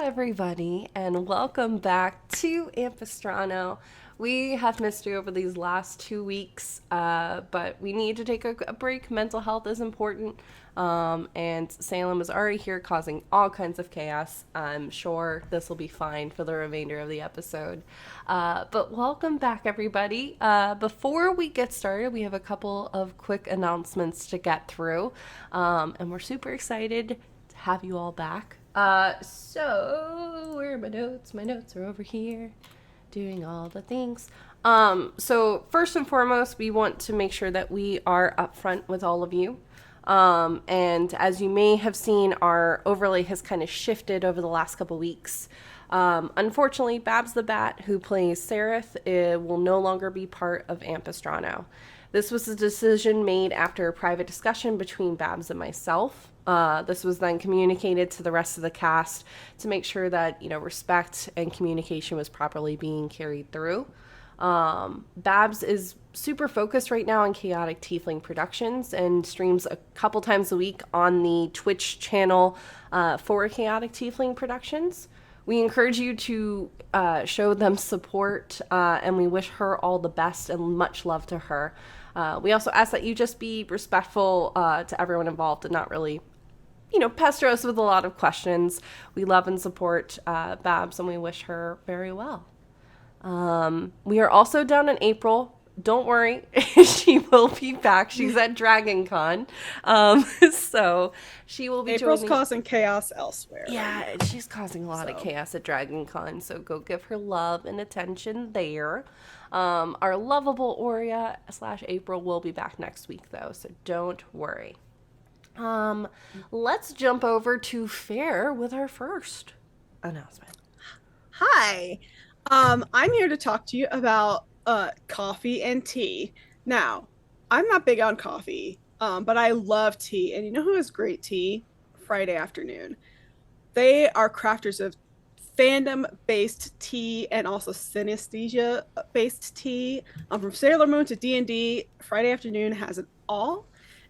everybody, and welcome back to Ampistrano. We have missed you over these last 2 weeks, but we need to take a break. Mental health is important, and Salem is already here causing all kinds of chaos. I'm sure this will be fine for the remainder of the episode. But welcome back, everybody. Before we get started, we have a couple of quick announcements to get through, and we're super excited to have you all back. So where are my notes? My notes are over here, doing all the things. So first and foremost, we want to make sure that we are upfront with all of you. And as you may have seen, our overlay has kind of shifted over the last couple weeks. Unfortunately, Babs the Bat, who plays Sereth, will no longer be part of Ampistrano. This was a decision made after a private discussion between Babs and myself. This was then communicated to the rest of the cast to make sure that, respect and communication was properly being carried through. Babs is super focused right now on Chaotic Tiefling Productions and streams a couple times a week on the Twitch channel for Chaotic Tiefling Productions. We encourage you to show them support, and we wish her all the best and much love to her. We also ask that you just be respectful to everyone involved and not really, pester us with a lot of questions. We love and support Babs, and we wish her very well. We are also down in April. Don't worry, she will be back. She's at Dragon Con. So she will be April's joining. causing chaos elsewhere. Yeah, she's causing a lot of chaos at Dragon Con, so go give her love and attention there. Our lovable Aurea / April will be back next week, though, so don't worry. Let's jump over to Fair with our first announcement. Hi. I'm here to talk to you about coffee and tea. Now, I'm not big on coffee, but I love tea. And you know who has great tea? Friday Afternoon. They are crafters of fandom-based tea and also synesthesia-based tea. From Sailor Moon to D&D, Friday Afternoon has it all.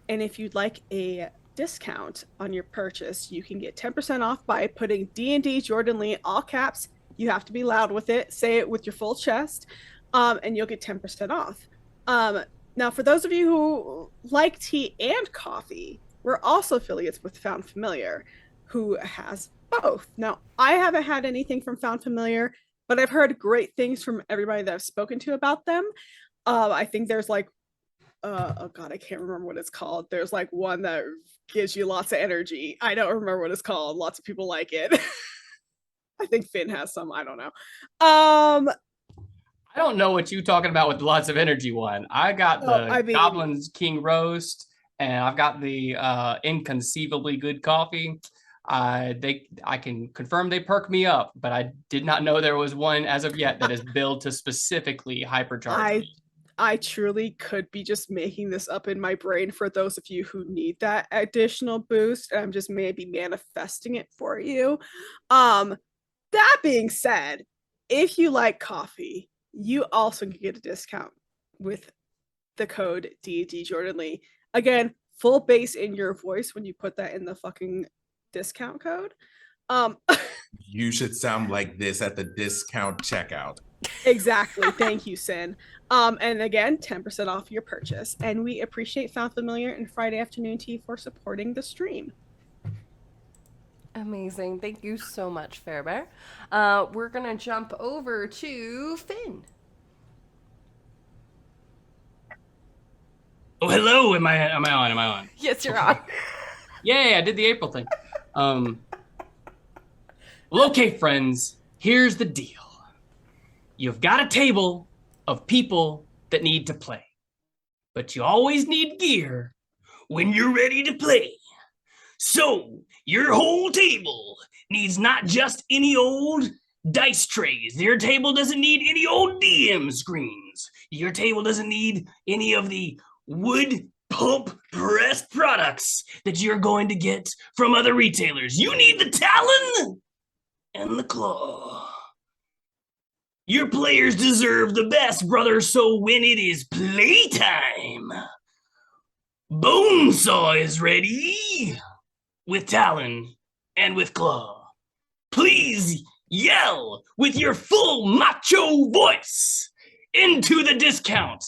And if you'd like a discount on your purchase, you can get 10% off by putting D&D Jordan Lee, all caps. You have to be loud with it. Say it with your full chest, and you'll get 10% off. Now, for those of you who like tea and coffee, we're also affiliates with Found Familiar, who has both. Now, I haven't had anything from Found Familiar, but I've heard great things from everybody that I've spoken to about them. I think there's oh god, I can't remember what it's called. There's one that gives you lots of energy. I don't remember what it's called. Lots of people like it. I think Finn has some. I don't know. I don't know what you're talking about with lots of energy one. I got the Goblin's King Roast, and I've got the Inconceivably Good Coffee. I can confirm they perk me up, but I did not know there was one as of yet that is built to specifically hypercharge me. I truly could be just making this up in my brain for those of you who need that additional boost. I'm just maybe manifesting it for you. That being said, if you like coffee, you also can get a discount with the code D&D Jordan Lee. Again, full bass in your voice when you put that in the fucking discount code. You should sound like this at the discount checkout. Exactly. Thank you, Sin. And again, 10% off your purchase. And we appreciate Found Familiar and Friday Afternoon Tea for supporting the stream. Amazing. Thank you so much, Fairbear. We're going to jump over to Finn. Oh, hello. Am I on? Yes, you're on. Yay, I did the April thing. Well, okay, friends, here's the deal. You've got a table of people that need to play, but you always need gear when you're ready to play. So your whole table needs not just any old dice trays. Your table doesn't need any old DM screens. Your table doesn't need any of the wood pulp pressed products that you're going to get from other retailers. You need the talon and the claw. Your players deserve the best, brother, so when it is playtime, Bonesaw is ready with talon and with claw. Please Yell with your full macho voice into the discount.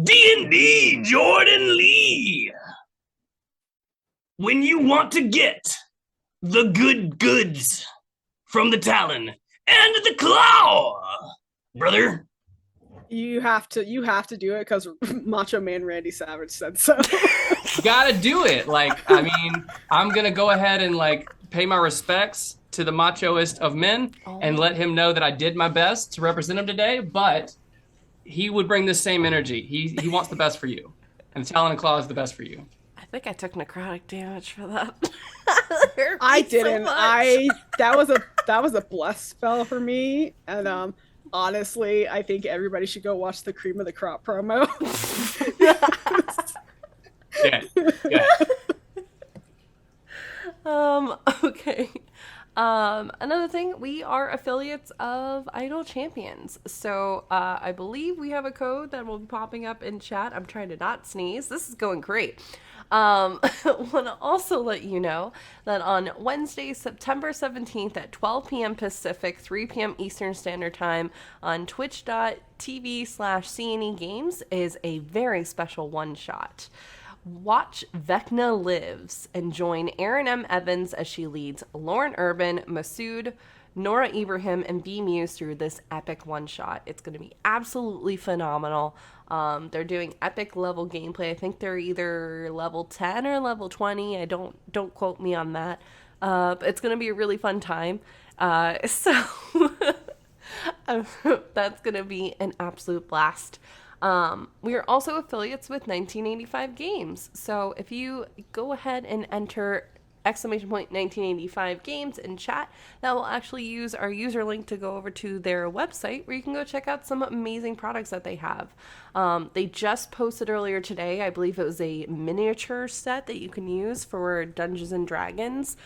D&D Jordan Lee. When you want to get the good goods from the Talon and the Claw, brother. You have to do it because Macho Man Randy Savage said so. Gotta do it. Like, I mean, I'm gonna go ahead and like pay my respects to the machoist of men and let him know that I did my best to represent him today, but he would bring the same energy. He wants the best for you. And the Talon and Claw is the best for you. I think I took necrotic damage for that. I didn't. That was a bless spell for me, and honestly, I think everybody should go watch the Cream of the Crop promo. Yeah. Okay. Another thing, we are affiliates of Idle Champions. So, I believe we have a code that will be popping up in chat. I'm trying to not sneeze. This is going great. Want to also let you know that on Wednesday, September 17th at 12 p.m. Pacific, 3 p.m. Eastern Standard Time on twitch.tv/CNE Games is a very special one-shot. Watch Vecna Lives and join Erin M. Evans as she leads Lauren Urban, Masood, Nora Ibrahim, and B Muse through this epic one-shot. It's going to be absolutely phenomenal. They're doing epic level gameplay. I think they're either level 10 or level 20. I don't quote me on that. But it's going to be a really fun time. So that's going to be an absolute blast. We are also affiliates with 1985 Games. So if you go ahead and enter !1985 Games in chat, that will actually use our user link to go over to their website where you can go check out some amazing products that they have. They just posted earlier today, I believe it was a miniature set that you can use for Dungeons and Dragons.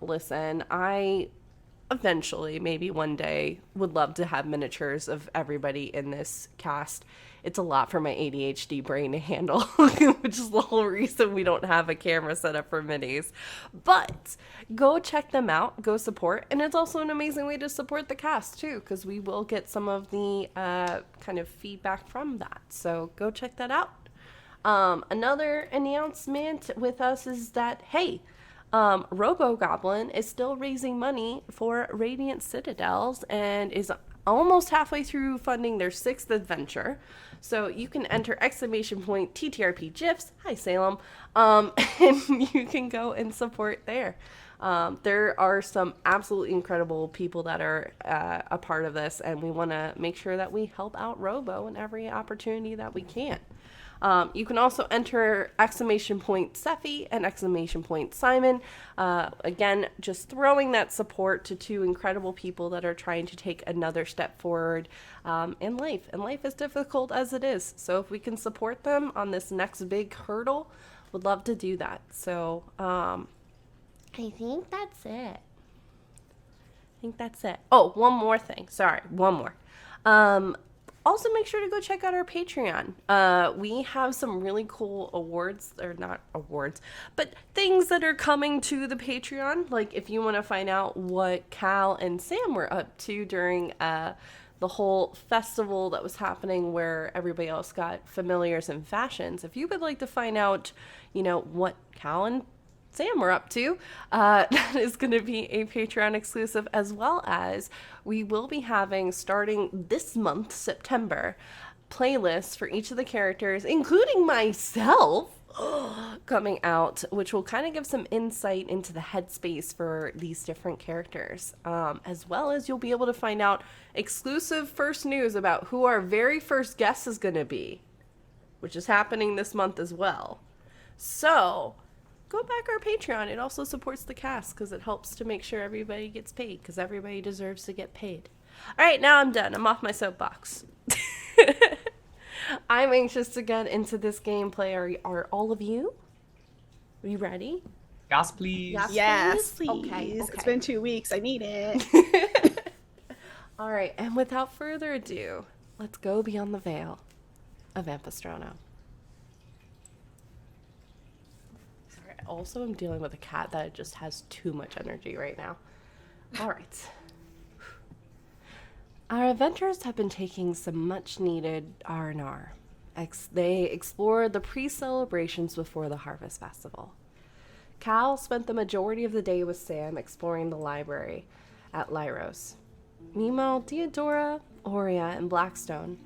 Listen, I eventually, maybe one day, would love to have miniatures of everybody in this cast. It's a lot for my ADHD brain to handle, which is the whole reason we don't have a camera set up for minis. But go check them out, go support, and it's also an amazing way to support the cast too, because we will get some of the kind of feedback from that. So go check that out. Another announcement with us is that, hey, Robo Goblin is still raising money for Radiant Citadels and is almost halfway through funding their 6th adventure. So you can enter !TTRP GIFs, hi Salem, and you can go and support there. There are some absolutely incredible people that are a part of this, and we want to make sure that we help out Robo in every opportunity that we can. You can also enter !Sephi and !Simon. Again, just throwing that support to two incredible people that are trying to take another step forward in life. And life is difficult as it is. So if we can support them on this next big hurdle, would love to do that. So I think that's it. Oh, one more thing. Sorry, one more. Also, make sure to go check out our Patreon. We have some really cool awards, or not awards, but things that are coming to the Patreon. Like, if you want to find out what Cal and Sam were up to during the whole festival that was happening where everybody else got familiars and fashions. If you would like to find out, what Cal and Sam we're up to, that is going to be a Patreon exclusive, as well as we will be having, starting this month, September, playlists for each of the characters, including myself, coming out, which will kind of give some insight into the headspace for these different characters, as well as you'll be able to find out exclusive first news about who our very first guest is going to be, which is happening this month as well. So go back our Patreon. It also supports the cast because it helps to make sure everybody gets paid, because everybody deserves to get paid. All right, now I'm done. I'm off my soapbox. I'm anxious to get into this gameplay. Are all of you? Are you ready? Yes, please. Yes, please. Okay. It's been 2 weeks. I need it. All right, and without further ado, let's go beyond the veil of Ampistrano. Also, I'm dealing with a cat that just has too much energy right now. All right. Our adventurers have been taking some much-needed R&R. They explored the pre-celebrations before the Harvest Festival. Cal spent the majority of the day with Sam exploring the library at Lyros. Meanwhile, Diadora, Aurea, and Blackstone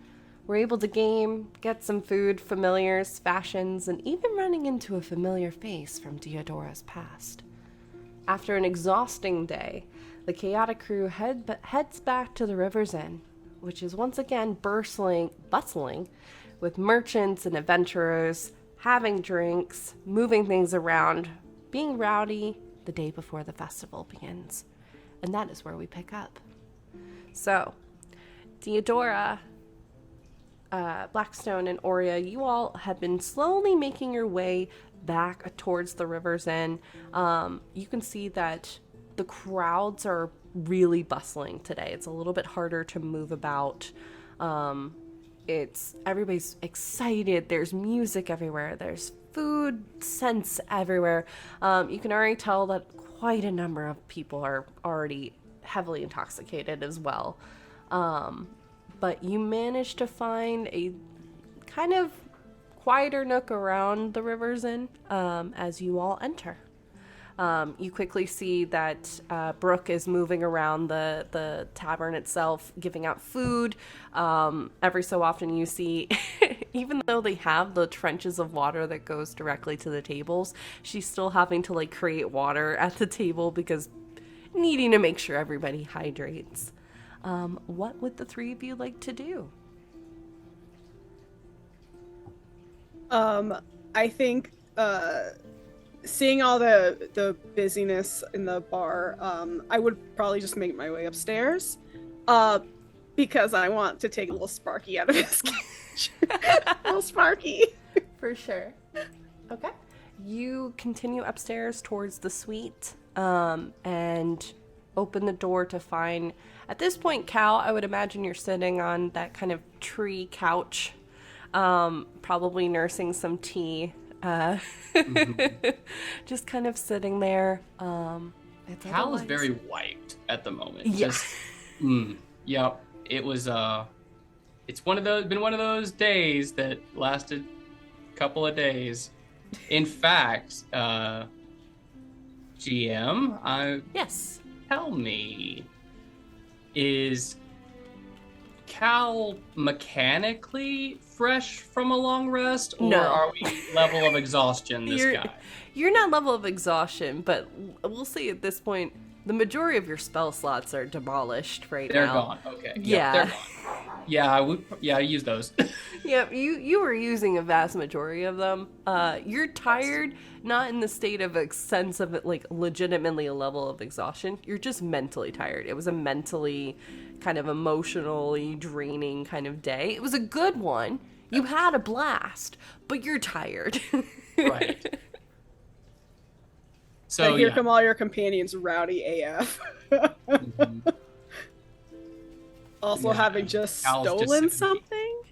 were able to game, get some food, familiars, fashions, and even running into a familiar face from Diadora's past. After an exhausting day, the chaotic crew heads back to the river's end, which is once again bustling with merchants and adventurers, having drinks, moving things around, being rowdy the day before the festival begins. And that is where we pick up. So, Diadora, Blackstone, and Aurea, you all have been slowly making your way back towards the river's end. You can see that the crowds are really bustling today. It's a little bit harder to move about. Everybody's excited. There's music everywhere. There's food scents everywhere. You can already tell that quite a number of people are already heavily intoxicated as well. But you manage to find a kind of quieter nook around the river's end as you all enter. You quickly see that Brooke is moving around the tavern itself, giving out food. Every so often you see, even though they have the trenches of water that goes directly to the tables, she's still having to like create water at the table because needing to make sure everybody hydrates. What would the three of you like to do? I think seeing all the busyness in the bar, I would probably just make my way upstairs, because I want to take a little Sparky out of his cage. Little Sparky. For sure. Okay. You continue upstairs towards the suite, and open the door to find, at this point, Cal, I would imagine you're sitting on that kind of tree couch, probably nursing some tea. Just kind of sitting there. Cal is very wiped at the moment. Yeah. Yep. It was it's been one of those days that lasted a couple of days. In fact, GM, Yes. tell me, is Cal mechanically fresh from a long rest, or No. are we level of exhaustion this guy? You're not level of exhaustion, but we'll see at this point, the majority of your spell slots are demolished right They're now. gone. Okay. Yep, Yeah. they're gone. I use those. Yep, you were using a vast majority of them. You're tired, not in the state of a sense of it, like legitimately a level of exhaustion. You're just mentally tired. It was a mentally, kind of emotionally draining kind of day. It was a good one. You had a blast, but you're tired. Right. So Like, here come all your companions, rowdy AF. Mhm. Also Yeah, having just Cal's just stolen sitting- something.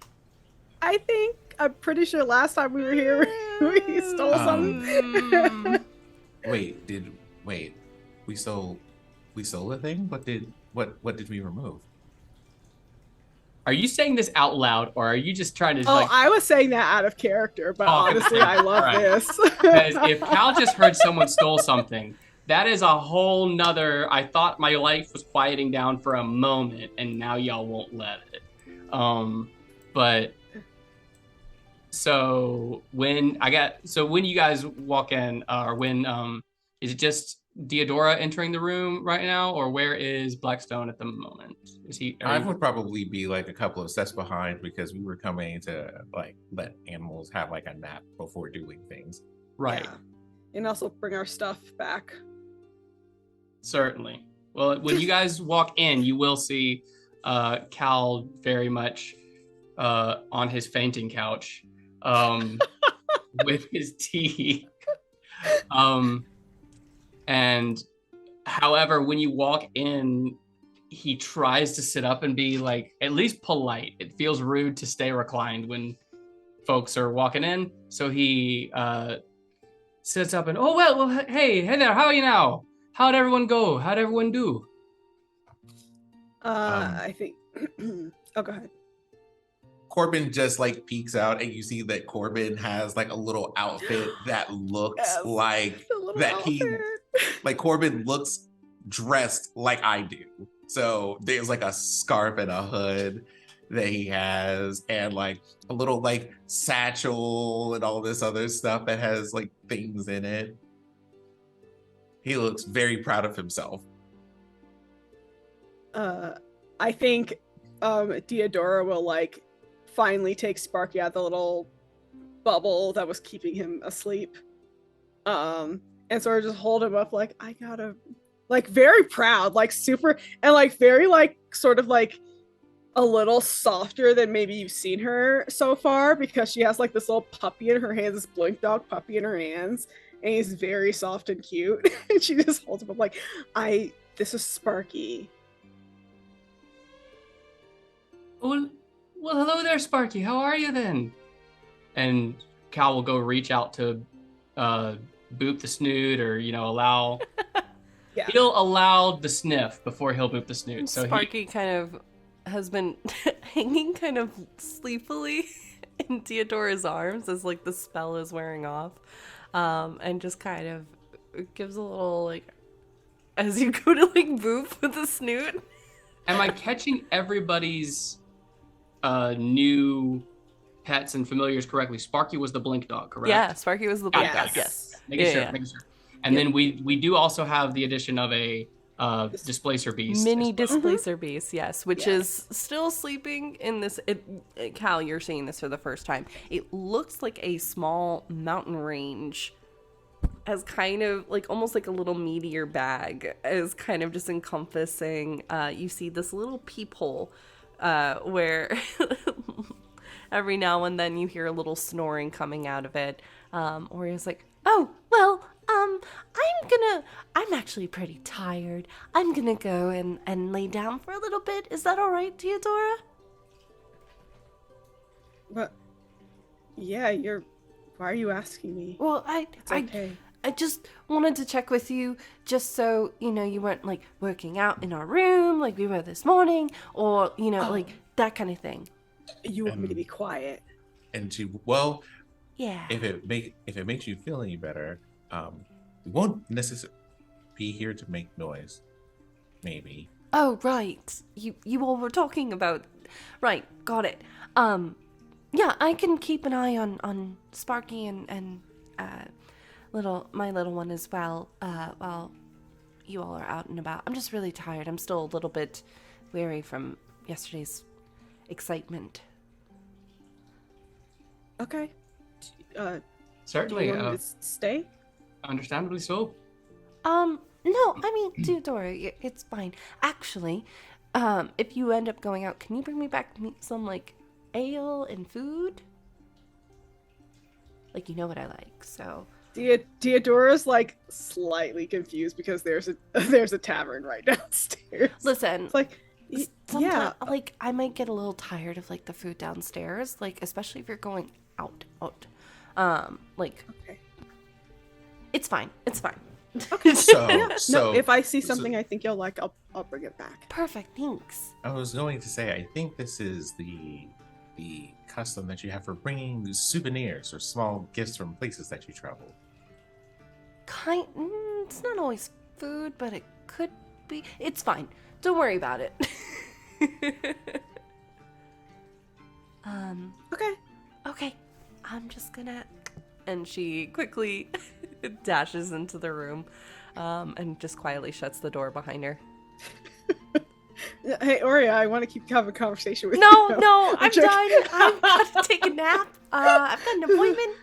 I think I'm pretty sure last time we were here, we stole something. Wait. We stole a thing? What did we remove? Are you saying this out loud, or are you just trying to Oh, like? I was saying that out of character, but Oh, honestly, I love alright. this. Because if Cal just heard someone stole something, that is a whole nother. I thought my life was quieting down for a moment, and now y'all won't let it. But so when you guys walk in, or when is it just Diadora entering the room right now, or where is Blackstone at the moment? Is he? I would probably be like a couple of steps behind because we were coming to like let animals have like a nap before doing things. Right. Yeah. And also bring our stuff back. Certainly. Well, when you guys walk in, you will see Cal very much on his fainting couch with his tea. And however, when you walk in, he tries to sit up and be like at least polite. It feels rude to stay reclined when folks are walking in. So he sits up and, oh, well, hey there, how are you now? How'd everyone go? How'd everyone do? I think Oh, go ahead. Corbin just like peeks out, and you see that Corbin has like a little outfit that looks Yes, like the little that he outfit. like Corbin looks dressed like I do. So there's like a scarf and a hood that he has, and like a little like satchel and all this other stuff that has like things in it. He looks very proud of himself. I think Diadora will like finally take Sparky out of the little bubble that was keeping him asleep. And sort of just hold him up like, I gotta, like, very proud, like super, and like very like sort of like a little softer than maybe you've seen her so far, because she has like this little puppy in her hands, this blink dog puppy in her hands, and he's very soft and cute. And she just holds him up like, this is Sparky. Well, hello there, Sparky. How are you then? And Cal will go reach out to boop the snoot, or allow. Yeah. He'll allow the sniff before he'll boop the snoot. So Sparky kind of has been hanging kind of sleepily in Theodora's arms as like the spell is wearing off, and just kind of gives a little like as you go to like boop with the snoot. Am I catching everybody's new pets and familiars correctly? Sparky was the blink dog, correct? Yeah, Sparky was the blink Yes. dog. Yes. Making sure. And then we do also have the addition of a displacer beast. Mini as well. displacer beast, yes, which is still sleeping in this. Cal, you're seeing this for the first time. It looks like a small mountain range, as kind of like almost like a little meteor bag, is kind of just encompassing. You see this little peephole where every now and then you hear a little snoring coming out of it. Oria's like, oh, well, I'm actually pretty tired. I'm gonna go and lay down for a little bit. Is that all right, Theodora? But yeah, why are you asking me? Well, It's okay. I just wanted to check with you, just so, you weren't, like, working out in our room like we were this morning, or, like, that kind of thing. You want me to be quiet? And Yeah. if it makes you feel any better, we won't necessarily be here to make noise. Maybe. Oh, right. You all were talking about... Right, got it. Yeah, I can keep an eye on Sparky and my little one as well, while you all are out and about. I'm just really tired. I'm still a little bit weary from yesterday's excitement. Okay. Certainly. Do you want me to stay? Understandably so. No, I mean, Theodora, it's fine. Actually, if you end up going out, can you bring me back some, like, ale and food? Like, you know what I like, so... Theodora's like slightly confused because there's a tavern right downstairs. Listen, It's like, sometimes, like, I might get a little tired of, like, the food downstairs, like, especially if you're going out. Like, okay. It's fine. No, if I see something I think you'll like, I'll bring it back. Perfect, thanks. I was going to say, I think this is the custom that you have for bringing souvenirs or small gifts from places that you travel. It's not always food, but it could be. It's fine. Don't worry about it. Okay. I'm just gonna... And she quickly dashes into the room, and just quietly shuts the door behind her. Hey, Oria, I want to keep having a conversation with you. No, I'm done. I've got to take a nap. I've got an appointment.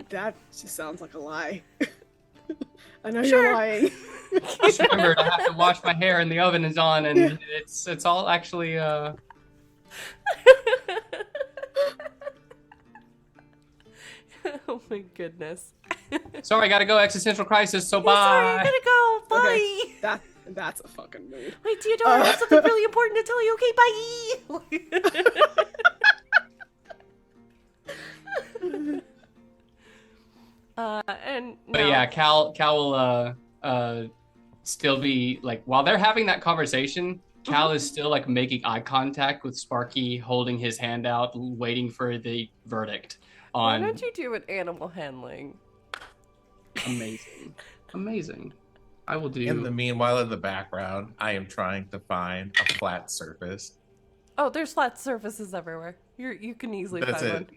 That just sounds like a lie. I know Sure. you're lying. Just remember, I have to wash my hair and the oven is on, and it's all actually Oh my goodness. Sorry, I gotta go. Existential crisis. So bye. Sorry, I gotta go. Bye. Okay, that's a fucking mood. Wait, Theodora, I have something really important to tell you. Okay, bye. And But yeah, Cal will still be like, while they're having that conversation, Cal is still like making eye contact with Sparky, holding his hand out, waiting for the verdict Why on. don't you do an animal handling? Amazing. Amazing. I will do. In the meanwhile, in the background, I am trying to find a flat surface. Oh, there's flat surfaces everywhere. You can easily That's find it. one.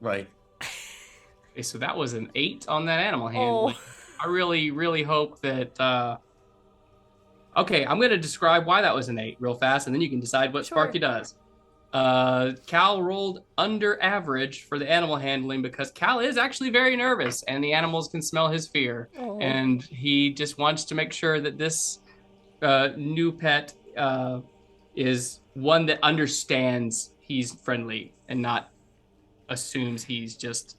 Like, Okay, so that was an 8 on that animal hand. Oh. I really, really hope that. Okay, I'm going to describe why that was an 8 real fast, and then you can decide what Sure. Sparky does. Cal rolled under average for the animal handling because Cal is actually very nervous, and the animals can smell his fear. Oh. And he just wants to make sure that this new pet is one that understands he's friendly and not assumes he's just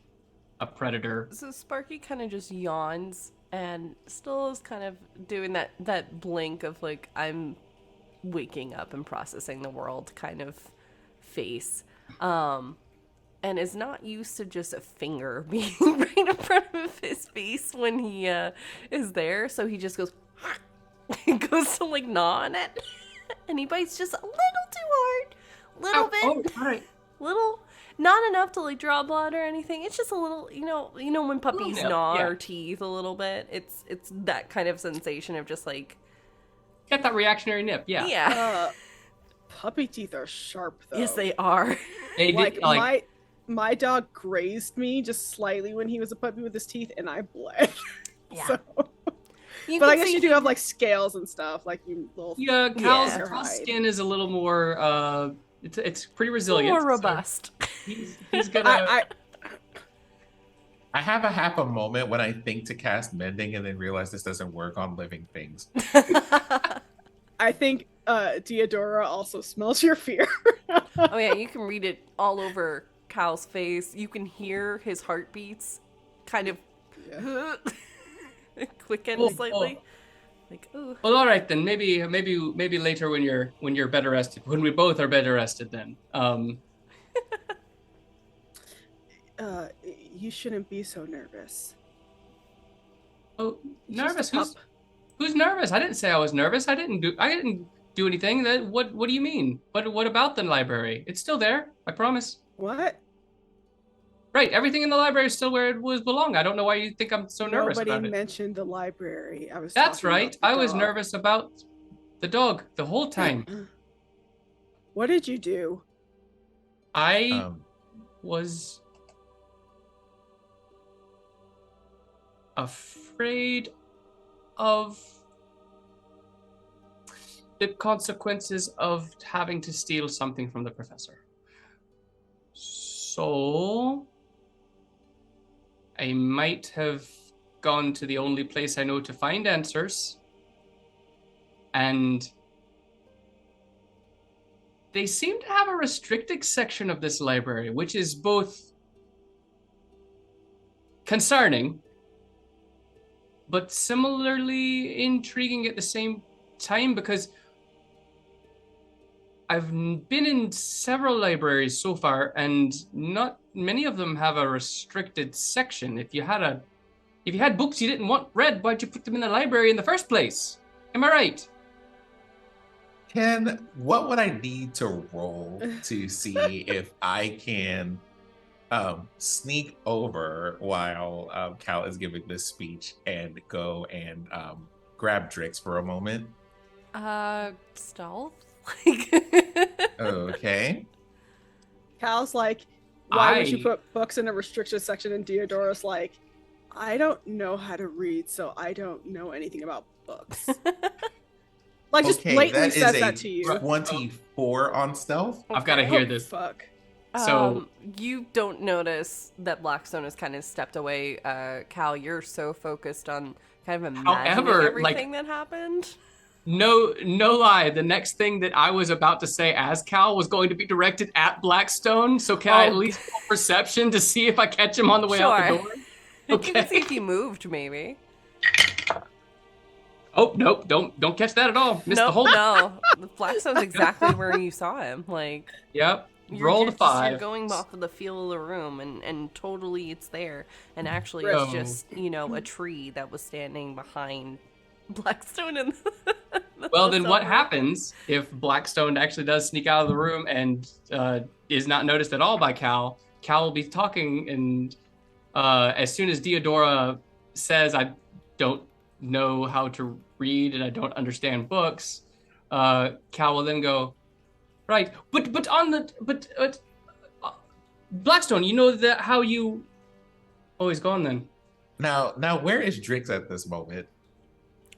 a predator. So Sparky kind of just yawns and still is kind of doing that blink of like, I'm waking up and processing the world kind of face. And is not used to just a finger being right in front of his face when he is there. So he just goes, goes to like gnaw on it. And he bites just a little too hard. Little bit. Oh, all right. Little, not enough to like draw blood or anything. It's just a little, you know when puppies bit, gnaw yeah. their teeth a little bit. It's that kind of sensation of just like, Got that reactionary nip, yeah. yeah. Puppy teeth are sharp though. Yes, they are. They Like, did, like my dog grazed me just slightly when he was a puppy with his teeth, and I bled. Yeah. So, You but can I guess see you do have like scales and stuff, like you little. yeah, Yeah. Cal's skin is a little more it's pretty resilient. more so robust. he's gonna I have a half a moment when I think to cast mending and then realize this doesn't work on living things. I think Diadora also smells your fear. Oh yeah, you can read it all over Cal's face. You can hear his heartbeats kind of quicken Oh, slightly. Like, ooh. Well, all right then. Maybe later when you're better rested, when we both are better rested, then. You shouldn't be so nervous. Oh, It's just nervous? a pup. Who's nervous? I didn't say I was nervous. I didn't do anything. What do you mean? What about the library? It's still there. I promise. What? Right, everything in the library is still where it was belong. I don't know why you think I'm so nervous Nobody about it. mentioned the library. I was. That's talking right. about the I was dog. nervous about the dog the whole time. What did you do? I was afraid of the consequences of having to steal something from the professor. So I might have gone to the only place I know to find answers, and they seem to have a restricted section of this library, which is both concerning but similarly intriguing at the same time, because I've been in several libraries so far, and not many of them have a restricted section. If you had books you didn't want read, why'd you put them in the library in the first place? Am I right? Ken, what would I need to roll to see if I can sneak over while Cal is giving this speech and go and grab Drix for a moment? Stealth? Okay. Cal's like, why would I- you put books in a restricted section? And Diadora's like, I don't know how to read, so I don't know anything about books. Like, just Okay, blatantly that is says a that to you. 24 on stealth. I've got to hear Oh, this. fuck. So You don't notice that Blackstone has kind of stepped away. Cal, you're so focused on kind of imagining However, everything that happened. no lie, the next thing that I was about to say as Cal was going to be directed at Blackstone. So can I at least roll perception to see if I catch him on the way out the Sure. door? You can see Okay. if he moved, maybe. Oh nope! Don't catch that at all. Missed the Nope, whole. no. Blackstone's exactly where you saw him. Like, Yep. you're, Rolled you're a 5. You're going off of the feel of the room, and totally it's there. And actually, Bro. it's just, a tree that was standing behind Blackstone and Well, then what happens if Blackstone actually does sneak out of the room and is not noticed at all by Cal? Cal will be talking, and as soon as Diadora says, "I don't know how to read and I don't understand books," Cal will then go, "Right, but Blackstone, you know that how you always gone then." Now, where is Drix at this moment?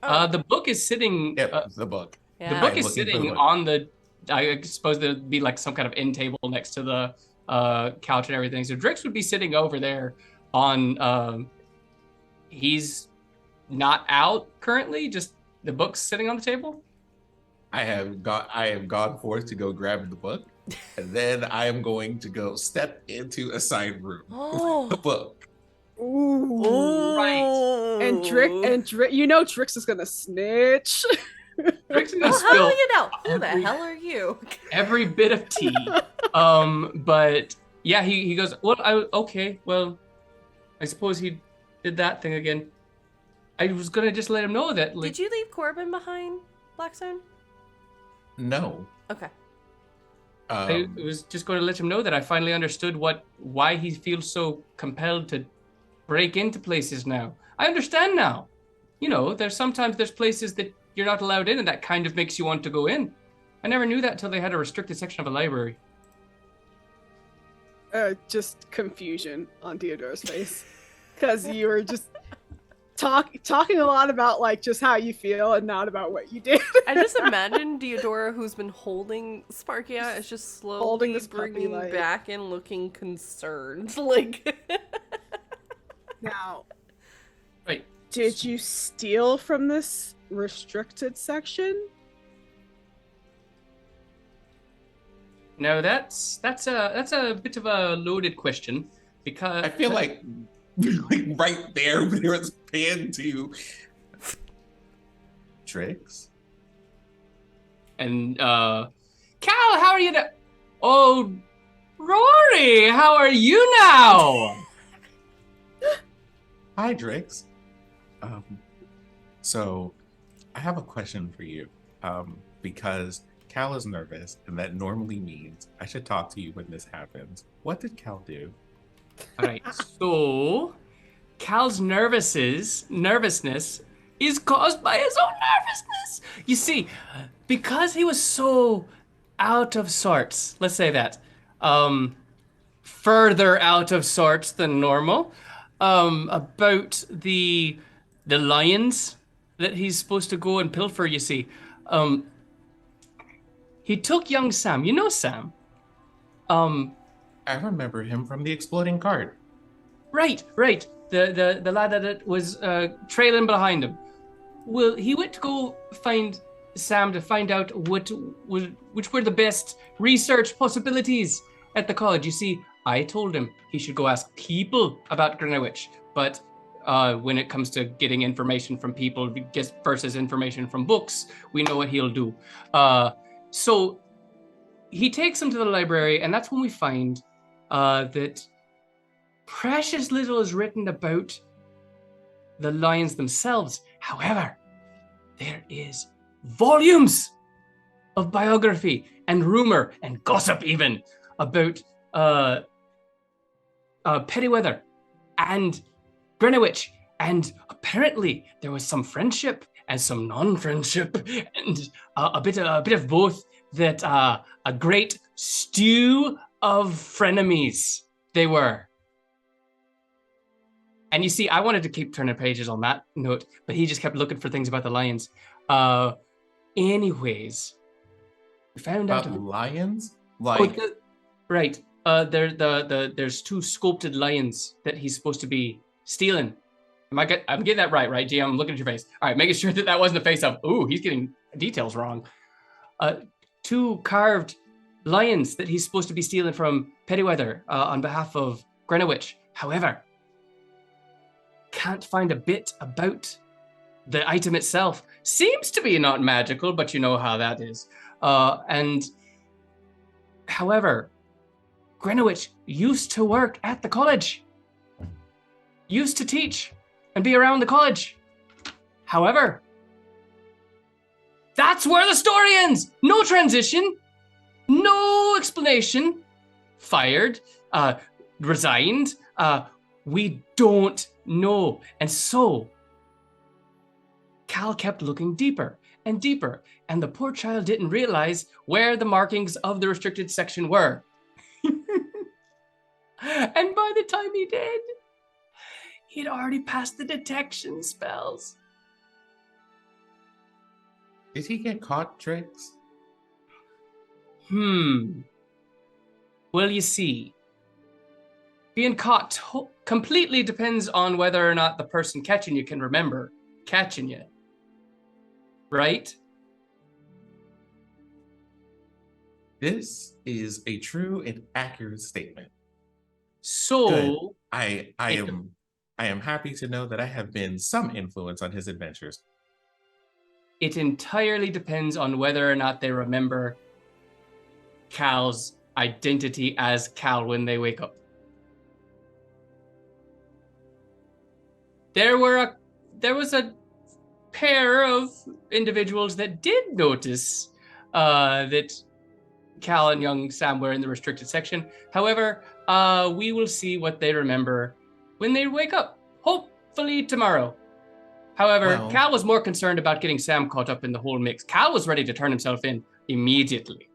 The book is sitting. Yep, the book. Yeah. The book I'm is looking for the sitting book. on the. I suppose there'd be like some kind of end table next to the couch and everything. So Drix would be sitting over there on. He's not out currently. Just the book's sitting on the table. I have gone forth to go grab the book, and then I am going to go step into a side room with the book. Ooh. Right. And Drix, you know Drix is gonna snitch. Drix gonna Well, how do spill you know? Who the hell are you? every bit of tea. But yeah, he goes, well, okay, well, I suppose he did that thing again. I was gonna just let him know that. Like, Did you leave Corbin behind, Blackstone? No. Okay. I was just going to let him know that I finally understood why he feels so compelled to break into places now. I understand now. You know, there's places that you're not allowed in, and that kind of makes you want to go in. I never knew that until they had a restricted section of a library. Just confusion on Theodore's face, because you were just talking a lot about like just how you feel and not about what you did. I just imagine Diodora, who's been holding Sparkia, is just slowly Holding this puppy, bringing like- back and looking concerned. Like, Now, Right. did you steal from this restricted section? No, that's a bit of a loaded question because I feel like right there was pan to Drix. and Cal, how are you? Oh, Rory, how are you now? Hi, Drix. So I have a question for you. Because Cal is nervous, and that normally means I should talk to you when this happens. What did Cal do? All right, so Cal's nervousness is caused by his own nervousness. You see, because he was so out of sorts, let's say that, further out of sorts than normal, about the lions that he's supposed to go and pilfer. You see, he took young Sam. You know Sam. I remember him from the exploding cart. Right. The lad that was trailing behind him. Well, he went to go find Sam to find out which were the best research possibilities at the college. You see, I told him he should go ask people about Grenowitch, but when it comes to getting information from people versus information from books, we know what he'll do. So he takes him to the library, and that's when we find that precious little is written about the lions themselves. However, there is volumes of biography and rumor and gossip even about Pettyweather and Grenowitch, and apparently there was some friendship and some non-friendship and a bit of both. That a great stew of frenemies they were. And you see, I wanted to keep turning pages on that note, but he just kept looking for things about the lions. Anyways, we found out About lions? right. There's two sculpted lions that he's supposed to be stealing. I'm getting that right, GM? I'm looking at your face. All right, making sure that wasn't a face of, ooh, he's getting details wrong. Two carved lions that he's supposed to be stealing from Pettyweather on behalf of Grenowitch. However, can't find a bit about the item itself. Seems to be not magical, but you know how that is. And however, Grenowitch used to work at the college, used to teach and be around the college. However, That's where the story ends. No transition, no explanation. Fired, resigned. We don't know. And so Cal kept looking deeper and deeper, and the poor child didn't realize where the markings of the restricted section were. And by the time he did, he'd already passed the detection spells. Did he get caught, Trix? Well, you see, being caught completely depends on whether or not the person catching you can remember catching you. Right? This is a true and accurate statement. So Good. I am happy to know that I have been some influence on his adventures. it entirely depends on whether or not they remember Cal's identity as Cal when they wake up. There was a pair of individuals that did notice that Cal and young Sam were in the restricted section. However, we will see what they remember when they wake up, hopefully tomorrow. However, Cal was more concerned about getting Sam caught up in the whole mix. Cal was ready to turn himself in immediately.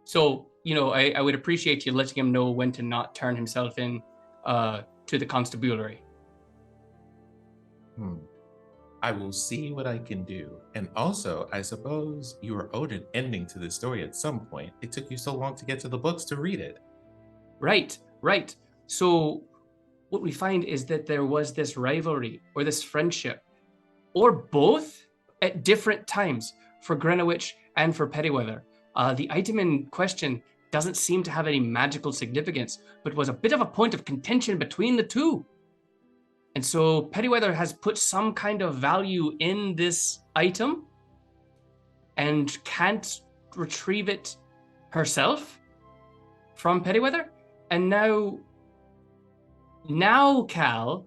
So, I would appreciate you letting him know when to not turn himself in to the constabulary. I will see what I can do. And also, I suppose you were owed an ending to this story at some point. It took you so long to get to the books to read it. Right. So what we find is that there was this rivalry or this friendship, or both at different times for Grenowitch and for Pettyweather. The item in question doesn't seem to have any magical significance, but was a bit of a point of contention between the two. And so Pettyweather has put some kind of value in this item and can't retrieve it herself from Pettyweather. And now Cal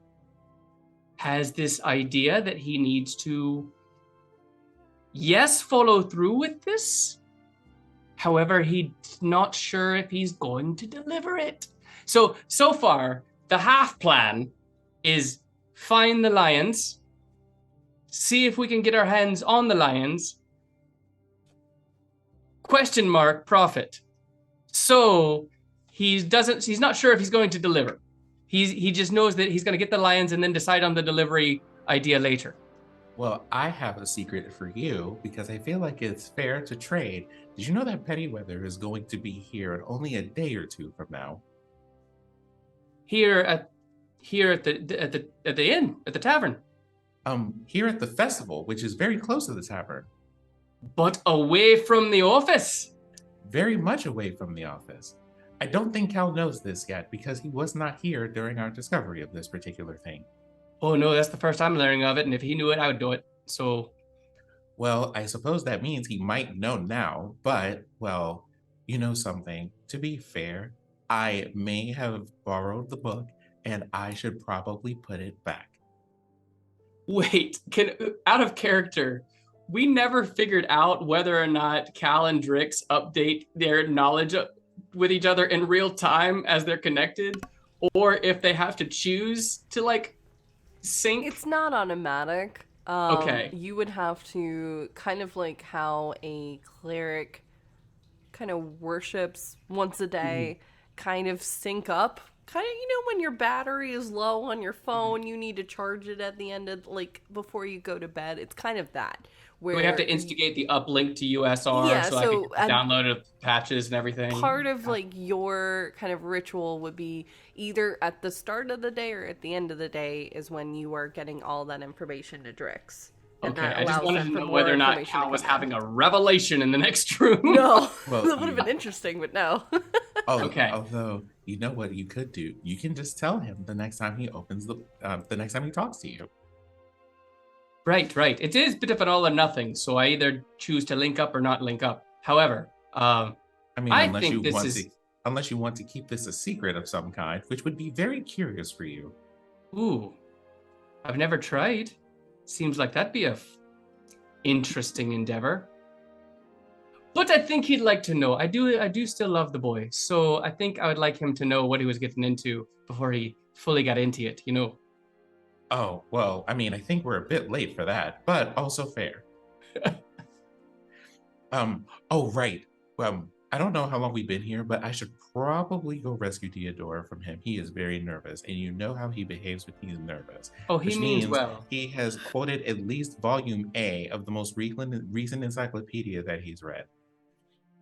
has this idea that he needs to, yes, follow through with this. However, he's not sure if he's going to deliver it. So far, the half plan is find the lions, see if we can get our hands on the lions, ? Profit. So he's not sure if he's going to deliver. He just knows that he's going to get the lions and then decide on the delivery idea later. Well, I have a secret for you because I feel like it's fair to trade. Did you know that Pettyweather is going to be here in only a day or two from now? Here at the inn, at the tavern. Here at the festival, which is very close to the tavern. But away from the office. Very much away from the office. I don't think Cal knows this yet because he was not here during our discovery of this particular thing. Oh no, that's the first I'm learning of it, and if he knew it, I would do it. So, well, I suppose that means he might know now, but, well, you know something. To be fair, I may have borrowed the book, and I should probably put it back. Wait, out of character, we never figured out whether or not Cal and Drix update their knowledge with each other in real time as they're connected, or if they have to choose to, sync. It's not automatic. Okay. You would have to, kind of like how a cleric kind of worships once a day, kind of sync up. Kind of, when your battery is low on your phone, you need to charge it at the end of, before you go to bed. It's kind of that. Where we have to instigate the uplink to USR so I can download patches and everything. Part of your kind of ritual would be either at the start of the day or at the end of the day is when you are getting all that information to Drix. Okay, I just wanted to know whether or not Cal was having a revelation in the next room. No, well, that would have been interesting, but no. Okay. Although, you know what you could do? You can just tell him the next time he opens the next time he talks to you. Right. It is a bit of an all or nothing, so I either choose to link up or not link up. However, unless you want to keep this a secret of some kind, which would be very curious for you. Ooh, I've never tried. Seems like that'd be a interesting endeavor. But I think he'd like to know. I do still love the boy, so I think I would like him to know what he was getting into before he fully got into it, you know. Oh, well, I mean, I think we're a bit late for that, but also fair. Oh, right. I don't know how long we've been here, but I should probably go rescue Diadora from him. He is very nervous, and you know how he behaves when he's nervous. Oh, he Which means means well. he has quoted at least volume A of the most recent encyclopedia that he's read.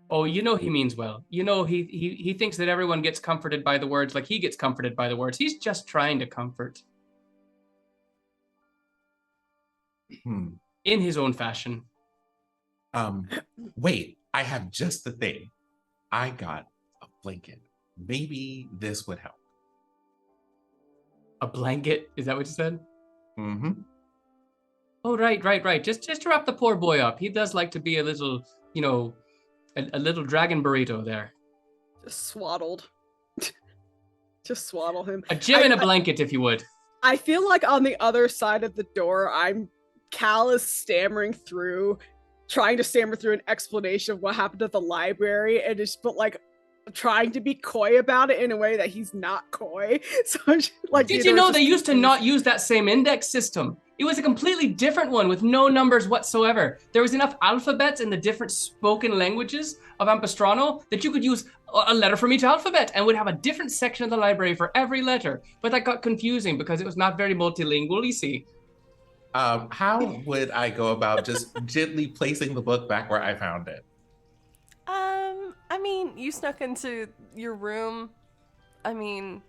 Oh, you know he means well. You know he thinks that everyone gets comforted by the words like he gets comforted by the words. He's just trying to comfort. In his own fashion. Wait, I have just the thing. I got a blanket. Maybe this would help. A blanket? Is that what you said? Mm-hmm. Oh, right. Just to wrap the poor boy up. He does like to be a little, you know, a little dragon burrito there. Just swaddled. Just swaddle him. A gem in a blanket, if you would. I feel like on the other side of the door, Cal is trying to stammer through an explanation of what happened at the library, and just trying to be coy about it in a way that he's not coy. So I'm just, like, did you know they used to not use that same index system? It was a completely different one with no numbers whatsoever. There was enough alphabets in the different spoken languages of Ampistrano that you could use a letter from each alphabet and would have a different section of the library for every letter. But that got confusing because it was not very multilingual, you see. How would I go about just gently placing the book back where I found it? I mean, you snuck into your room. I mean,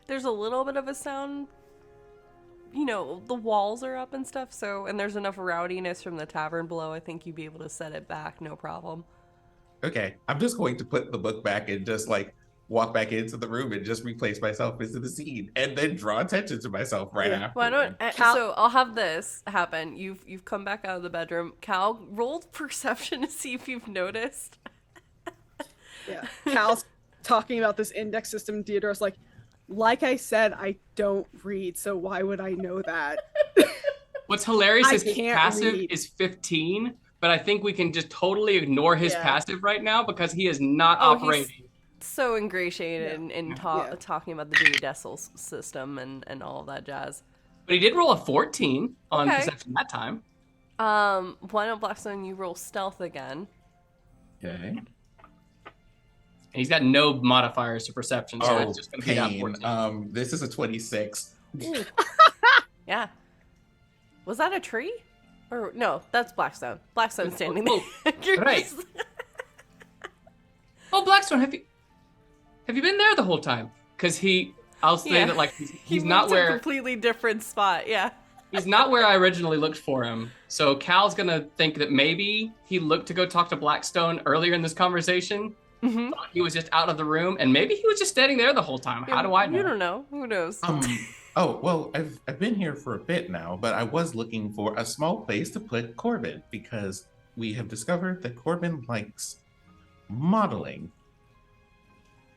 there's a little bit of a sound. You know, the walls are up and stuff, and there's enough rowdiness from the tavern below. I think you'd be able to set it back, no problem. Okay, I'm just going to put the book back and just walk back into the room and just replace myself into the scene, and then draw attention to myself after. Why don't? So I'll have this happen. You've come back out of the bedroom. Cal, roll perception to see if you've noticed. Yeah, Cal's talking about this index system. Theodore's like I said, I don't read, so why would I know that? What's hilarious is his can't passive read. is 15, but I think we can just totally ignore his passive right now because he is not operating. He's so ingratiated in talking about the Dewey Decimal System and all of that jazz. But he did roll a 14 on perception that time. Why don't Blackstone, you roll stealth again? Okay. And he's got no modifiers to perception, so it's just going to be that 14. This is a 26. Yeah. Was that a tree? Or no, that's Blackstone. Blackstone's standing there. Right. Oh, Blackstone, have you been there the whole time? Because I'll say that he's not where... a completely different spot, yeah. He's not where I originally looked for him. So Cal's going to think that maybe he looked to go talk to Blackstone earlier in this conversation. Mm-hmm. Thought he was just out of the room, and maybe he was just standing there the whole time. How do I know? You don't know. Who knows? Oh, well, I've been here for a bit now, but I was looking for a small place to put Corbin, because we have discovered that Corbin likes modeling.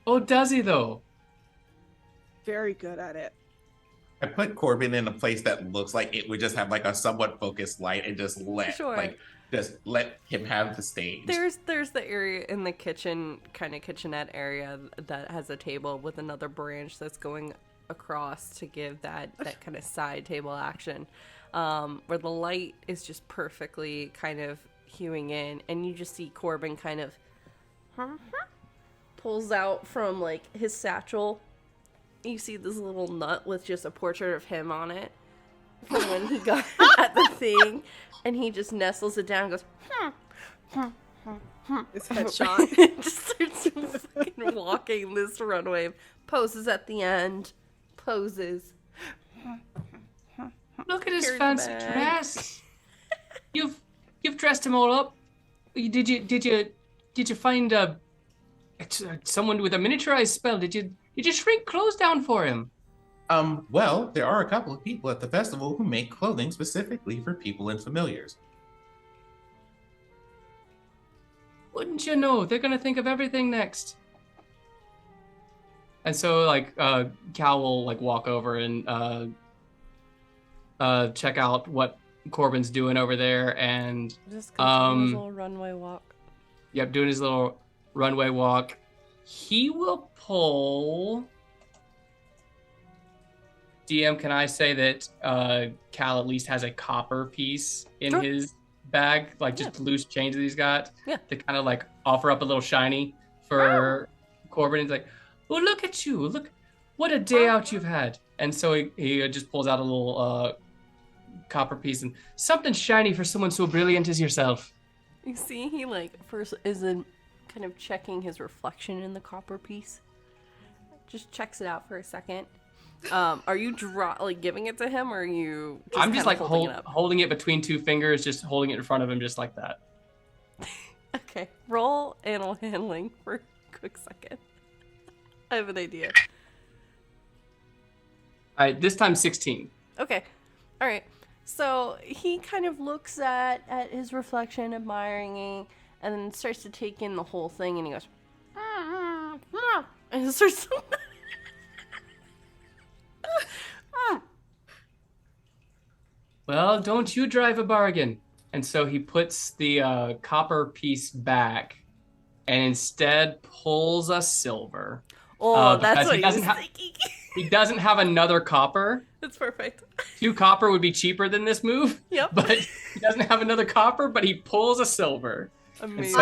Oh, does he, though? Very good at it. I put Corbin in a place that looks like it would just have a somewhat focused light and just let him have the stage. There's the area in the kitchen, kind of kitchenette area, that has a table with another branch that's going across to give that kind of side table action, where the light is just perfectly kind of hewing in, and you just see Corbin kind of pulls out from his satchel. You see this little nut with just a portrait of him on it from when he got at the thing, and he just nestles it down and goes, His headshot. just starts fucking walking this runway, poses at the end, poses. Look at his Here's fancy the bag. dress. You've dressed him all up. Did you find someone with a miniaturized spell? Did you shrink clothes down for him? Well, there are a couple of people at the festival who make clothing specifically for people and familiars. Wouldn't you know? They're gonna think of everything next. And so, Cal will walk over and check out what Corbin's doing over there, and Just continue his little runway walk. yep, doing his little runway walk. He will pull. DM, can I say that Cal at least has a copper piece in Sure. his bag, like just loose change that he's got, to kind of like offer up a little shiny for Corbin? He's like, "Oh, look at you! Look, what a day out you've had!" And so he just pulls out a little copper piece and something shiny for someone so brilliant as yourself. You see, he like first is in kind of checking his reflection in the copper piece. Just checks it out for a second. Are you giving it to him, or are you? I'm just like holding it between two fingers, just holding it in front of him, just like that. Okay, roll animal handling for a quick second. I have an idea. All right, this time 16. Okay, all right. So he kind of looks at his reflection, admiring, and then starts to take in the whole thing, and he goes, and he starts. Well, don't you drive a bargain. And so he puts the copper piece back and instead pulls a silver. Oh, that's what he was thinking. He doesn't have another copper. That's perfect. 2 copper would be cheaper than this move. Yep. But he doesn't have another copper, but he pulls a silver. Amazing. So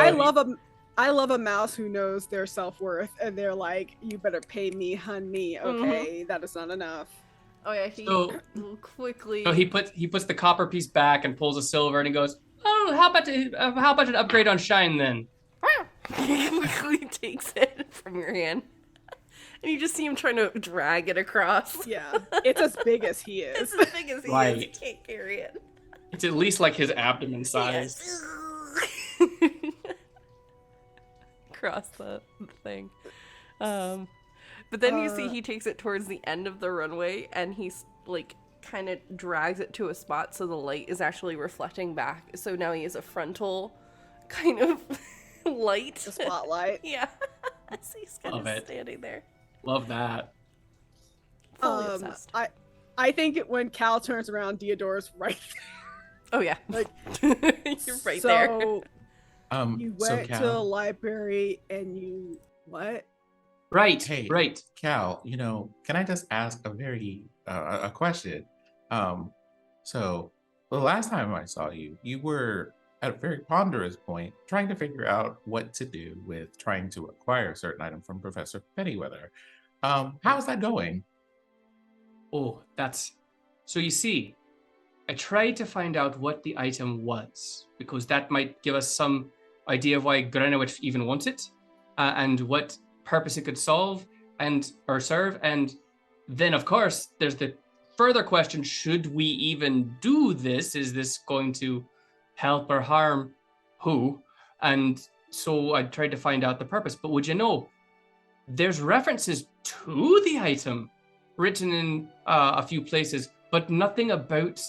I love a mouse who knows their self-worth, and they're like, "You better pay me, honey." Okay, that is not enough. Oh yeah, he quickly. So he puts the copper piece back and pulls a silver, and he goes, "Oh, how about an upgrade on shine then?" He quickly takes it from your hand, and you just see him trying to drag it across. Yeah, it's as big as he is. It's as big as he is. He can't carry it. It's at least like his abdomen size. Yes. Across the thing. But then you see he takes it towards the end of the runway, and he's like kind of drags it to a spot so the light is actually reflecting back. So now he has a frontal kind of light. The spotlight. Yeah. So he's kind of standing there. Love that. Fully obsessed. I think when Cal turns around, Diadora's right there. Oh yeah. Like you're right there. You went to the library and you what? Right. Hey, right. Cal, can I just ask a question? So the last time I saw you, you were at a very ponderous point trying to figure out what to do with trying to acquire a certain item from Professor Pennyweather. How's that going? Oh, so you see, I tried to find out what the item was, because that might give us some idea of why Grenowitch even wants it, and what purpose it could serve, and then of course there's the further question: should we even do this? Is this going to help or harm who? And so I tried to find out the purpose. But would you know, there's references to the item written in a few places, but nothing about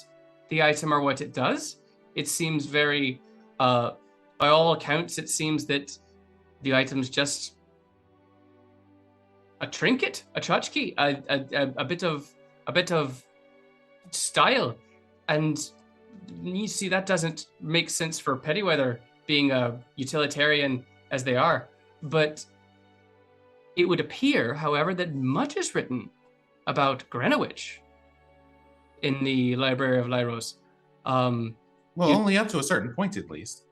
the item or what it does. It seems very, by all accounts, it seems that the item's just a trinket, a tchotchke, a bit of style. And you see, that doesn't make sense for Pennyweather being a utilitarian as they are. But it would appear, however, that much is written about Grenowitch in the Library of Lyros. Only up to a certain point, at least.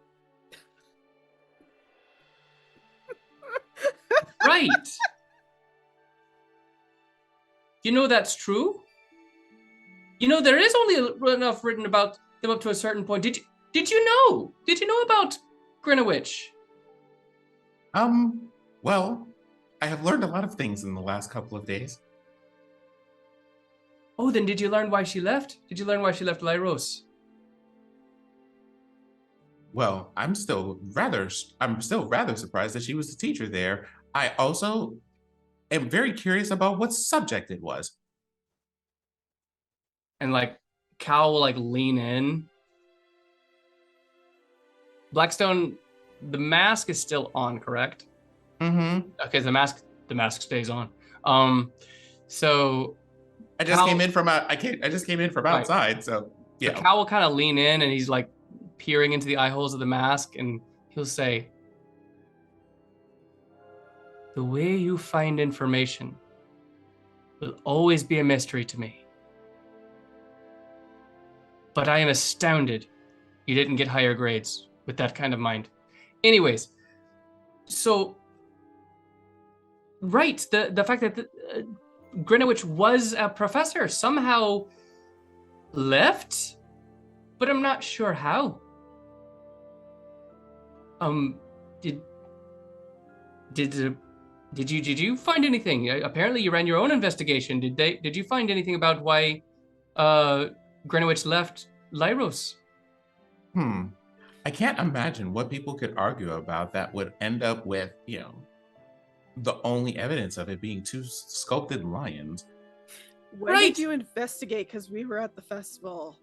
Right. You know that's true. You know there is only enough written about them up to a certain point. Did you know? Did you know about Grenowitch? Well, I have learned a lot of things in the last couple of days. Oh, then did you learn why she left? Did you learn why she left Lyros? Well, I'm still rather surprised that she was the teacher there. I also am very curious about what subject it was. And like Cal will like lean in. Blackstone, the mask is still on, correct? Mm-hmm. Okay, the mask stays on. So I just Cal- came in from I just came in from Right. outside, so The yeah. Cal will kind of lean in and he's like peering into the eye holes of the mask, and he'll say, "The way you find information will always be a mystery to me. But I am astounded you didn't get higher grades with that kind of mind." Anyways, so right, the fact that Grenowitch was a professor somehow left, but I'm not sure how. Did you find anything? Apparently, you ran your own investigation. Did you find anything about why Grenowitch left Lyros? I can't imagine what people could argue about that would end up with, the only evidence of it being two sculpted lions. When Right. did you investigate? Because we were at the festival.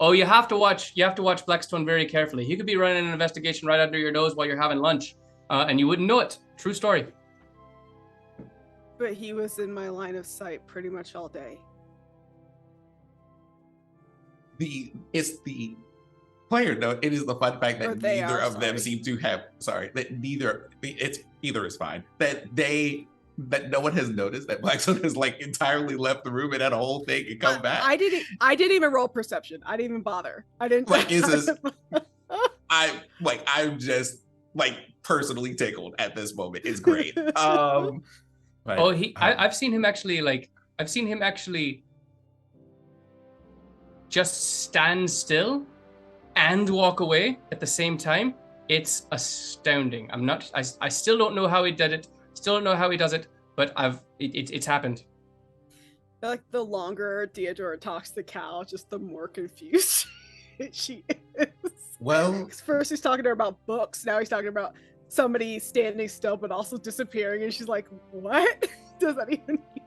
Oh, you have to watch Blackstone very carefully. He could be running an investigation right under your nose while you're having lunch, and you wouldn't know it. True story. But he was in my line of sight pretty much all day. It's the player note. It is the fun fact Or that they neither are, of them sorry. seem to have. Sorry, that either is fine. That no one has noticed that Blackstone has like entirely left the room and had a whole thing and come back. I didn't even roll perception. I didn't even bother. I didn't. Like, it's just- I'm just like personally tickled at this moment. It's great. But, I've seen him actually just stand still and walk away at the same time. It's astounding. I still don't know how he did it. Still don't know how he does it, but it's happened. Like the longer Diadora talks to Cal, just the more confused she is. well, 'Cause first he's talking to her about books, now he's talking about somebody standing still but also disappearing, and she's like, "What does that even mean?"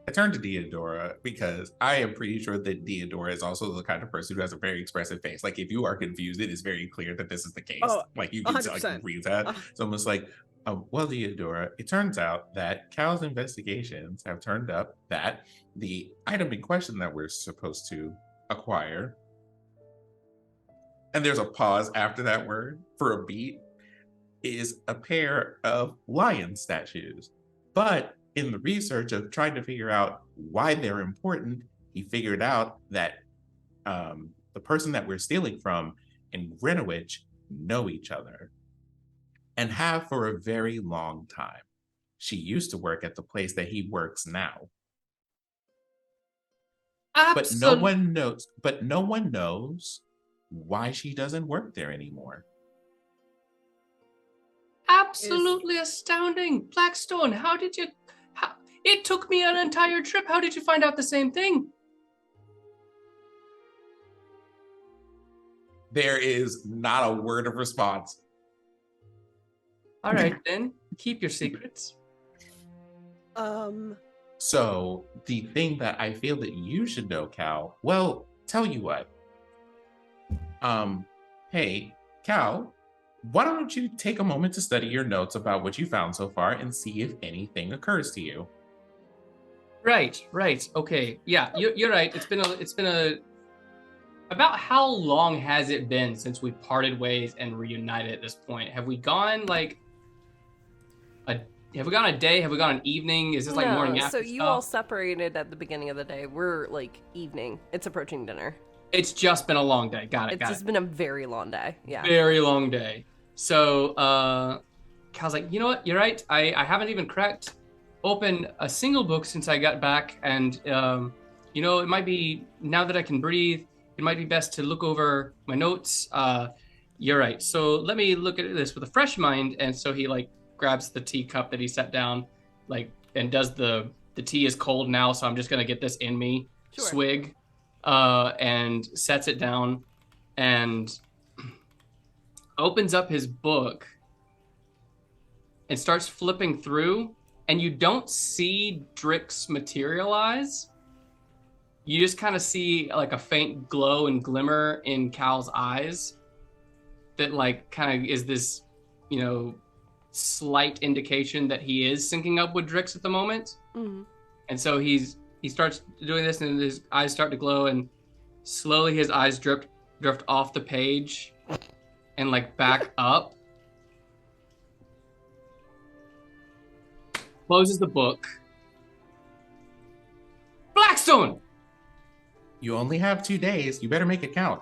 I turned to Diadora because I am pretty sure that Diadora is also the kind of person who has a very expressive face. Like, if you are confused, it is very clear that this is the case. Oh, Like, you can like 100%. read that. So I'm just like, Diadora, it turns out that Cal's investigations have turned up that the item in question that we're supposed to acquire, and there's a pause after that word for a beat, is a pair of lion statues. But in the research of trying to figure out why they're important, he figured out that the person that we're stealing from and Grenowitch know each other and have for a very long time. She used to work at the place that he works now. But no one knows why she doesn't work there anymore. Absolutely astounding. Blackstone, it took me an entire trip. How did you find out the same thing? There is not a word of response. All right, then. Keep your secrets. So the thing that I feel that you should know, Cal, well, tell you what. Hey, Cal, why don't you take a moment to study your notes about what you found so far and see if anything occurs to you. Right. Okay. Yeah, you're right. It's been a. About how long has it been since we parted ways and reunited at this point? Have we gone like have we gone a day? Have we gone an evening? Is this like morning after So you all separated at the beginning of the day. We're like evening. It's approaching dinner. It's just been a long day. Got it. It's just been a very long day. Yeah. Very long day. So Cal's like, you know what? You're right. I haven't even cracked open a single book since I got back, and it might be, now that I can breathe, it might be best to look over my notes. You're right. So let me look at this with a fresh mind. And so he like grabs the teacup that he set down, like, and does the tea is cold now, so I'm just gonna get this in me. Sure. Swig, and sets it down and opens up his book and starts flipping through, and you don't see Drix materialize. You just kind of see like a faint glow and glimmer in Cal's eyes that like kind of is this, slight indication that he is syncing up with Drix at the moment. Mm-hmm. And so he starts doing this, and his eyes start to glow, and slowly his eyes drift off the page and like back up. Closes the book. Blackstone! You only have 2 days. You better make it count.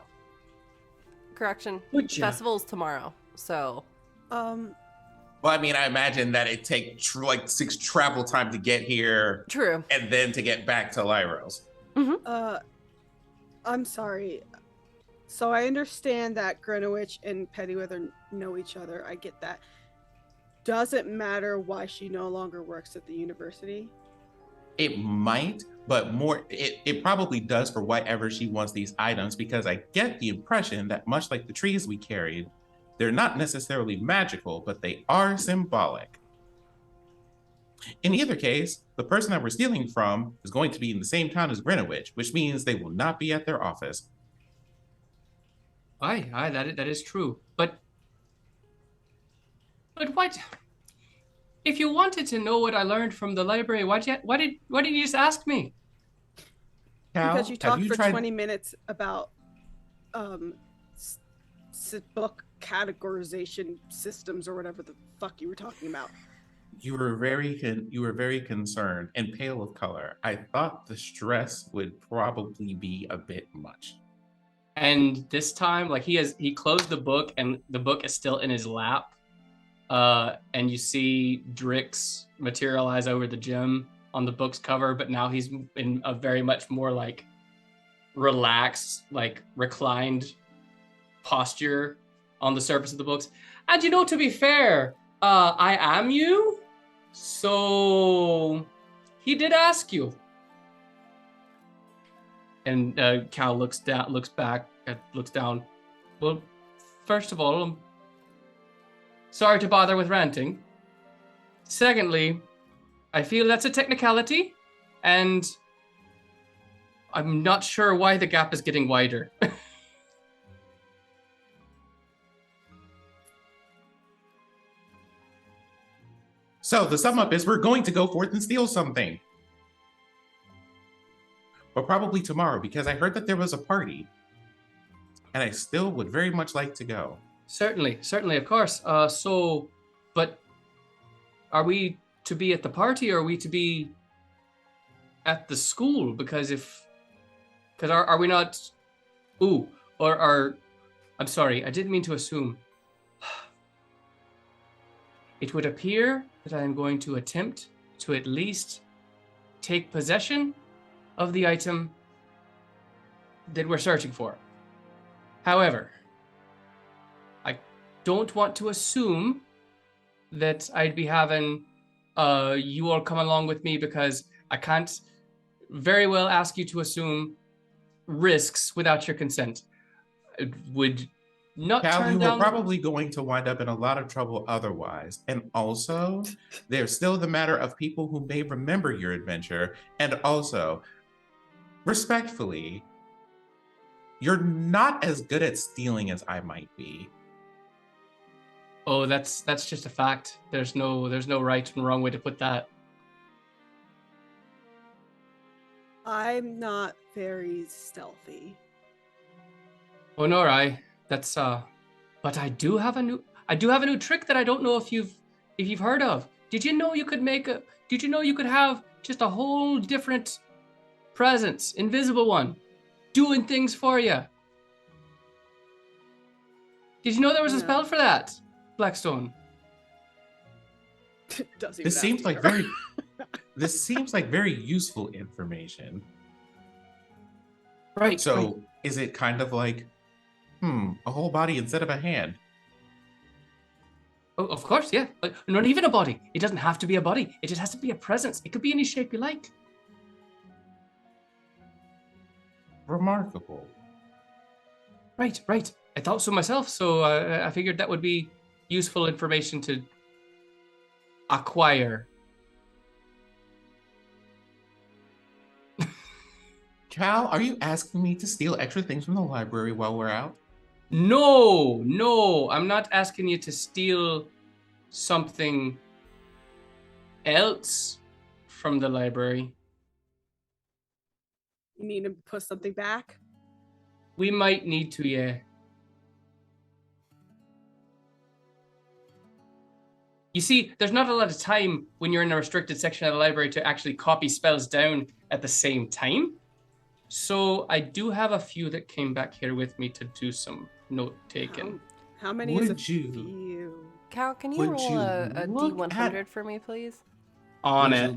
Correction. Would ya? Festival's tomorrow, so. Um, Well, I mean, I imagine that it take like 6 travel time to get here True. and then to get back to Lyros. I'm sorry. So I understand that Grenowitch and Pettyweather know each other. I get that. Does it matter why she no longer works at the university? It might, but it probably does for whatever she wants these items, because I get the impression that much like the trees we carried, they're not necessarily magical, but they are symbolic. In either case, the person that we're stealing from is going to be in the same town as Grenowitch, which means they will not be at their office. Aye, that is true. But what? If you wanted to know what I learned from the library, why did you just ask me? Cal, Because you have talked for tried- 20 minutes about book categorization systems or whatever the fuck you were talking about. You were very concerned and pale of color. I thought the stress would probably be a bit much. And this time, like he closed the book, and the book is still in his lap. And you see Drix materialize over the gem on the book's cover, but now he's in a very much more like relaxed, like reclined posture on the surface of the books. And you know, to be fair, I am you, so he did ask you. And Cal looks down, looks back, looks down. Well, first of all, I'm sorry to bother with ranting. Secondly, I feel that's a technicality, and I'm not sure why the gap is getting wider. So the sum up is we're going to go forth and steal something. But probably tomorrow, because I heard that there was a party. And I still would very much like to go. Certainly, of course. But are we to be at the party, or are we to be at the school? Because are we not? I'm sorry, I didn't mean to assume. It would appear that I am going to attempt to at least take possession of the item that we're searching for. However, I don't want to assume that I'd be having you all come along with me, because I can't very well ask you to assume risks without your consent. It would not Cal, turn you down. were probably going to wind up in a lot of trouble otherwise. And also, there's still the matter of people who may remember your adventure. And also, respectfully, you're not as good at stealing as I might be. Oh, that's just a fact. There's no right and wrong way to put that. I'm not very stealthy. Oh, nor I. That's but I do have a new trick that I don't know if you've heard of. Did you know you could have just a whole different presence, invisible one, doing things for you? Did you know there was a No. spell for that, Blackstone? Doesn't even This ask seems me. like very useful information. Right. So is it kind of like, a whole body instead of a hand? Oh, of course, yeah. But not even a body. It doesn't have to be a body. It just has to be a presence. It could be any shape you like. Remarkable. Right. I thought so myself, so I figured that would be useful information to acquire. Cal, are you asking me to steal extra things from the library while we're out? No, I'm not asking you to steal something else from the library. You need to put something back? We might need to, yeah. You see, there's not a lot of time when you're in a restricted section of the library to actually copy spells down at the same time. So I do have a few that came back here with me to do some note taking. How many is a Would you- few? Cal, can you Would roll you a look D100 at- for me, please? On it.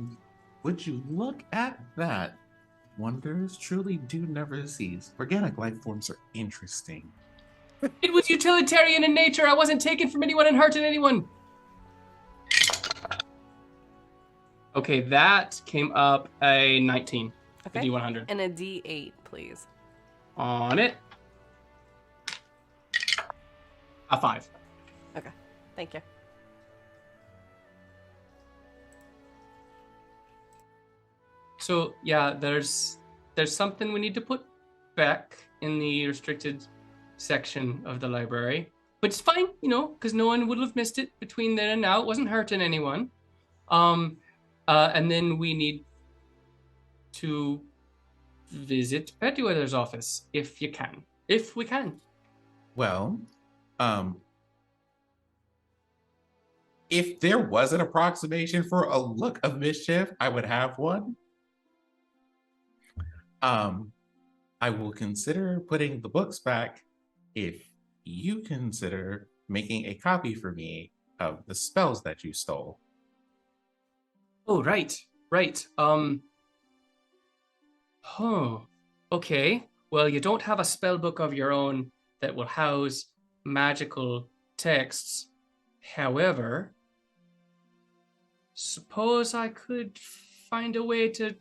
Would you look at that? Wonders truly do never cease. Organic life forms are interesting. It was utilitarian in nature. I wasn't taken from anyone and hurting anyone. Okay, that came up a 19. Okay. A D100. And a D8, please. On it. A 5. Okay. Thank you. So yeah, there's something we need to put back in the restricted section of the library, but it's fine, because no one would have missed it between then and now. It wasn't hurting anyone. And then we need to visit Pettyweather's office if you can, if we can. Well, if there was an approximation for a look of mischief, I would have one. I will consider putting the books back if you consider making a copy for me of the spells that you stole. Oh, right. Okay. Well, you don't have a spell book of your own that will house magical texts. However, suppose I could find a way to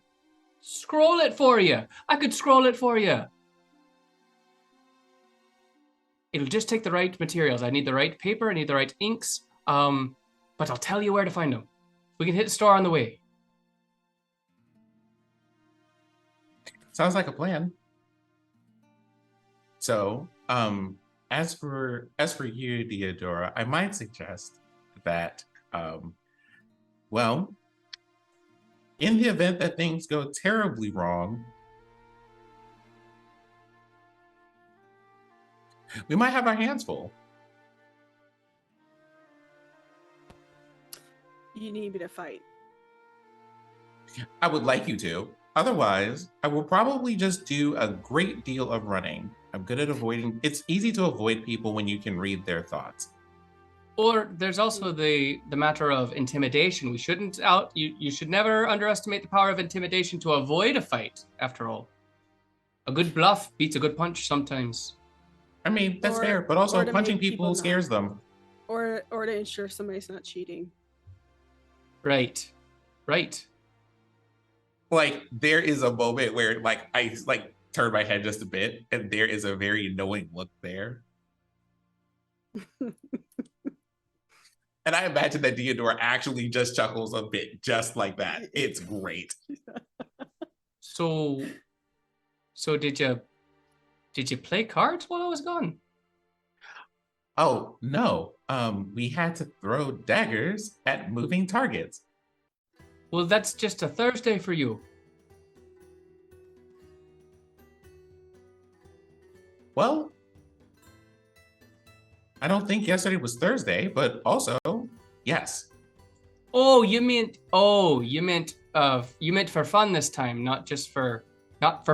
scroll it for you. I could scroll it for you. It'll just take the right materials. I need the right paper. I need the right inks. But I'll tell you where to find them. We can hit the store on the way. Sounds like a plan. So, as for you, Diadora, I might suggest that, well, in the event that things go terribly wrong, we might have our hands full. You need me to fight. I would like you to. Otherwise, I will probably just do a great deal of running. I'm good at avoiding. It's easy to avoid people when you can read their thoughts. Or there's also the matter of intimidation. We shouldn't you should never underestimate the power of intimidation to avoid a fight, after all. A good bluff beats a good punch sometimes. I mean, that's Or- fair, but also or to punching make people people not- scares them. Or to ensure somebody's not cheating. Right. Like, there is a moment where, like, I turn my head just a bit, and there is a very knowing look there. And I imagine that Diodora actually just chuckles a bit, just like that. It's great. So did you play cards while I was gone? Oh, no. We had to throw daggers at moving targets. Well, that's just a Thursday for you. Well, I don't think yesterday was Thursday, but also, yes. Oh, you meant for fun this time, not for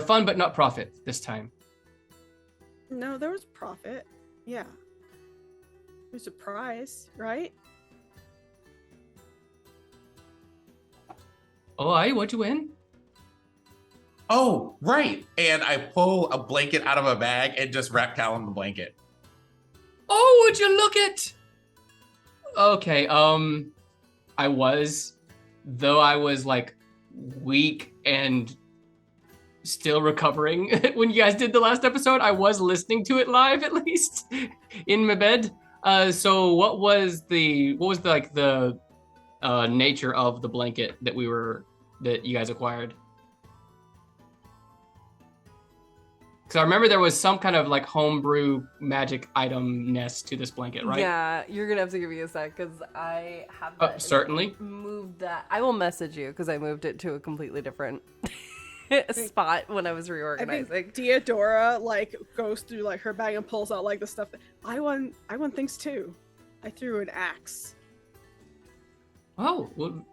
fun but not profit this time. No, there was profit. Yeah. There's a prize, right? Oh, aye, what'd you win? Oh, right. And I pull a blanket out of a bag and just wrap Cal in the blanket. Oh, would you look it? Okay, I was like weak and still recovering when you guys did the last episode. I was listening to it live, at least in my bed. So what was the nature of the blanket that you guys acquired? Because I remember there was some kind of like homebrew magic item-ness to this blanket, right? Yeah, you're gonna have to give me a sec because I have that Certainly. moved that. I will message you because I moved it to a completely different spot when I was I reorganizing. think Diadora like goes through like her bag and pulls out like the stuff that I want things too. I threw an axe. Oh, well,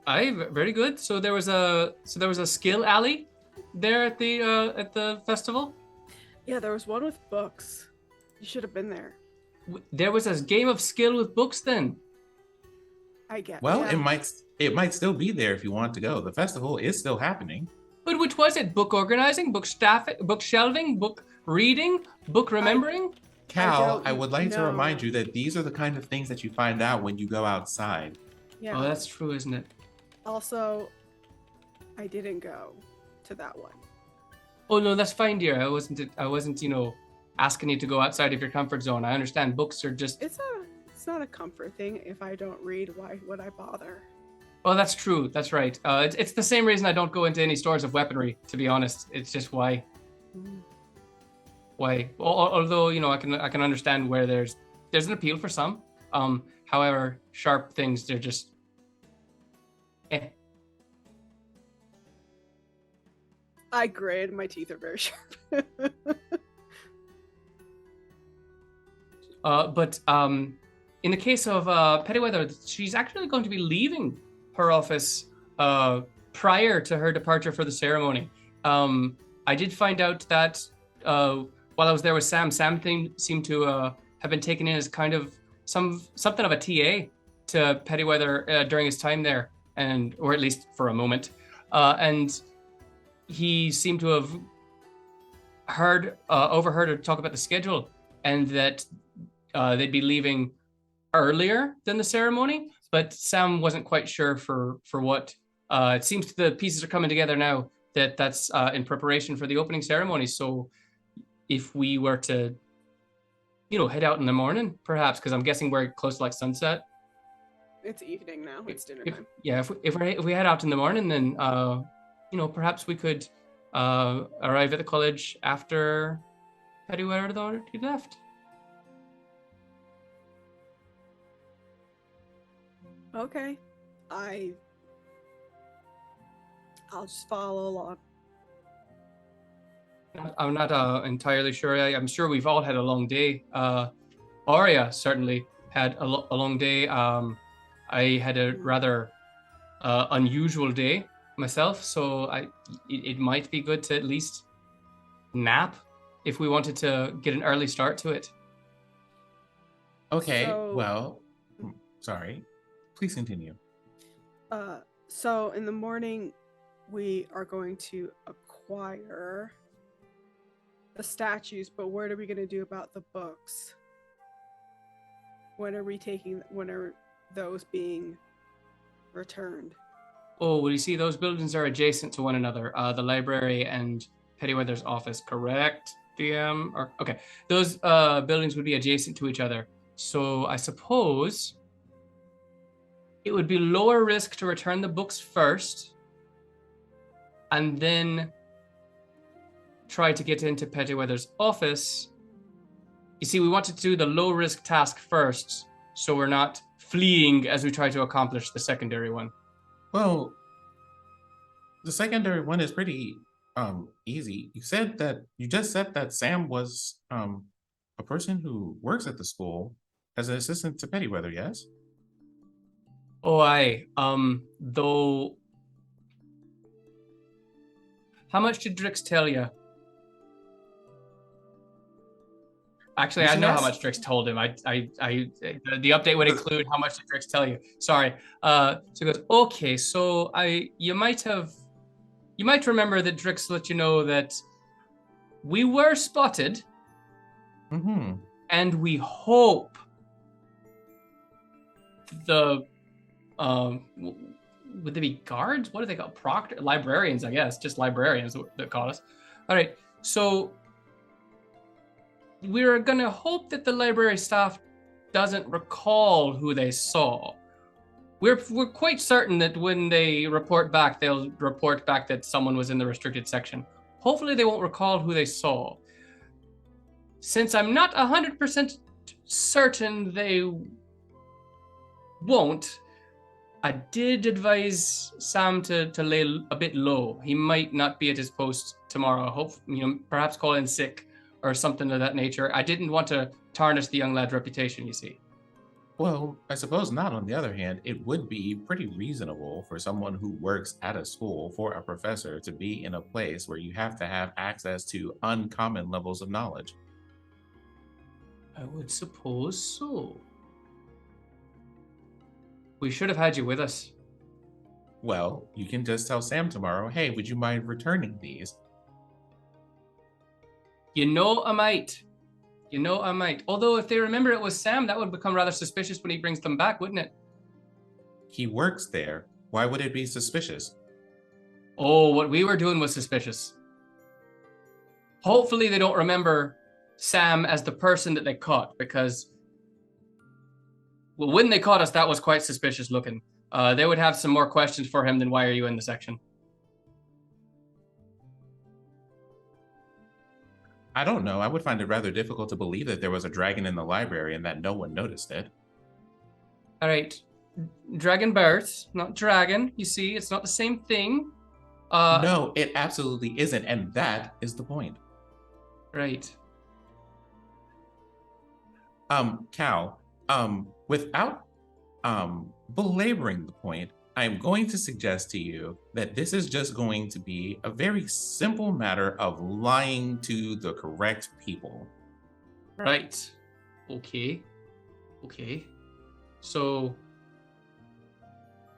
very good. So there was a skill alley there at the festival. Yeah, there was one with books. You should have been there. There was a game of skill with books then. I get. Well, yeah. it might still be there if you want to go. The festival is still happening. But which was it? Book organizing, book staffing, book shelving, book reading, book remembering? Cal, don't I would like to know. remind you that these are the kind of things that you find out when you go outside. Yeah. Oh, that's true, isn't it? Also, I didn't go to that one. Oh no, that's fine, dear. I wasn't, asking you to go outside of your comfort zone. I understand books are just. It's not a comfort thing. If I don't read, why would I bother? Oh, that's true. That's right. It's the same reason I don't go into any stores of weaponry. To be honest, it's just why. Why? Although I can understand where there's an appeal for some. However, sharp things, they're just. I grin. My teeth are very sharp. But in the case of Pettyweather, she's actually going to be leaving her office prior to her departure for the ceremony. I did find out that while I was there with Sam seemed to have been taken in as kind of something of a TA to Pettyweather during his time there, or at least for a moment, and he seemed to have overheard her talk about the schedule, and that they'd be leaving earlier than the ceremony, but Sam wasn't quite sure for what. It seems the pieces are coming together now that's in preparation for the opening ceremony. So if we were to, head out in the morning, perhaps, because I'm guessing we're close to like sunset. It's evening now. It's dinner If, time. yeah, if we head out in the morning, then perhaps we could arrive at the college after Pettyweather left. Okay. I'll just follow along. I'm not entirely sure. I'm sure we've all had a long day. Arya certainly had a long day. I had a rather unusual day myself, so it might be good to at least nap if we wanted to get an early start to it. Okay, So- well, sorry. Please continue. So in the morning, we are going to acquire the statues, but what are we going to do about the books? When are those being returned? Oh, well, you see, those buildings are adjacent to one another. The library and Pettyweather's office, correct, DM? Okay, those buildings would be adjacent to each other. So I suppose it would be lower risk to return the books first, and then try to get into Pettyweather's office. You see, we wanted to do the low risk task first, so we're not fleeing as we try to accomplish the secondary one. Well, the secondary one is pretty easy. You just said that Sam was a person who works at the school as an assistant to Pettyweather, yes? Oh, aye. Though, how much did Drix tell you? Actually, You I should know how ask. much Drix told him. The update would include how much did Drix tell you. Sorry. So he goes, okay. So you might remember that Drix let you know that we were spotted, Mm-hmm. and we hope the would they be guards? What do they call proctor? Librarians, I guess. Just librarians that call us. All right. So we're gonna hope that the library staff doesn't recall who they saw. We're quite certain that when they report back, they'll report back that someone was in the restricted section. Hopefully they won't recall who they saw. since I'm not 100% certain they won't, I did advise Sam to lay a bit low. He might not be at his post tomorrow. Hope, perhaps call in sick or something of that nature. I didn't want to tarnish the young lad's reputation, you see. Well, I suppose not. On the other hand, it would be pretty reasonable for someone who works at a school, for a professor, to be in a place where you have to have access to uncommon levels of knowledge. I would suppose so. We should have had you with us. Well, you can just tell Sam tomorrow, hey, would you mind returning these? You know I might. Although if they remember it was Sam, that would become rather suspicious when he brings them back, wouldn't it? He works there. Why would it be suspicious? Oh, what we were doing was suspicious. Hopefully they don't remember Sam as the person that they caught, because, well, when they caught us, that was quite suspicious looking. They would have some more questions for him than why are you in the section? I don't know. I would find it rather difficult to believe that there was a dragon in the library and that no one noticed it. All right. Dragon birth, not dragon. You see, it's not the same thing. No, it absolutely isn't. And that is the point. Right. Cal, without belaboring the point, I'm going to suggest to you that this is just going to be a very simple matter of lying to the correct people. Right. Okay. So,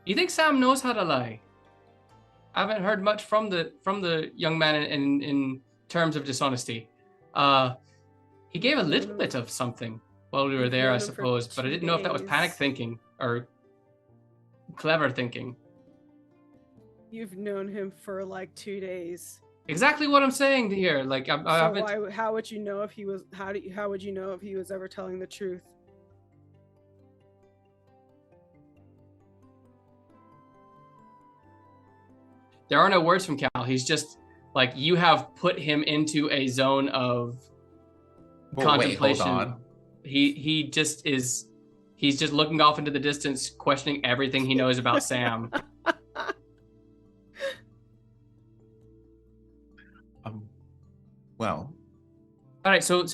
you think Sam knows how to lie? I haven't heard much from the young man in terms of dishonesty. He gave a little bit of something while we were there, I suppose, but I didn't know if that was panic thinking or clever thinking. You've known him for like 2 days. Exactly what I'm saying here. Like, How would you know if he was? How would you know if he was ever telling the truth? There are no words from Cal. He's just like, you have put him into a zone of contemplation. Wait, hold on. He just is. He's just looking off into the distance, questioning everything he knows about Sam. Well. All right. So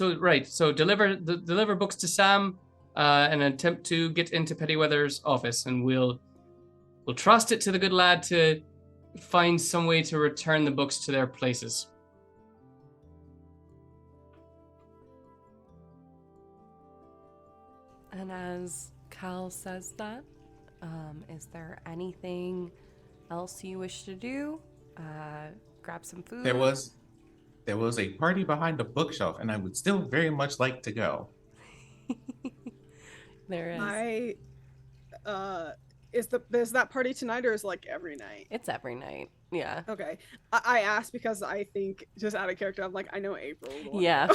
deliver books to Sam, and attempt to get into Pettyweather's office, and we'll trust it to the good lad to find some way to return the books to their places. And as Cal says that, is there anything else you wish to do? Grab some food? There was a party behind a bookshelf, and I would still very much like to go. There is. Is that party tonight or is it like every night? It's every night. Yeah. Okay. I asked because I think, just out of character, I'm like, I know April. Yeah.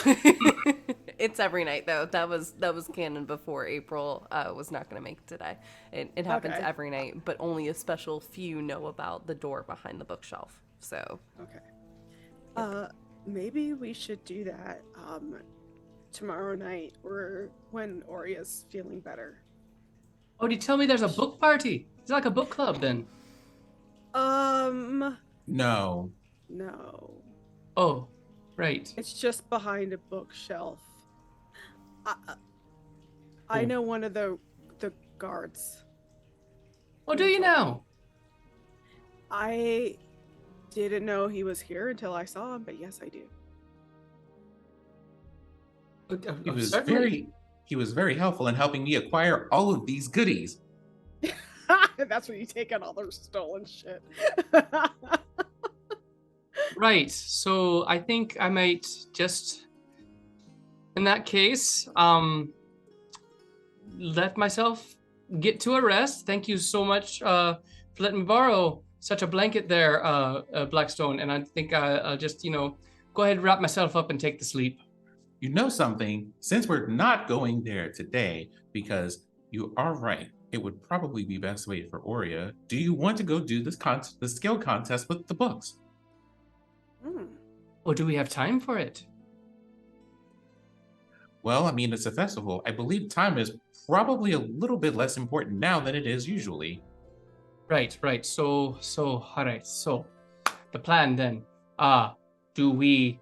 It's every night though. That was canon before April was not going to make it today. It happens every night, but only a special few know about the door behind the bookshelf. So. Okay. Maybe we should do that tomorrow night or when Oria's feeling better. Oh, did you tell me there's a book party? It's like a book club then. No. Oh, right. It's just behind a bookshelf. I know one of the guards. Oh, do you now? I didn't know he was here until I saw him, but yes, I do. He was very helpful in helping me acquire all of these goodies. That's when you take out all their stolen shit. Right. So I think I might just, in that case, let myself get to a rest. Thank you so much for letting me borrow such a blanket there, Blackstone. And I think I'll just, go ahead and wrap myself up and take the sleep. You know something? Since we're not going there today, because you are right, it would probably be best to wait for Oria. Do you want to go do the skill contest with the books? Or do we have time for it? Well, I mean, it's a festival. I believe time is probably a little bit less important now than it is usually. Right. So, all right. So, the plan then. Do we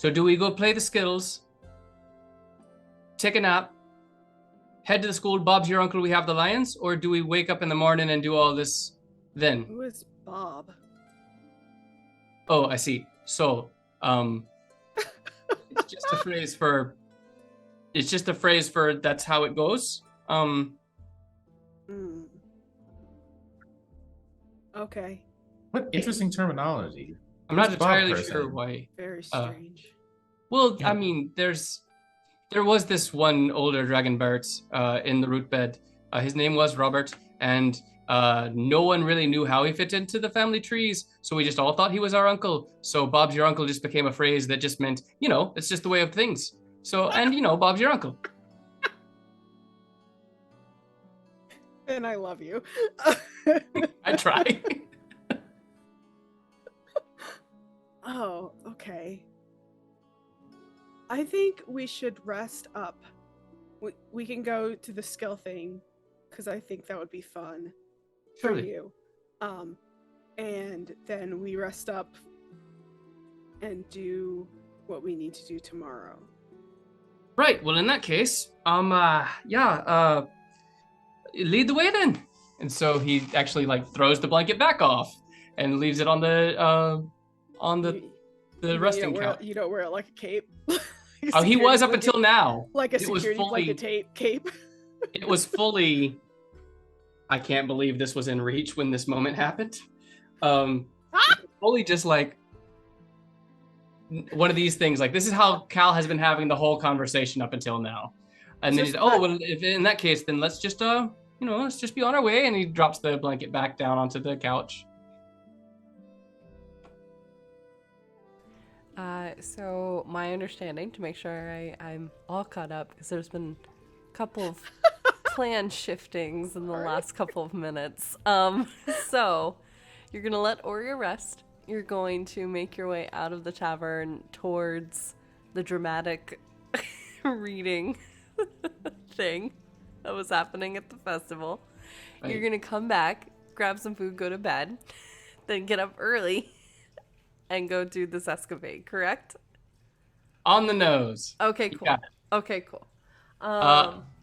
go play the Skittles, take a nap, head to the school, Bob's your uncle, we have the lions, or do we wake up in the morning and do all this then? Who is Bob? Oh, I see. So, it's just a phrase for that's how it goes. Okay. What interesting terminology. I'm not Who's Bob entirely person? sure why. Very strange. Well, Yeah. I mean, there was this one older dragon Bart in the root bed. His name was Robert, and no one really knew how he fit into the family trees, so we just all thought he was our uncle. So Bob's your uncle just became a phrase that just meant, it's just the way of things. So, and Bob's your uncle. And I love you. I try. Oh, okay. I think we should rest up. We can go to the skill thing, because I think that would be fun for Surely. you. And then we rest up and do what we need to do tomorrow. Right. Well, in that case, lead the way then. And so he actually throws the blanket back off and leaves it on the resting couch. You don't wear it like a cape. Oh, he was up blanket, until now. like a It was security fully- blanket cape. It was fully. I can't believe this was in reach when this moment happened. Fully just one of these things. This is how Cal has been having the whole conversation up until now. And then he's, if in that case, then let's just let's just be on our way. And he drops the blanket back down onto the couch. So my understanding, to make sure I'm all caught up, because there's been a couple of plan shiftings in the last couple of minutes. So you're gonna let Oria rest. You're going to make your way out of the tavern towards the dramatic reading thing that was happening at the festival. Right. You're gonna come back, grab some food, go to bed, then get up early and go do this escapade, correct? On the nose. Okay, You cool. got it. Okay, cool.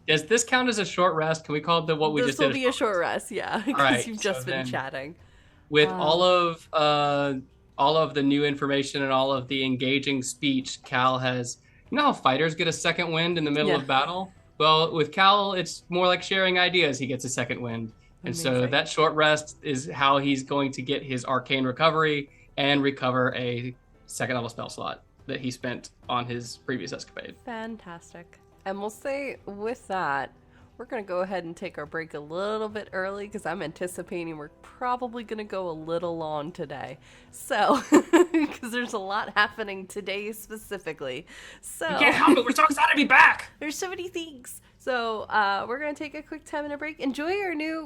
Does this count as a short rest? Can we call it what we just did? This will be a short rest, yeah, because right, you've so just been then- chatting. With all of the new information and all of the engaging speech, Cal has. You know how fighters get a second wind in the middle of battle? Well, with Cal, it's more like sharing ideas. He gets a second wind. And so Amazing. that short rest is how he's going to get his arcane recovery and recover a second level spell slot that he spent on his previous escapade. Fantastic. And we'll say with that, we're going to go ahead and take our break a little bit early because I'm anticipating we're probably going to go a little long today. So, because there's a lot happening today specifically. So, You can't help it. We're so excited to be back. there's so many things. So, we're going to take a quick 10-minute break. Enjoy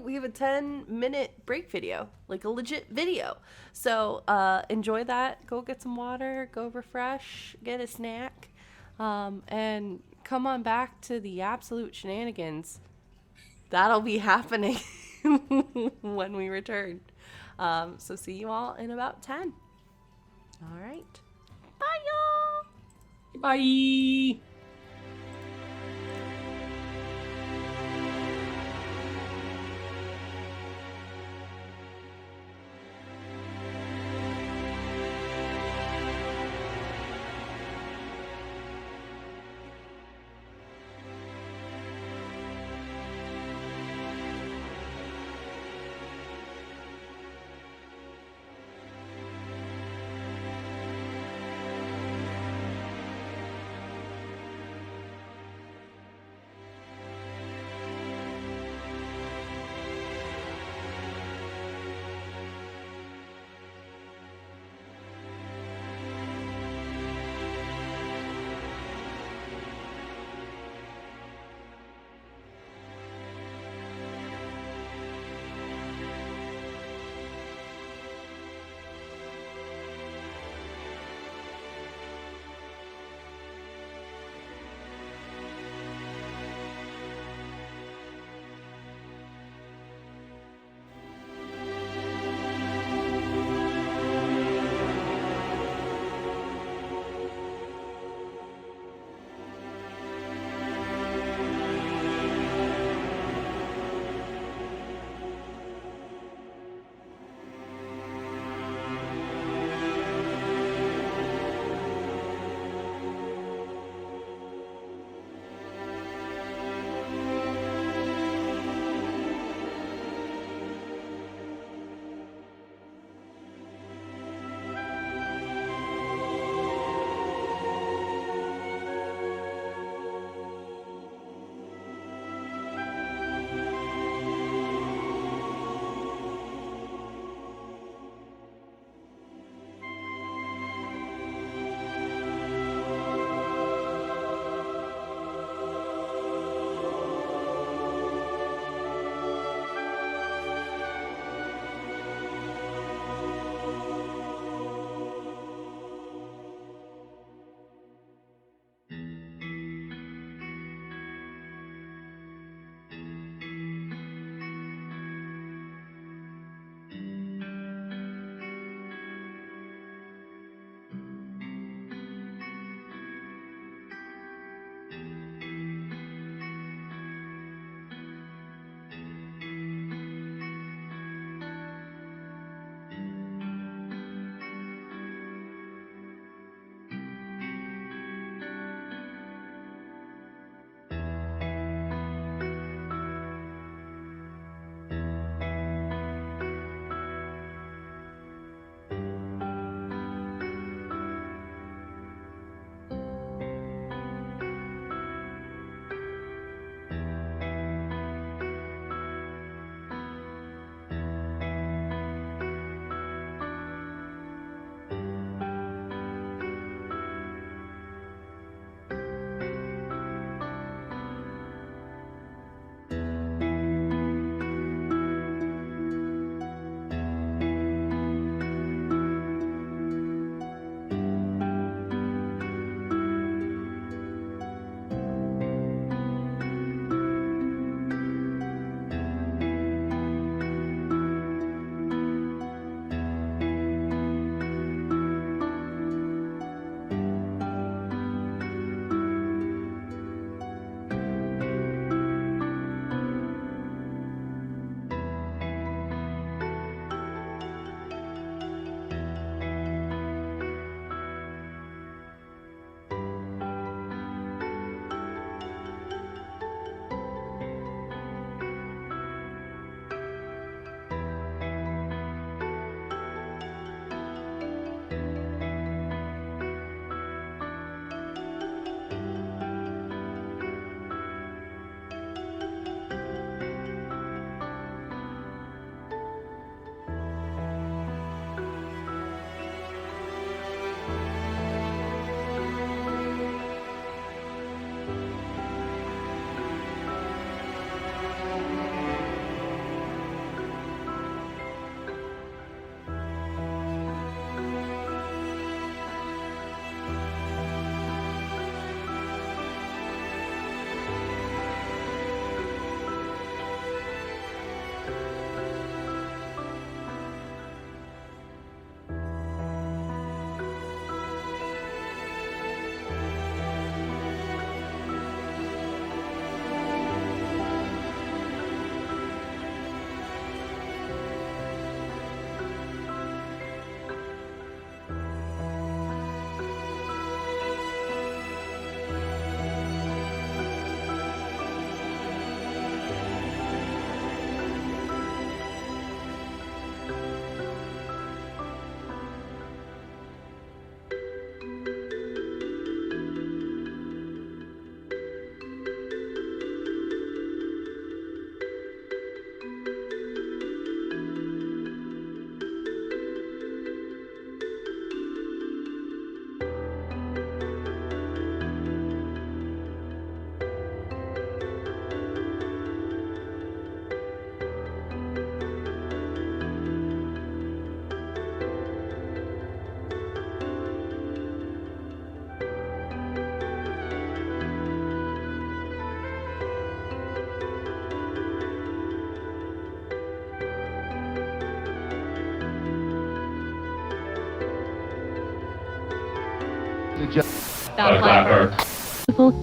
we have a 10-minute break video, like a legit video. So, enjoy that. Go get some water, go refresh, get a snack, and come on back to the absolute shenanigans. That'll be happening when we return. So, see you all in about 10. All right. Bye, y'all. Bye.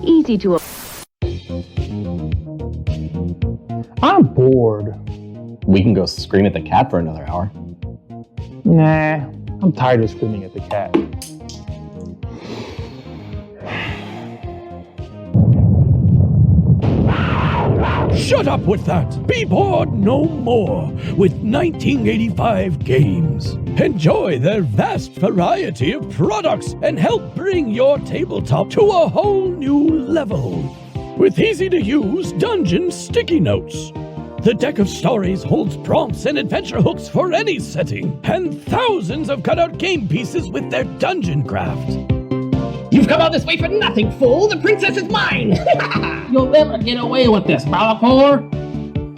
Easy to. I'm bored. We can go scream at the cat for another hour. Nah, I'm tired of screaming at the cat. Shut up with that! Be bored no more with 1985 games. Enjoy their vast variety of products and help bring your tabletop to a whole new level. With easy-to-use dungeon sticky notes. The deck of stories holds prompts and adventure hooks for any setting, and thousands of cutout game pieces with their dungeon craft. You've come all this way for nothing, fool! The princess is mine! You'll never get away with this, Balakor!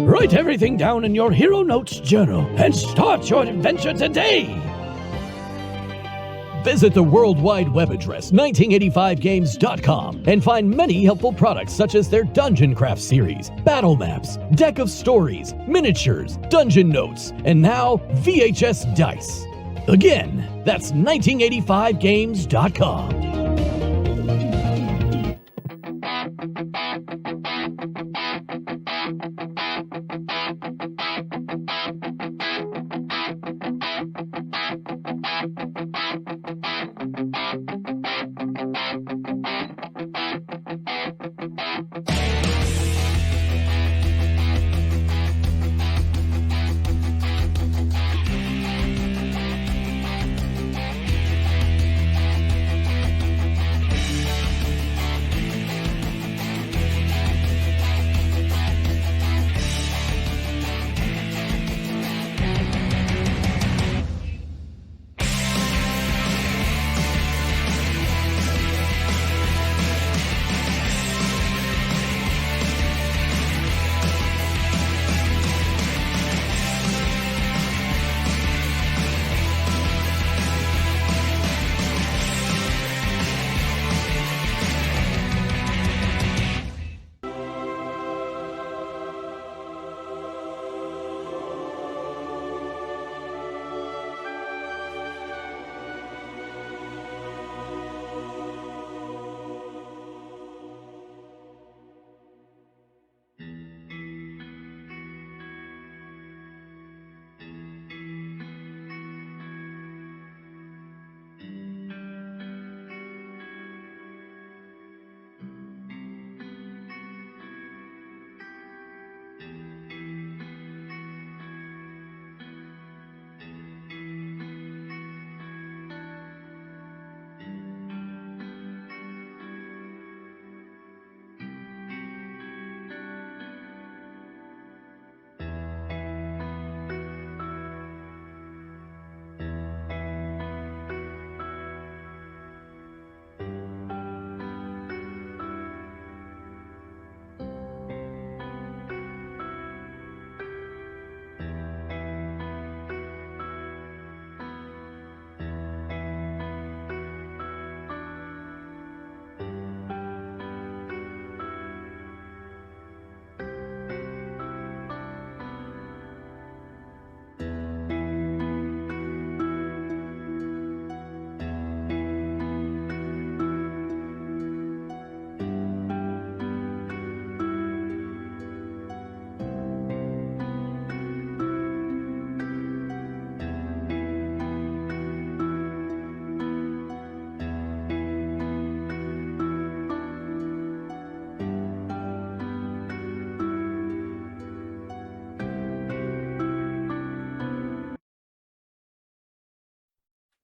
Write everything down in your Hero Notes journal and start your adventure today! Visit the World Wide Web address 1985games.com and find many helpful products such as their Dungeon Craft series, battle maps, deck of stories, miniatures, dungeon notes, and now VHS dice. Again, that's 1985games.com.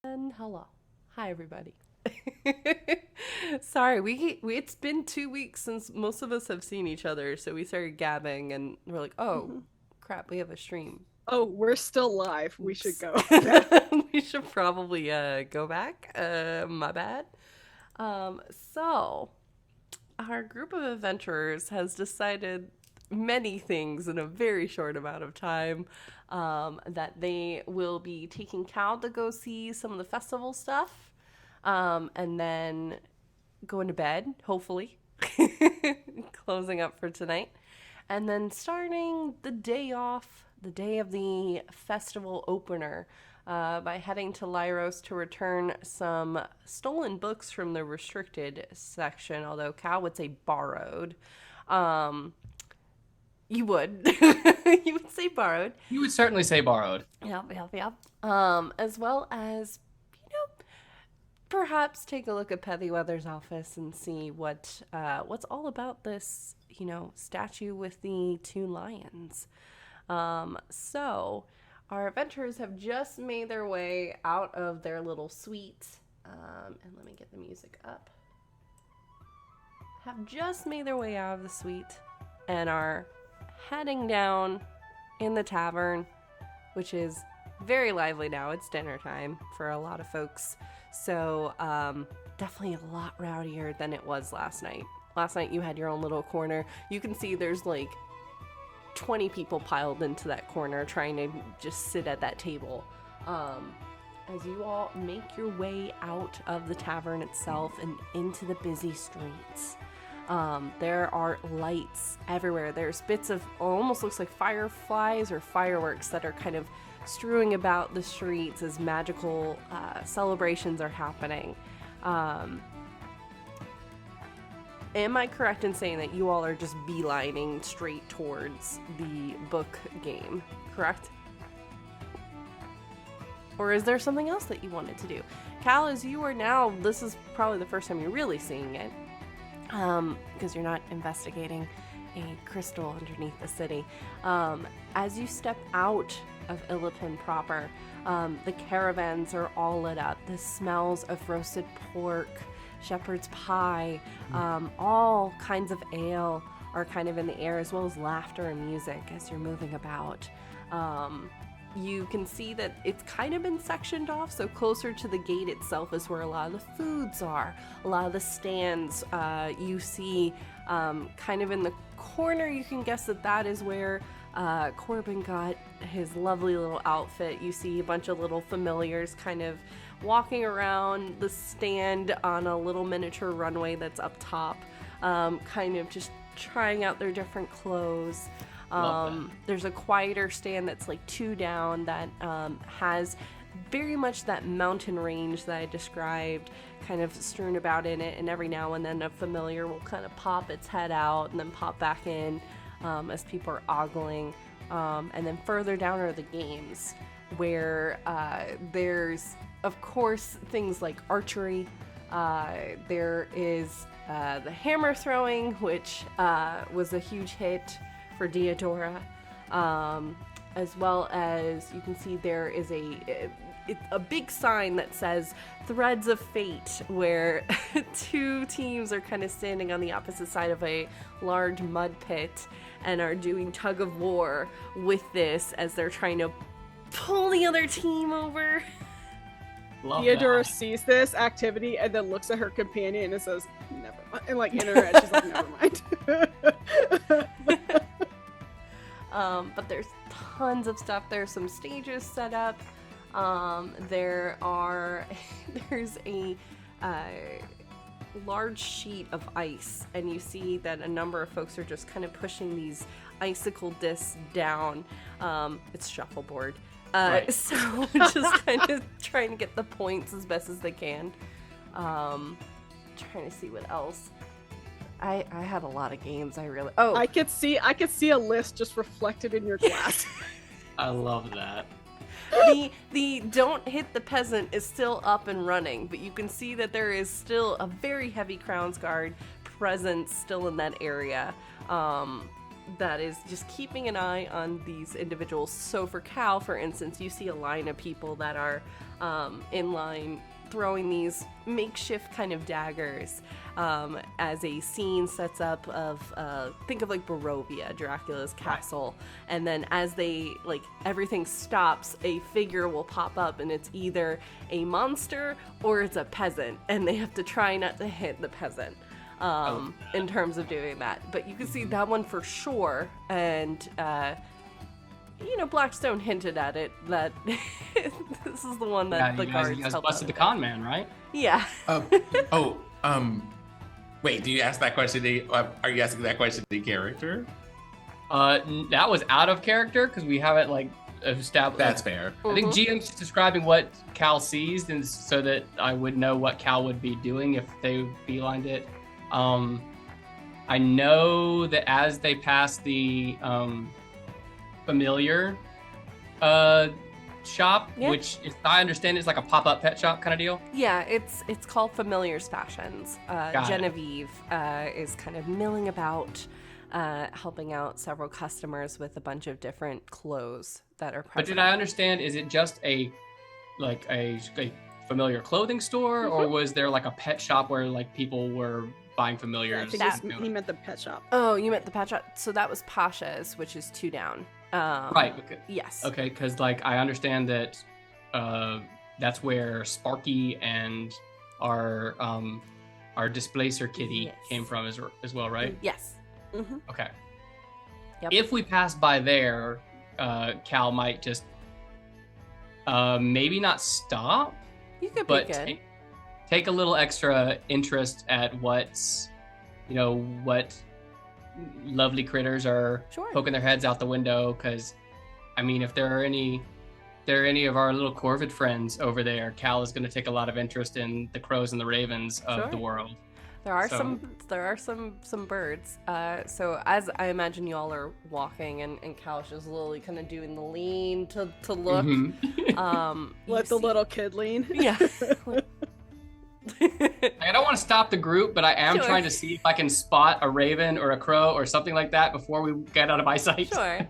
And hello. Hi, everybody. Sorry, it's been 2 weeks since most of us have seen each other, so we started gabbing and we're like, oh, crap, we have a stream. Oh, we're still live. We should go. We should probably go back. My bad. So, our group of adventurers has decided many things in a very short amount of time. That they will be taking Cal to go see some of the festival stuff, and then going to bed, hopefully, closing up for tonight, and then starting the day off, the day of the festival opener, by heading to Lyros to return some stolen books from the restricted section, although Cal would say borrowed. You would. You would say borrowed. You would certainly say borrowed. Yep. As well as, perhaps take a look at Pettyweather's office and see what's all about this, statue with the 2 lions. So our adventurers have just made their way out of their little suite. And let me get the music up. Have just made their way out of the suite and are heading down in the tavern, which is very lively now. It's dinner time for a lot of folks. So definitely a lot rowdier than it was last night. Last night you had your own little corner. You can see there's like 20 people piled into that corner trying to just sit at that table. As you all make your way out of the tavern itself and into the busy streets. There are lights everywhere. There's bits of, almost looks like fireflies or fireworks that are kind of strewing about the streets as magical celebrations are happening. Am I correct in saying that you all are just beelining straight towards the book game, correct? Or is there something else that you wanted to do? Cal, as you are now, this is probably the first time you're really seeing it, because you're not investigating a crystal underneath the city. As you step out of Illipin proper, the caravans are all lit up. The smells of roasted pork, shepherd's pie, all kinds of ale are kind of in the air, as well as laughter and music as you're moving about. You can see that it's kind of been sectioned off, so closer to the gate itself is where a lot of the foods are. A lot of the stands you see kind of in the corner. You can guess that is where Corbin got his lovely little outfit. You see a bunch of little familiars kind of walking around the stand on a little miniature runway that's up top, kind of just trying out their different clothes. There's a quieter stand that's like 2 down that has very much that mountain range that I described kind of strewn about in it, and every now and then a familiar will kind of pop its head out and then pop back in as people are ogling. And then further down are the games, where there's of course things like archery. There is the hammer throwing, which was a huge hit for Diadora, as well as you can see there is a big sign that says Threads of Fate, where 2 teams are kind of standing on the opposite side of a large mud pit and are doing tug of war with this as they're trying to pull the other team over. Love Diadora that. sees this activity and then looks at her companion and says, never mind. And like in her head, she's like, never mind. But there's tons of stuff. There's some stages set up. There's a large sheet of ice, and you see that a number of folks are just kind of pushing these icicle discs down. It's shuffleboard. Right. So just kind of trying to get the points as best as they can. Trying to see what else. I had a lot of games. I could see a list just reflected in your glass. I love that. The don't hit the peasant is still up and running, but you can see that there is still a very heavy Crown's Guard presence still in that area. That is just keeping an eye on these individuals. So for Cal, for instance, you see a line of people that are in line throwing these makeshift kind of daggers as a scene sets up of think of like Barovia, Dracula's castle, and then as they everything stops, a figure will pop up and it's either a monster or it's a peasant, and they have to try not to hit the peasant in terms of doing that. But you can see that one for sure, and Blackstone hinted at it that this is the one that the guards you guys helped busted out the with. con man, right? Yeah. Wait, do you ask that question are you asking that question to the character? That was out of character because we have it established. That's fair. I think GM's just describing what Cal sees, and so that I would know what Cal would be doing if they beelined it. I know that as they pass the familiar shop, which is, I understand is like a pop-up pet shop kind of deal. Yeah, it's called Familiar's Fashions. Genevieve is kind of milling about, helping out several customers with a bunch of different clothes that are present. But did I understand, is it just a familiar clothing store, or was there like a pet shop where like people were buying familiars? I think he meant the pet shop. Oh, you meant the pet shop? So that was Pasha's, which is 2 down. Right. Okay. Yes. Okay, because like I understand that that's where Sparky and our Displacer Kitty came from as well, right? Yes. Mm-hmm. Okay. Yep. If we pass by there, Cal might just maybe not stop, You could but be good. take a little extra interest at what lovely critters are poking their heads out the window. Because, I mean, if there are any of our little corvid friends over there, Cal is going to take a lot of interest in the crows and the ravens of the world. There are some birds. So as I imagine you all are walking, and Cal's just literally kind of doing the lean to look. Let the little kid lean. Yeah. I don't want to stop the group, but I am trying to see if I can spot a raven or a crow or something like that before we get out of eyesight. Sure.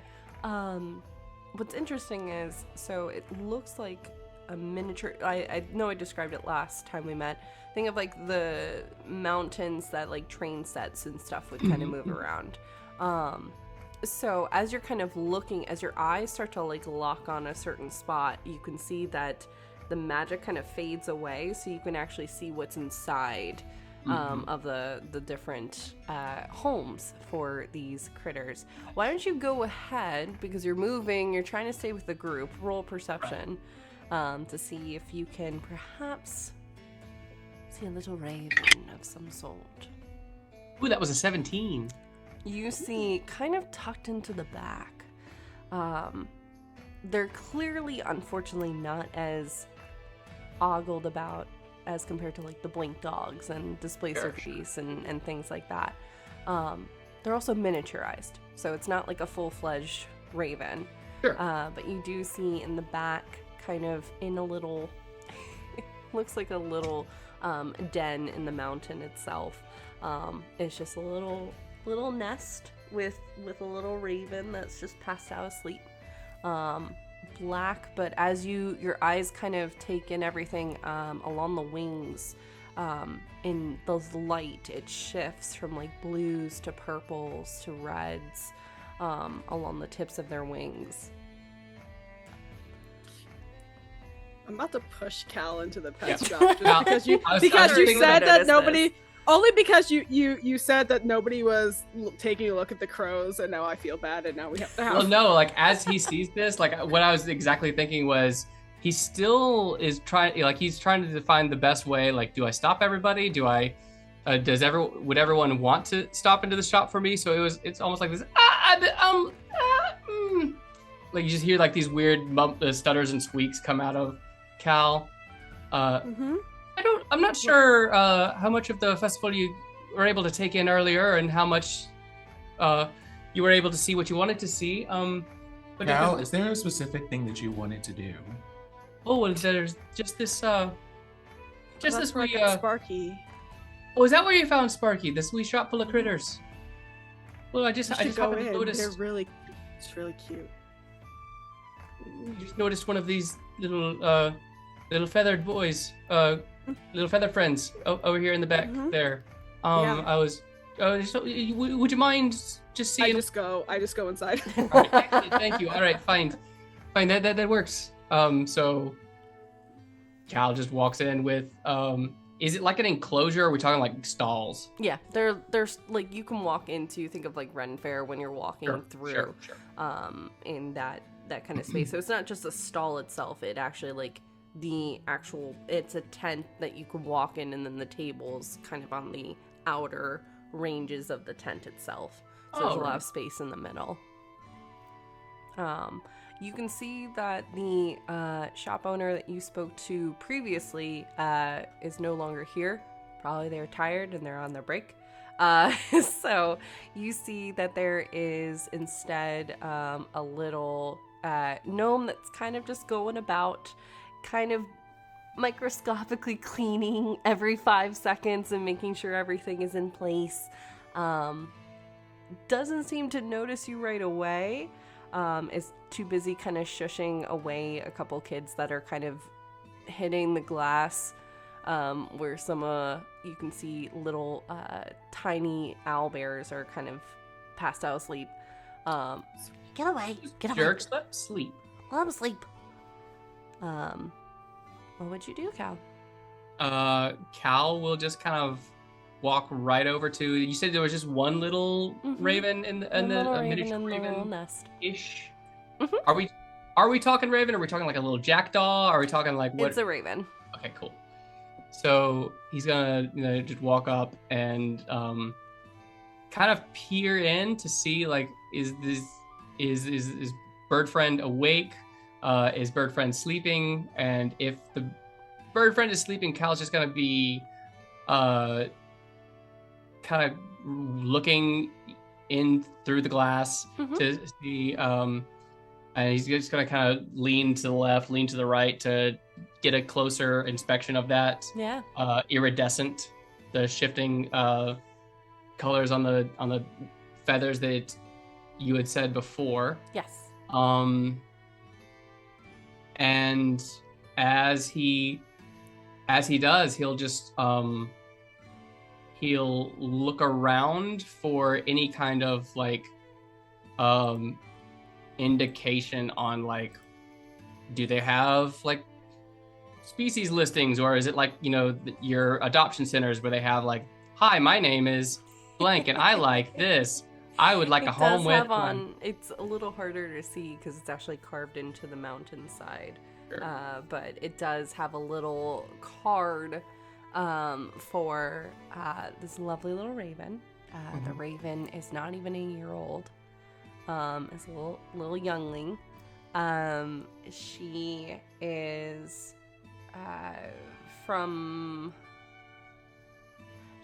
What's interesting is, so it looks like a miniature. I know I described it last time we met. Think of like the mountains that like train sets and stuff would kind of move around. So as you're kind of looking, as your eyes start to like lock on a certain spot, you can see that the magic kind of fades away, so you can actually see what's inside of the different homes for these critters. Why don't you go ahead, because you're moving, you're trying to stay with the group, roll perception to see if you can perhaps see a little raven of some sort. Ooh, that was a 17. You see, kind of tucked into the back, they're clearly, unfortunately, not as ogled about as compared to like the blink dogs and displacer geese and things like that. They're also miniaturized, so it's not like a full-fledged raven. Sure. But you do see in the back, kind of in a little, looks like a little den in the mountain itself. It's just a little nest with a little raven that's just passed out asleep. Black, but as your eyes kind of take in everything along the wings, in the light, it shifts from like blues to purples to reds along the tips of their wings. I'm about to push Cal into the pet shop just because because you said that nobody. Only because you said that nobody was taking a look at the crows, and now I feel bad, and now we have to have. Well, no, like as he sees this, like what I was exactly thinking was he still is trying, like he's trying to define the best way. Like, do I stop everybody? Do I? Would everyone want to stop into the shop for me? So it's almost like this. Like you just hear like these weird stutters and squeaks come out of Cal. I'm not sure how much of the festival you were able to take in earlier and how much you were able to see what you wanted to see. But Cal, is there a specific thing that you wanted to do? Oh, well, there's just this this wee Sparky. Oh, is that where you found Sparky? This wee shop full of critters. Well, I just happened to notice. It's really cute. Just noticed one of these little feathered boys, little feather friends over here in the back there. I was. Would you mind just seeing? I just go inside. All right, thank you. All right, fine. That works. So Cal just walks in with. Is it like an enclosure? Or are we talking like stalls? Yeah, there's like you can walk into. Think of like Ren Fair when you're walking through. Sure. In that kind of space. So it's not just a stall itself. It actually like. It's a tent that you can walk in, and then the tables kind of on the outer ranges of the tent itself. So there's a lot of space in the middle. You can see that the shop owner that you spoke to previously is no longer here. Probably they're tired and they're on their break. So you see that there is instead a little gnome that's kind of just going about, kind of microscopically cleaning every 5 seconds and making sure everything is in place. Doesn't seem to notice you right away. Is too busy kind of shushing away a couple kids that are kind of hitting the glass, where some you can see little tiny owlbears are kind of passed out asleep. Get away, get away. Jerks, let sleep. Let them sleep. What would you do, Cal? Cal will just kind of walk right over to. You said there was just one little raven in the miniature raven nest ish. Are we talking raven? Or are we talking like a little jackdaw? Are we talking like what? It's a raven. Okay, cool. So he's gonna just walk up and kind of peer in to see like is bird friend awake? Is bird friend sleeping? And if the bird friend is sleeping, Cal's just gonna be kind of looking in through the glass to see, and he's just gonna kind of lean to the left, lean to the right to get a closer inspection of that. Yeah. Iridescent, the shifting colors on the feathers that you had said before. Yes. And as he does, he'll just he'll look around for any kind of like indication on like, do they have like species listings, or is it like, you know, your adoption centers where they have like, hi, my name is blank and I like this. I would like a home with. It's a little harder to see because it's actually carved into the mountainside. Sure. But it does have a little card for this lovely little raven. The raven is not even a year old. It's a little youngling. She is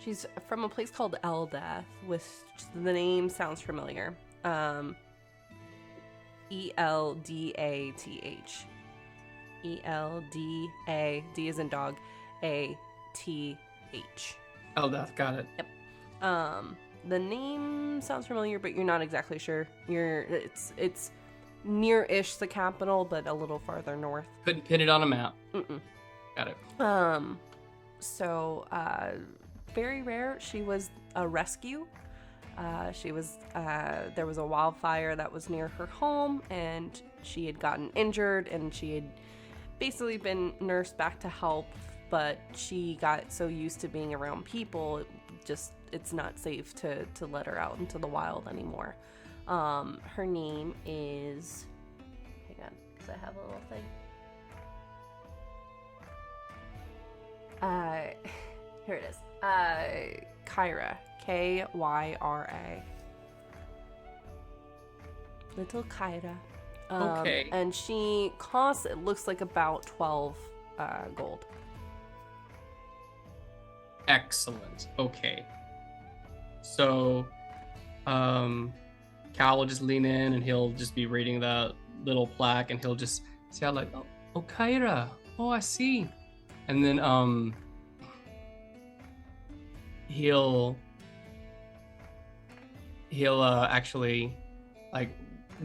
she's from a place called Eldeth, which the name sounds familiar. Eldath. Elda, D as in dog, ATH. Eldeth, got it. Yep. The name sounds familiar, but you're not exactly sure. It's near-ish the capital, but a little farther north. Couldn't pin it on a map. Got it. So, very rare. She was a rescue. There was a wildfire that was near her home, and she had gotten injured, and she had basically been nursed back to health, but she got so used to being around people, it's not safe to let her out into the wild anymore. Her name is, hang on, because I have a little thing. Here it is. Kyra. Kyra. Little Kyra. Okay. And she costs, it looks like about 12 gold. Excellent. Okay. So, Cal will just lean in and he'll just be reading the little plaque, and he'll just say out like, "Oh, Kyra. Oh, I see." And then he'll actually like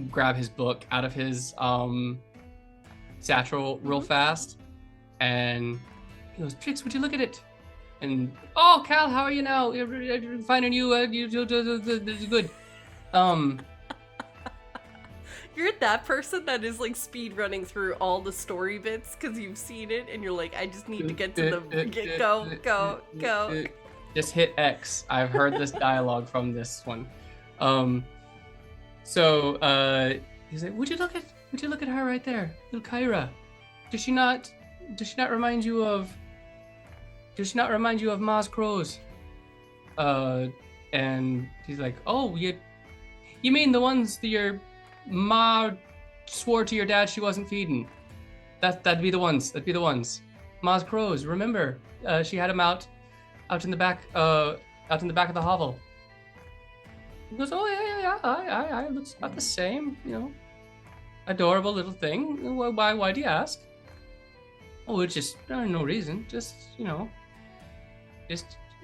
grab his book out of his satchel real fast, and he goes, "Trix, would you look at it?" And, "Oh, Cal, how are you now? Finding you, you do good." You're that person that is like speed running through all the story bits because you've seen it, and you're like, I just need to get to the go. Just hit X. I've heard this dialogue from this one. So he's like, would you look at her right there, little Kyra? Does she not remind you of Maz Crows? And he's like, "Oh, you mean the ones that your ma swore to your dad she wasn't feeding. That'd be the ones. That'd be the ones. Ma's crows. Remember, she had them out in the back of the hovel. He goes, oh yeah. I looks about the same, adorable little thing. Why do you ask? Oh, it's just no reason. Just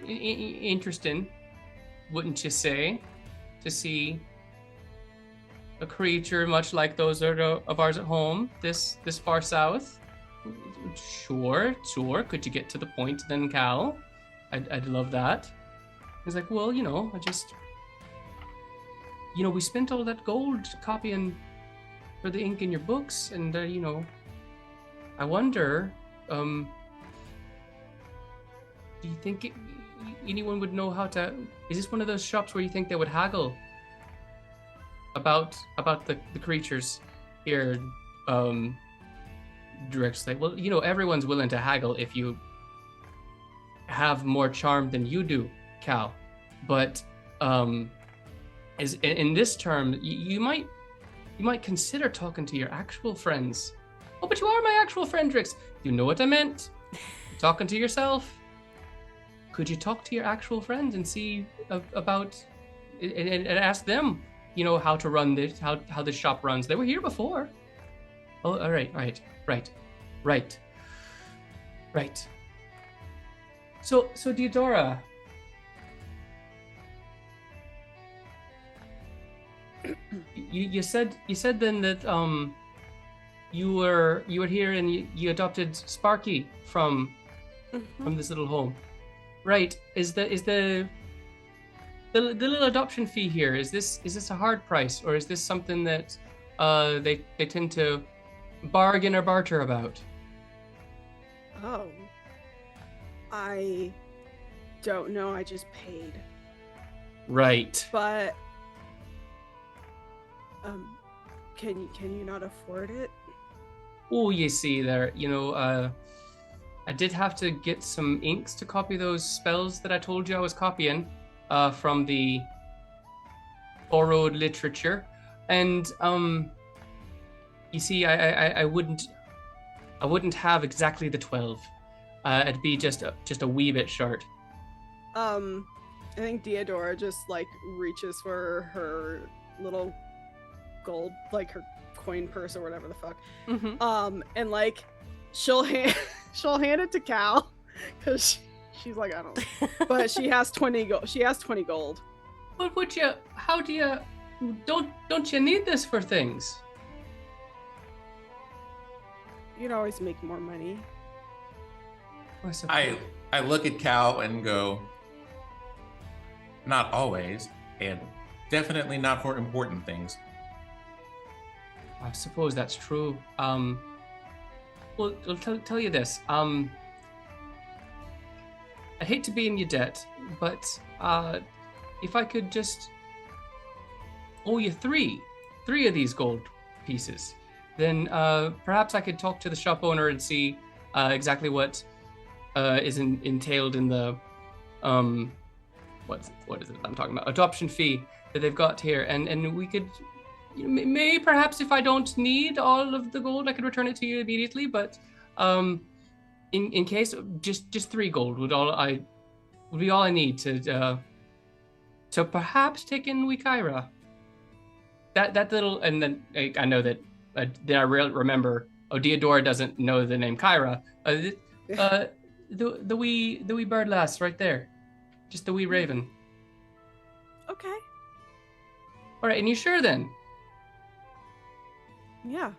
interesting, wouldn't you say, to see a creature much like those of ours at home, this far south. Sure. Could you get to the point then, Cal? I'd love that. He's like, well, I just, we spent all that gold copying for the ink in your books, and I wonder, do you think anyone would know how to? Is this one of those shops where you think they would haggle about the creatures here? Direct's like, well, everyone's willing to haggle if you have more charm than you do, Cal. But is in this term, you might consider talking to your actual friends. Oh, but you are my actual friend, Drix. You know what I meant? Talking to yourself. Could you talk to your actual friends and see about and ask them, how to run this, how this shop runs? They were here before. Oh, all right. So Diadora, you said then that you were here and you adopted Sparky from this little home, right? Is the little adoption fee here, is this a hard price, or is this something that they tend to bargain or barter about? Oh, I don't know. I just paid. Right. But can you not afford it? Oh, you see there, I did have to get some inks to copy those spells that I told you I was copying from the borrowed literature, and you see, I wouldn't have exactly the 12. It'd be just a wee bit short. I think Diadora just reaches for her little gold, her coin purse or whatever the fuck. Mm-hmm. And she'll hand it to Cal because she's like, I don't know. But she has 20 gold. She has 20 gold. But don't you need this for things? You'd always make more money. I look at Cal and go, not always, and definitely not for important things. I suppose that's true. Well, I'll tell you this. I hate to be in your debt, but if I could just owe you three of these gold pieces, then perhaps I could talk to the shop owner and see exactly what is entailed in the what is it I'm talking about, adoption fee that they've got here, and we could perhaps if I don't need all of the gold, I could return it to you immediately, but in case, just 3 gold would be all I need to perhaps take in Wikaira. That little, and then I know that then I remember. Oh, Diadora doesn't know the name Kyra. The wee bird lass right there, just the wee raven. Okay. All right, and you sure then? Yeah.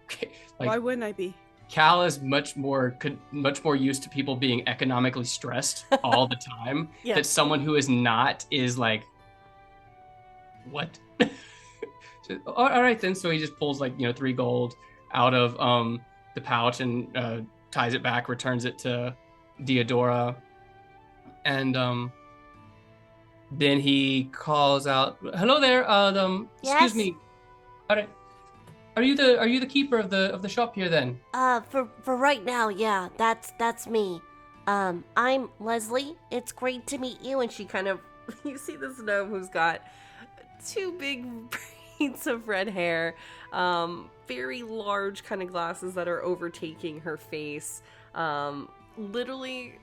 Okay. Why wouldn't I be? Cal is much more used to people being economically stressed all the time. Yeah. That someone who is not is like, what? So, all right then. So he just pulls 3 gold out of the pouch and ties it back, returns it to Diadora, and then he calls out, "Hello there. Excuse me. All right. Are you the keeper of the shop here then?" For right now, yeah, that's me. I'm Leslie. It's great to meet you. And she kind of, you see this gnome who's got 2 big braids of red hair, very large kind of glasses that are overtaking her face, literally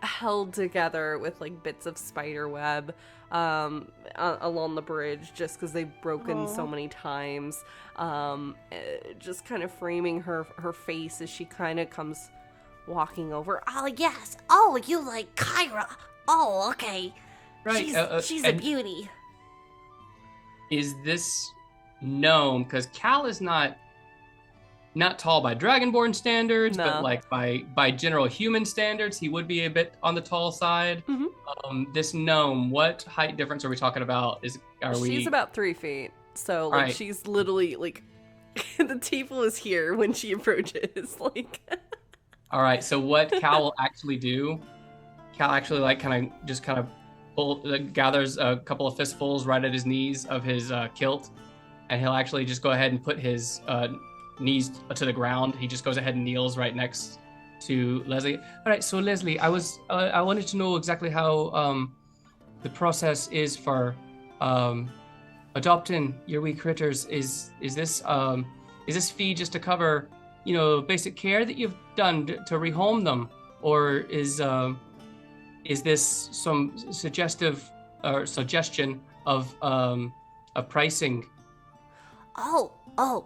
held together with like bits of spider web along the bridge just because they've broken so many times, just kind of framing her face as she kind of comes walking over. Oh, yes. Oh, you like Kyra. Oh, okay. Right. She's a beauty. Is this gnome, because Cal is not tall by Dragonborn standards, but like by general human standards, he would be a bit on the tall side. This gnome, what height difference are we talking about? She's about 3 feet, so like she's literally like the table is here when she approaches. Like, all right. So what Cal will actually do? Cal actually like kind of gathers a couple of fistfuls right at his knees of his kilt, and he'll actually just go ahead and put his knees to the ground. He just goes ahead and kneels right next to Leslie. All right, so Leslie, I wanted to know exactly how the process is for adopting your wee critters. Is this fee just to cover, basic care that you've done to rehome them, or is this some suggestion of pricing? Oh, of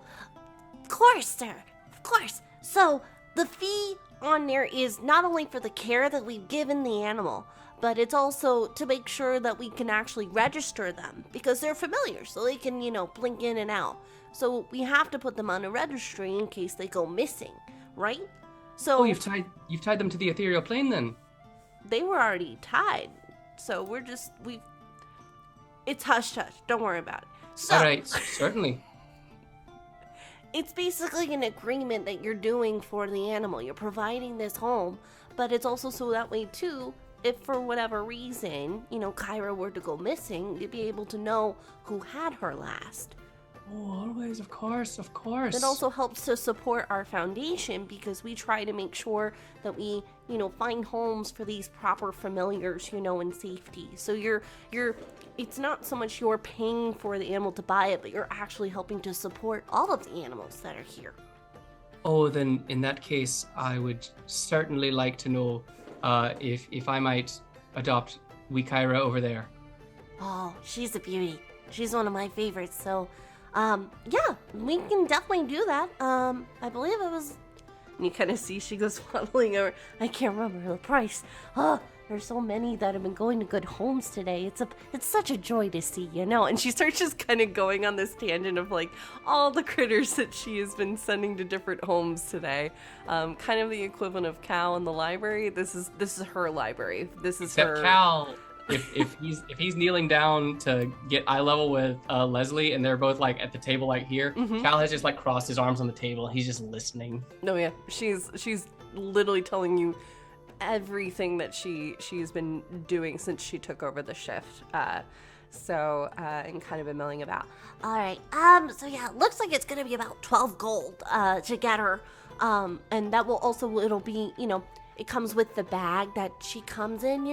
course, sir. Of course. So the fee on there is not only for the care that we've given the animal, but it's also to make sure that we can actually register them because they're familiar, so they can, blink in and out. So we have to put them on a registry in case they go missing, right? So you've tied them to the ethereal plane then? They were already tied, so it's hush hush. Don't worry about it. So, all right, certainly. It's basically an agreement that you're doing for the animal. You're providing this home, but it's also so that way too, if for whatever reason, Kyra were to go missing, you'd be able to know who had her last. Oh, always, of course. It also helps to support our foundation because we try to make sure that we, find homes for these proper familiars, in safety. So it's not so much you're paying for the animal to buy it, but you're actually helping to support all of the animals that are here. Oh, then in that case, I would certainly like to know if I might adopt wee Kyra over there. Oh, she's a beauty. She's one of my favorites, so... yeah, we can definitely do that. I believe it was... And you kind of see she goes waddling over. I can't remember the price. Oh, there's so many that have been going to good homes today. It's such a joy to see, And she starts just kind of going on this tangent of like all the critters that she has been sending to different homes today. Kind of the equivalent of Cal in the library. This is her library. This is Except her. Cal. If he's kneeling down to get eye level with Leslie, and they're both like at the table like here, Cal has just like crossed his arms on the table. He's just listening. No, yeah, she's literally telling you everything that she's been doing since she took over the shift. And kind of been milling about. All right. So yeah, it looks like it's gonna be about 12 gold to get her. And that will also it'll be it comes with the bag that she comes in,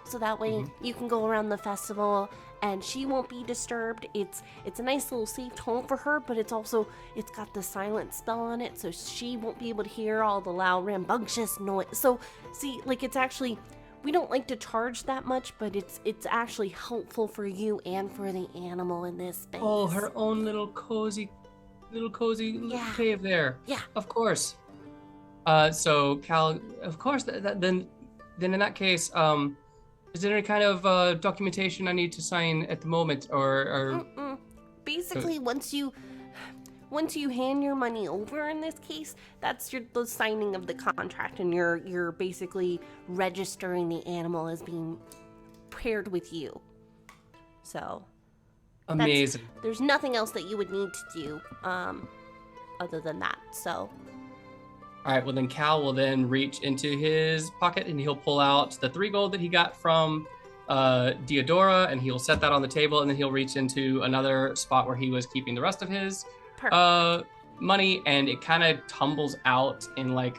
so that way you can go around the festival and she won't be disturbed. It's a nice little safe home for her, but it's got the silent spell on it, so she won't be able to hear all the loud rambunctious noise. So see, like it's actually, we don't like to charge that much, but it's actually helpful for you and for the animal in this space. Oh, her own little cozy cave there. Yeah. Of course. So Cal, of course, then in that case, is there any kind of documentation I need to sign at the moment, or? Basically, once you hand your money over in this case, that's the signing of the contract, and you're basically registering the animal as being paired with you. So. Amazing. There's nothing else that you would need to do, other than that. So. All right, well then Cal will then reach into his pocket and he'll pull out the 3 gold that he got from Diadora, and he'll set that on the table, and then he'll reach into another spot where he was keeping the rest of his money, and it kind of tumbles out in like,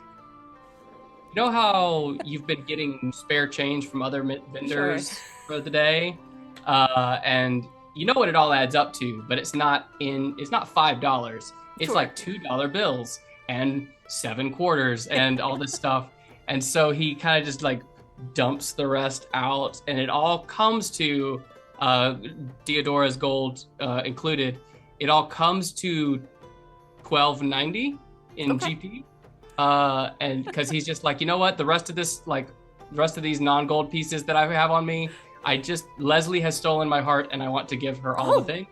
how you've been getting spare change from other vendors for the day, and you know what it all adds up to, but it's not $5. It's Sure. like $2 bills and 7 quarters and all this stuff. And so he kind of just like dumps the rest out, and it all comes to Diadora's gold included. It all comes to $12.90 in GP. And because he's just like, you know what, the rest of these non-gold pieces that I have on me, Leslie has stolen my heart, and I want to give her all the thing.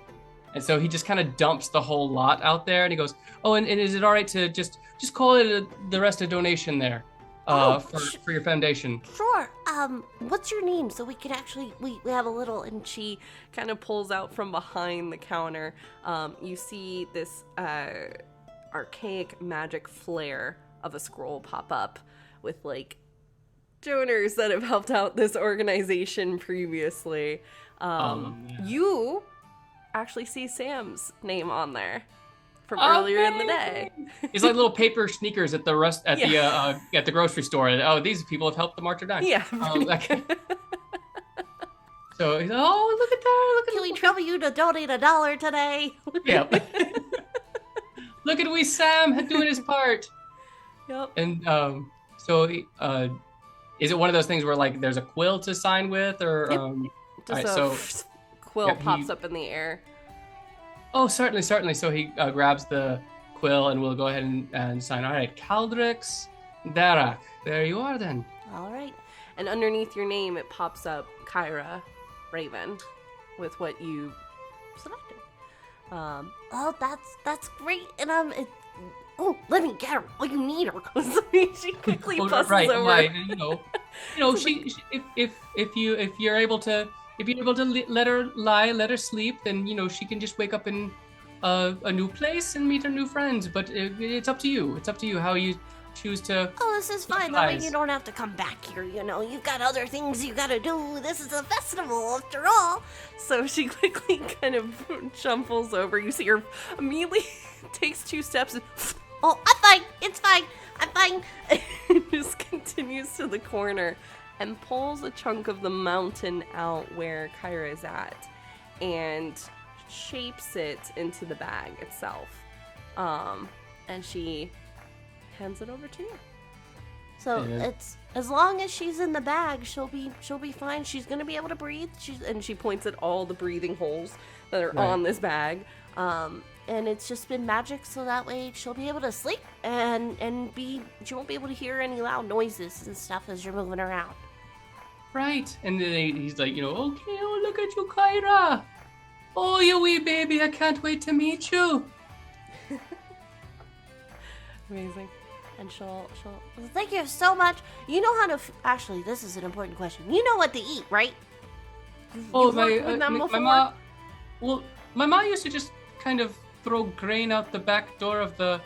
And so he just kind of dumps the whole lot out there, and he goes, oh, and is it all right to just call it the rest a donation there for your foundation? Sure. What's your name so we can actually we have a little. And she kind of pulls out from behind the counter. You see this archaic magic flare of a scroll pop up with like donors that have helped out this organization previously. You actually see Sam's name on there from earlier in the day. It's like little paper sneakers at the grocery store. And, these people have helped the March of Dimes. Yeah. So he's like, oh, look at that! Can we trouble you to donate $1 today? Yep. Look at wee Sam doing his part. Yep. And so is it one of those things where like there's a quill to sign with, or Just quill pops up in the air. Oh, certainly. So he grabs the quill and we'll go ahead and sign. All right, Caldrix Darak. There you are then. All right. And underneath your name, it pops up Kyra Raven with what you selected. Oh, that's great. And let me get her. Oh, you need her. She quickly pusses over. Right. She if you're able to let her lie, let her sleep, then she can just wake up in a new place and meet her new friends. But it's up to you. It's up to you how you choose to. Oh, this is fine. That way you don't have to come back here. You've got other things you gotta do. This is a festival after all. So she quickly kind of shuffles over. You see her immediately takes 2 steps and oh, I'm fine. It's fine. I'm fine. and just continues to the corner and pulls a chunk of the mountain out where Kyra is at and shapes it into the bag itself. And she hands it over to you. So it's as long as she's in the bag, she'll be fine. She's gonna be able to breathe. And she points at all the breathing holes that are on this bag. And it's just been magic, so that way she'll be able to sleep and she won't be able to hear any loud noises and stuff as you're moving around. Right. And then he's like, okay, oh, look at you, Kyra. Oh, you wee baby, I can't wait to meet you. Amazing. And she'll thank you so much. You know how to actually, this is an important question. You know what to eat, right? My mom. Well, my mom used to just kind of throw grain out the back door of the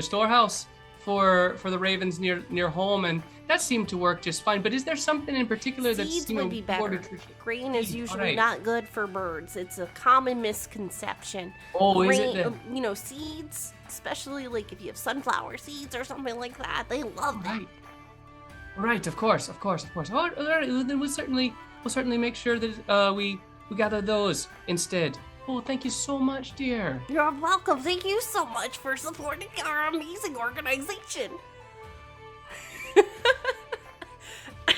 storehouse for the ravens near home, and that seemed to work just fine. But is there something in particular that's Seeds would be better. more nutritious? Grain is usually not good for birds. It's a common misconception. Oh, grain, is it? Seeds, especially like if you have sunflower seeds or something like that, they love that. Right. Of course. Oh, all right. Then we'll certainly make sure that we gather those instead. Oh, thank you so much, dear. You're welcome. Thank you so much for supporting our amazing organization.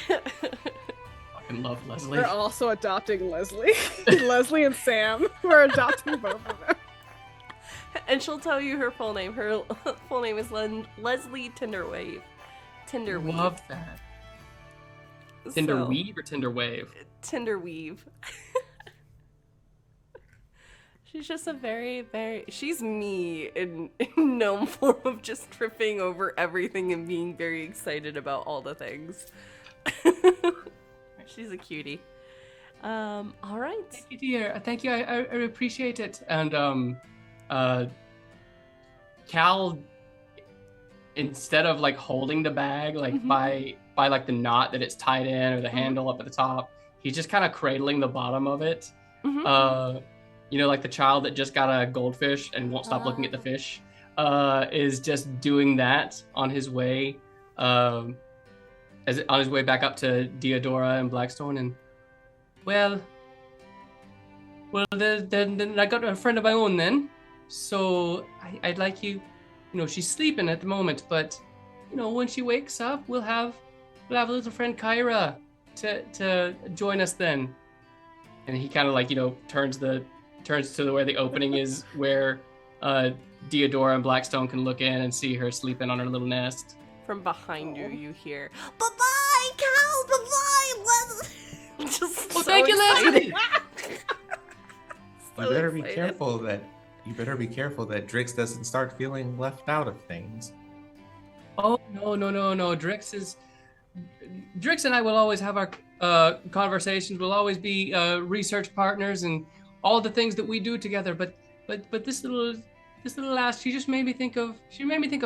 Fucking love Leslie. We're also adopting Leslie. Leslie and Sam. We're adopting both of them. And she'll tell you her full name. Her full name is Leslie Tinderweave. Love that. Tinderweave or Tinderwave? Tinderweave. She's just a very, very... She's me in gnome form of just tripping over everything and being very excited about all the things. She's a cutie. All right. Thank you, dear. Thank you. I appreciate it. And Cal, instead of like holding the bag like by like the knot that it's tied in or the handle up at the top, he's just kind of cradling the bottom of it. Like the child that just got a goldfish and won't stop looking at the fish, is just doing that on his way, on his way back up to Diadora and Blackstone. And well, Well, then I got a friend of my own then. So I'd like you, she's sleeping at the moment, but, when she wakes up, we'll have a little friend Kyra to join us then. And he kind of turns to where the opening is, where Diadora and Blackstone can look in and see her sleeping on her little nest. From behind you hear, Bye-bye, Cal! Bye-bye! Just Well, thank you, Leslie! You better be careful that Drix doesn't start feeling left out of things. Oh, no. Drix and I will always have our conversations. We'll always be research partners and all the things that we do together. But this little lass, she made me think of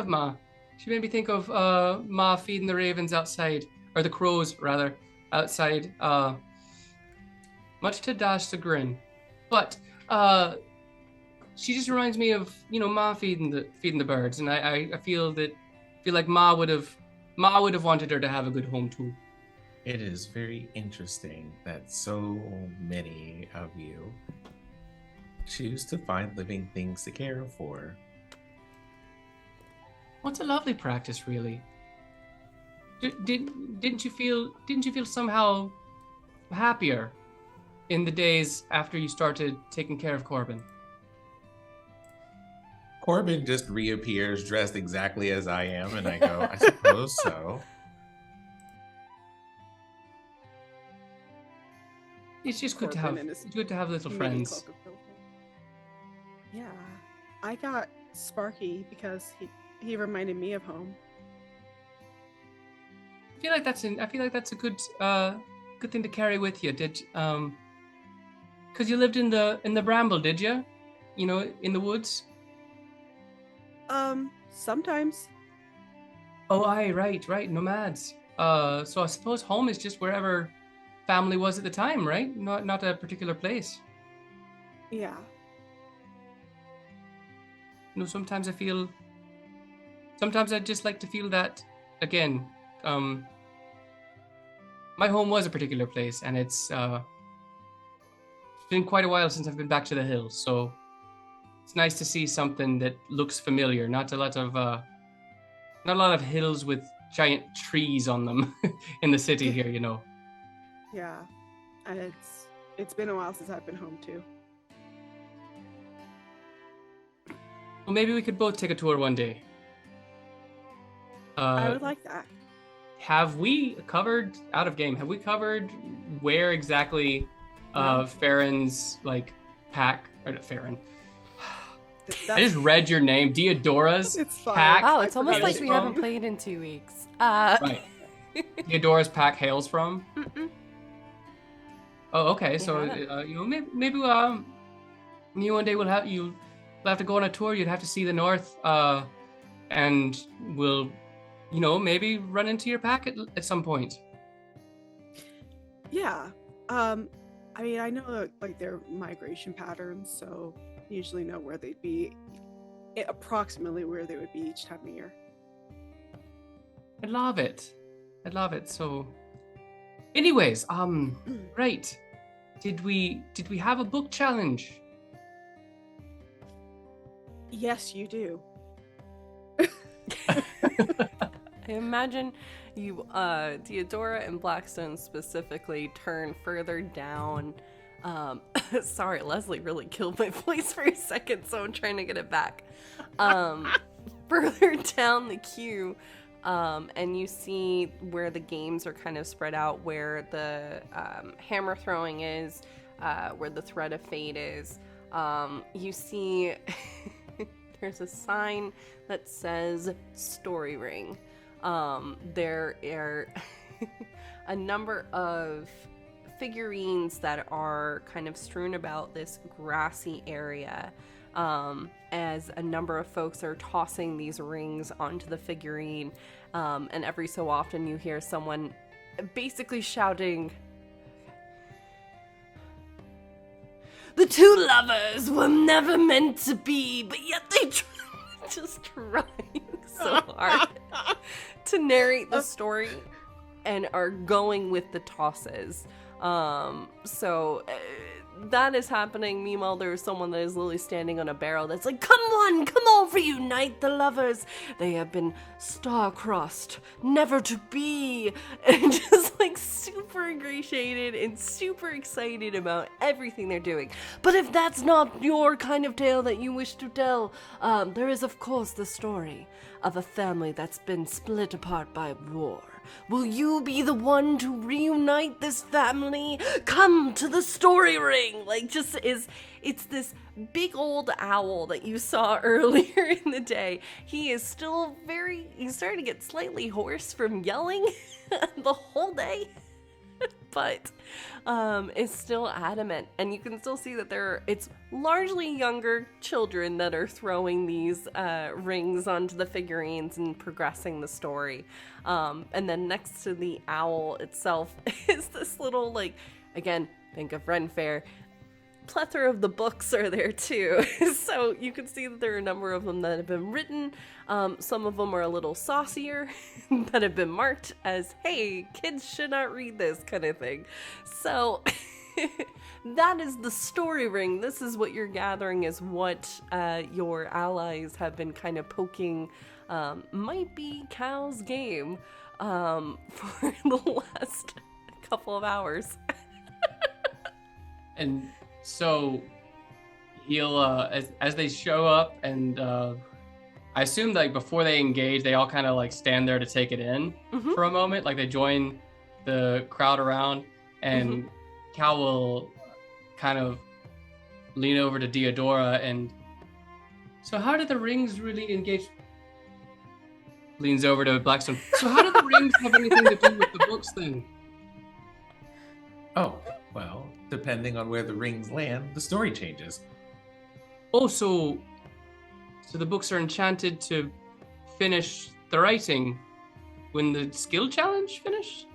Ma. She made me think of Ma feeding the ravens outside, or the crows rather, outside. Much to Dash's chagrin, but she just reminds me of Ma feeding the birds, and I feel like Ma would have wanted her to have a good home too. It is very interesting that so many of you choose to find living things to care for. What's a lovely practice, really. Didn't you feel somehow happier in the days after you started taking care of Corbin? Corbin just reappears dressed exactly as I am, and I go, I suppose so. It's just good to have little friends. Yeah, I got Sparky because he reminded me of home. I feel like that's a good thing to carry with you. Because you lived in the bramble, did you? In the woods. Sometimes. Oh, aye, right, nomads. So I suppose home is just wherever family was at the time, right? Not a particular place. Yeah. Sometimes I just like to feel that again. My home was a particular place, and it's been quite a while since I've been back to the hills, so it's nice to see something that looks familiar. Not a lot of hills with giant trees on them in the city here, Yeah, and it's been a while since I've been home too. Well, maybe we could both take a tour one day. I would like that. Have we covered where exactly Farron's pack, or not Farron? I just read your name, Diadora's pack. Wow, it's almost like we haven't played in 2 weeks. Right. Diadora's pack hails from. Oh, okay. So maybe one day you'll have to go on a tour. You'd have to see the north, and we'll maybe run into your pack at some point. Yeah. I mean, I know their migration patterns, so I usually know where they'd be, approximately where they would be each time of year. I love it. So, anyways, right. Did we have a book challenge? Yes, you do. I imagine you, Diadora and Blackstone specifically, turn further down. Sorry, Leslie really killed my voice for a second, so I'm trying to get it back. Further down the queue, and you see where the games are kind of spread out, where the hammer throwing is, where the thread of fate is. You see there's a sign that says Story Ring. There are a number of figurines that are kind of strewn about this grassy area, as a number of folks are tossing these rings onto the figurine, and every so often you hear someone basically shouting, "The two lovers were never meant to be, but yet they just trying so hard to narrate the story and are going with the tosses." So that is happening. Meanwhile, there is someone that is literally standing on a barrel that's like, come on, come over, unite the lovers. They have been star-crossed, never to be. And just like super ingratiated and super excited about everything they're doing. But if that's not your kind of tale that you wish to tell, there is, of course, the story of a family that's been split apart by war. Will you be the one to reunite this family? Come to the story ring! It's this big old owl that you saw earlier in the day. He is still he's starting to get slightly hoarse from yelling the whole day. But is still adamant, and you can still see that it's largely younger children that are throwing these rings onto the figurines and progressing the story. And then next to the owl itself is this little, like, again, think of Ren Fair. Plethora of the books are there too. So you can see that there are a number of them that have been written. Some of them are a little saucier that have been marked as, hey, kids should not read this kind of thing. So that is the story ring. This is what you're gathering is what your allies have been kind of poking might be Cal's game for the last couple of hours. And so he'll as they show up, and I assume like before they engage, they all kind of like stand there to take it in for a moment, like they join the crowd around, and Cal will kind of lean over to Diadora and, so how did the rings really engage? Leans over to Blackstone. So how do the rings have anything to do with the books then? Oh, well, depending on where the rings land, the story changes. Oh, so the books are enchanted to finish the writing when the skill challenge finishes?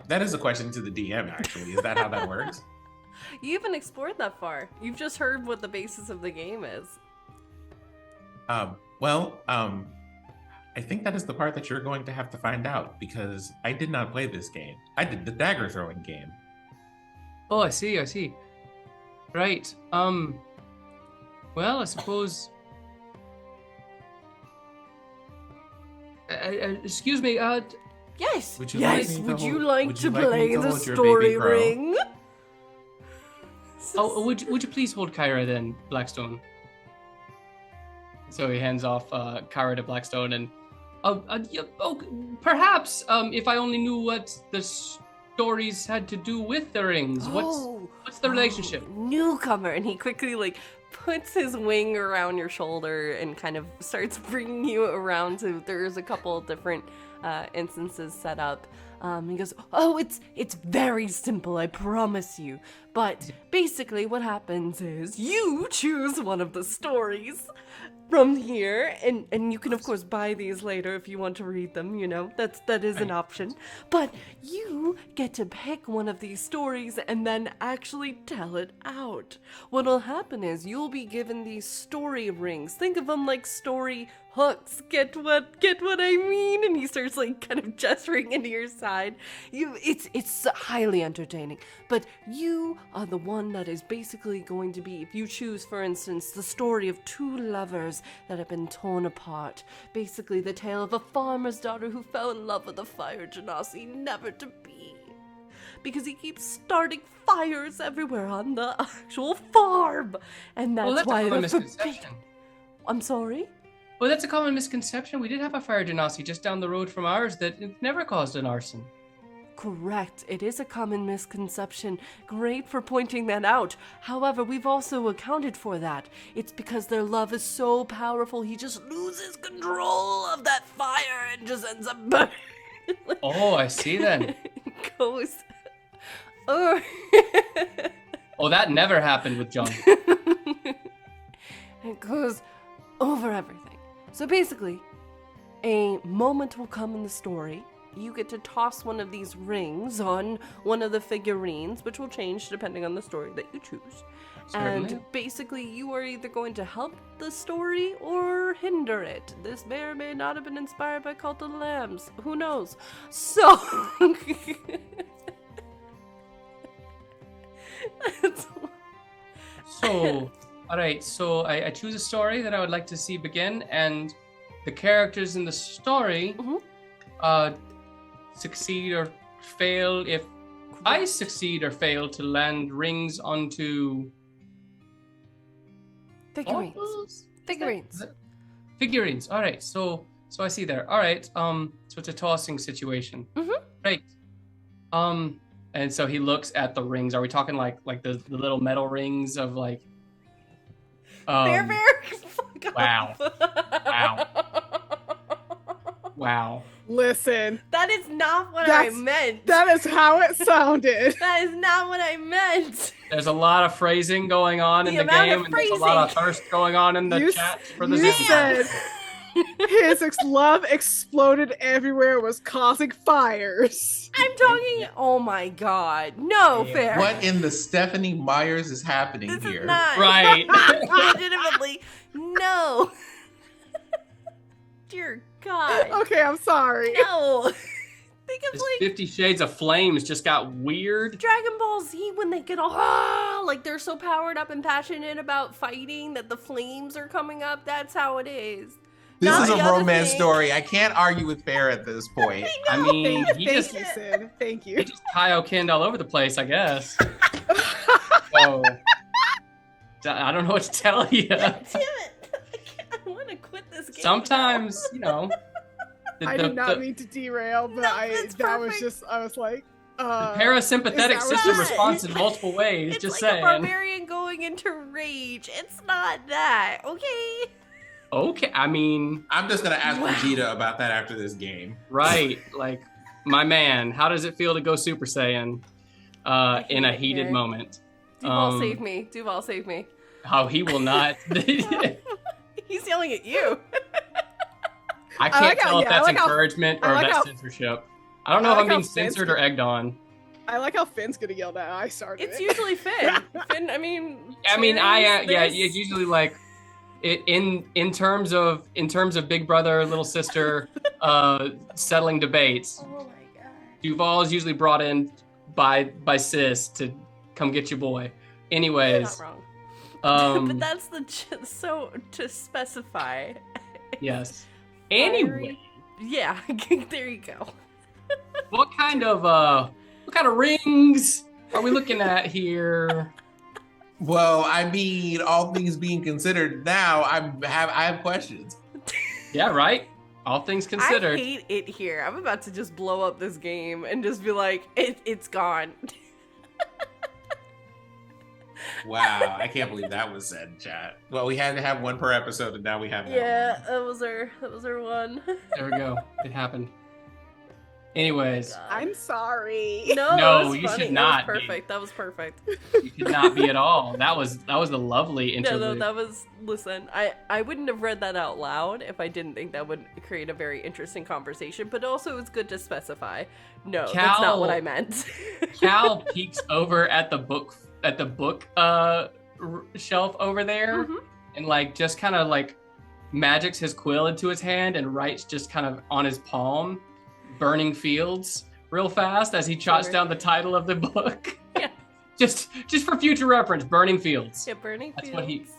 That is a question to the DM, actually. Is that how that works? You haven't explored that far. You've just heard what the basis of the game is. I think that is the part that you're going to have to find out, because I did not play this game. I did the dagger throwing game. Oh, I see. Right. Well, I suppose... excuse me, Yes, Would you would you like to like me play to the hold your story baby crow? ring? Oh, would you please hold Kyra then, Blackstone? So he hands off Kyra to Blackstone, and perhaps if I only knew what the stories had to do with the rings. What's the relationship? Newcomer, and he quickly puts his wing around your shoulder and kind of starts bringing you around. So there's a couple of different instances set up. He goes, it's very simple, I promise you. But basically what happens is you choose one of the stories from here, and you can of course buy these later if you want to read them, that is an option. But you get to pick one of these stories and then actually tell it out. What'll happen is you'll be given these story rings. Think of them like story hooks. Get what I mean? And he starts kind of gesturing into your side. It's highly entertaining. But you are the one that is basically going to be, if you choose, for instance, the story of two lovers that have been torn apart. Basically the tale of a farmer's daughter who fell in love with a fire genasi, never to be. Because he keeps starting fires everywhere on the actual farm. And that's why the misconception. I'm sorry? Well, that's a common misconception. We did have a fire genasi just down the road from ours that it never caused an arson. Correct. It is a common misconception. Great for pointing that out. However, we've also accounted for that. It's because their love is so powerful, he just loses control of that fire and just ends up burning. Oh, I see then. Goes. Oh. Oh, that never happened with John. It goes over everything. So basically, a moment will come in the story. You get to toss one of these rings on one of the figurines, which will change depending on the story that you choose. Certainly. And basically, you are either going to help the story or hinder it. This may or may not have been inspired by Cult of the Lambs. Who knows? So... So, all right. So I choose a story that I would like to see begin, and the characters in the story succeed or fail. If I succeed or fail to land rings onto Figurines. Figurines. All right. So I see there. All right. So it's a tossing situation. Right. And so he looks at the rings. Are we talking like the little metal rings of like? Bear. Fuck Wow. off. Wow. Listen. That is not what I meant. That is how it sounded. That is not what I meant. There's a lot of phrasing going on in the amount game, of and there's a lot of thirst going on in the chat for the You Zoom. said his love exploded everywhere, was causing fires. I'm talking. Oh my god. No, fair. What in the Stephanie Myers is happening This here? is not. Right. Legitimately. No. Dear God. Okay, I'm sorry. No. Think of This like 50 Shades of Flames just got weird. Dragon Ball Z when they get all like they're so powered up and passionate about fighting that the flames are coming up. That's how it is. This Not is the a other romance thing. story. I can't argue with Bear at this point. I mean, Thank he you, just Sid. Thank you. Kaiokened all over the place, I guess. So, I don't know what to tell you. Damn it! I want to quit this game. Sometimes, you know. I did not mean to derail, but No, that's I was like, the is parasympathetic that system right? responds in multiple ways. It's just like saying. a barbarian going into rage. It's not that, okay? Okay, I mean, I'm just gonna ask Vegeta about that after this game. right, like, my man, how does it feel to go Super Saiyan in a hate it heated here. moment? Duval, save me. Duval, save me. How he will not. He's yelling at you. I can't like how- tell if yeah, I that's like how- encouragement I or if like that's how- censorship. I don't know I if like I'm how being Finn's censored or egged on. I like how Finn's getting yelled at. I started. It's it. usually Finn. Finn, I mean, Yeah, it's usually like in terms of Big Brother, Little Sister, settling debates. Oh my god. Duval is usually brought in by Sis to come get your boy. You're Anyways, not wrong. But um, that's so to specify. yes. Anyway, Yeah, there you go. what kind of rings are we looking at here? Well, I mean, all things being considered, now I have questions. Yeah, right. All things considered. I hate it here. I'm about to just blow up this game and just be like, it's gone. Wow, I can't believe that was said in chat. Well, we had to have one per episode, and now we have that Yeah, one. that was our one. There we go. It happened. Anyways, I'm sorry. No, No, it was you should funny. not That was be. perfect. That was perfect. you could not be at all. That was a lovely interlude. No, that was. Listen, I wouldn't have read that out loud if I didn't think that would create a very interesting conversation. But also, it's good to specify. No, that's not what I meant. Cal peeks over at the book shelf over there, and like just kind of like magics his quill into his hand and writes just kind of on his palm, "Burning Fields," real fast as he jots down the title of the book. Yeah. just for future reference, "Burning Fields." Yeah, Burning That's Fields.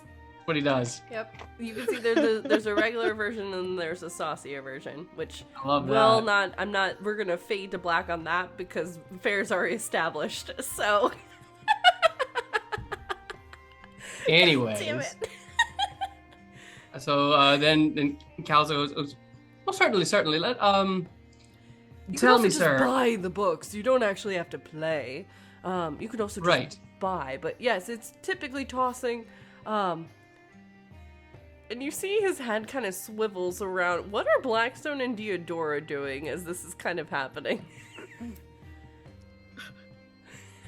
what he does. Yep. You can see there's a regular version and there's a saucier version, which I love that. we're gonna fade to black on that because fair's already established. So Anyways, damn it. so then Cal goes, "Oh, certainly. Let You can tell also me, just sir." buy the books. You don't actually have to play. You can also just Right. buy. But yes, it's typically tossing. And you see his head kind of swivels around. What are Blackstone and Diadora doing as this is kind of happening?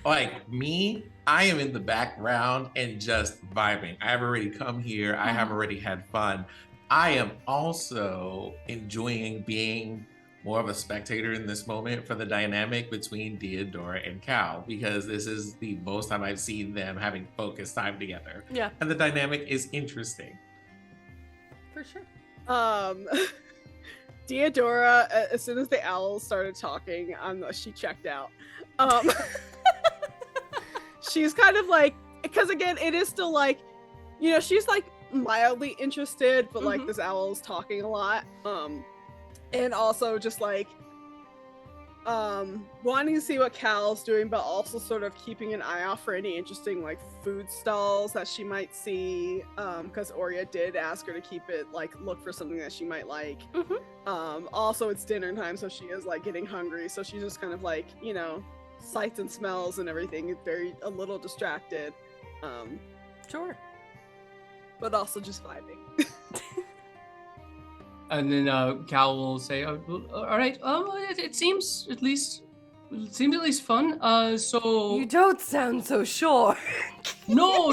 Like me, I am in the background and just vibing. I have already come here. I have already had fun. I am also enjoying being more of a spectator in this moment for the dynamic between Diadora and Cal, because this is the most time I've seen them having focused time together. Yeah, And the dynamic is interesting. for sure. Diadora, as soon as the owls started talking, she checked out. she's kind of like, because again, it is still like, you know, she's like mildly interested, but like this owl is talking a lot. And also just like wanting to see what Cal's doing, but also sort of keeping an eye out for any interesting like food stalls that she might see, because Oria did ask her to keep it like look for something that she might like. Also it's dinner time, so she is like getting hungry, so she's just kind of like, you know, sights and smells and everything, very a little distracted, Sure. but also just vibing. And then Cal will say, "Oh, well, all right. It seems at least fun. So You don't sound so sure. no.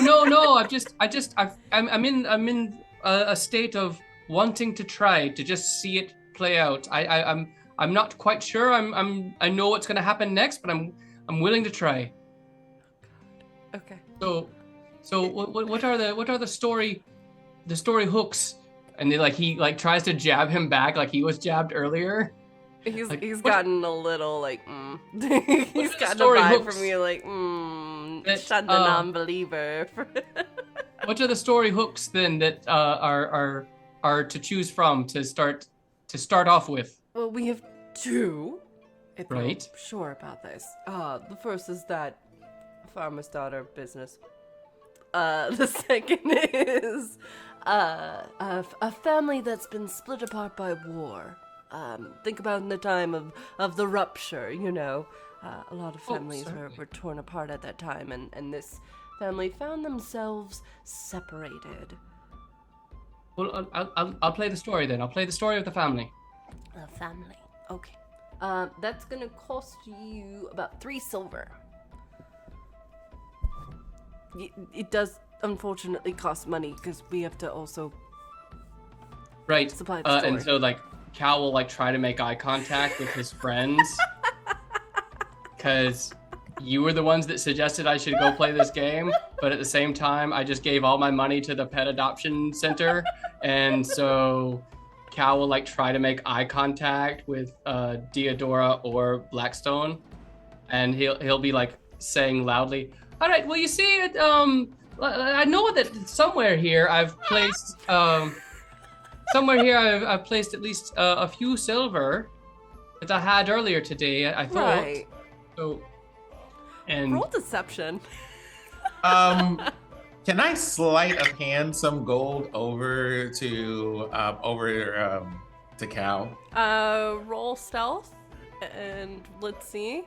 I'm in a state of wanting to try to just see it play out. I'm not quite sure. I know what's gonna happen next, but I'm willing to try. Okay. So what are the story hooks?" And he tries to jab him back like he was jabbed earlier. He's gotten a little like he's gotten a story vibe hooks from you like that, shut the non-believer. What are the story hooks then that are to choose from to start off with? Well, we have two. If you're Right. sure about this. The first is that farmer's daughter business. The second is a family that's been split apart by war. Think about in the time of the rupture, you know. A lot of families were torn apart at that time, and this family found themselves separated. Well, I'll play the story then. I'll play the story of the family. A family. Okay. That's gonna cost you about 3 silver. It does unfortunately cost money because we have to also Right. supply the story. And so Cal will try to make eye contact with his friends because you were the ones that suggested I should go play this game, but at the same time I just gave all my money to the pet adoption center, and so Cal will try to make eye contact with Diadora or Blackstone, and he'll be saying loudly, "All right, well, you see it. I know that somewhere here I've placed I've placed at least a few silver that I had earlier today. I thought." Right. So, and Roll deception. Can I sleight of hand some gold over to Cal? Roll stealth, and let's see.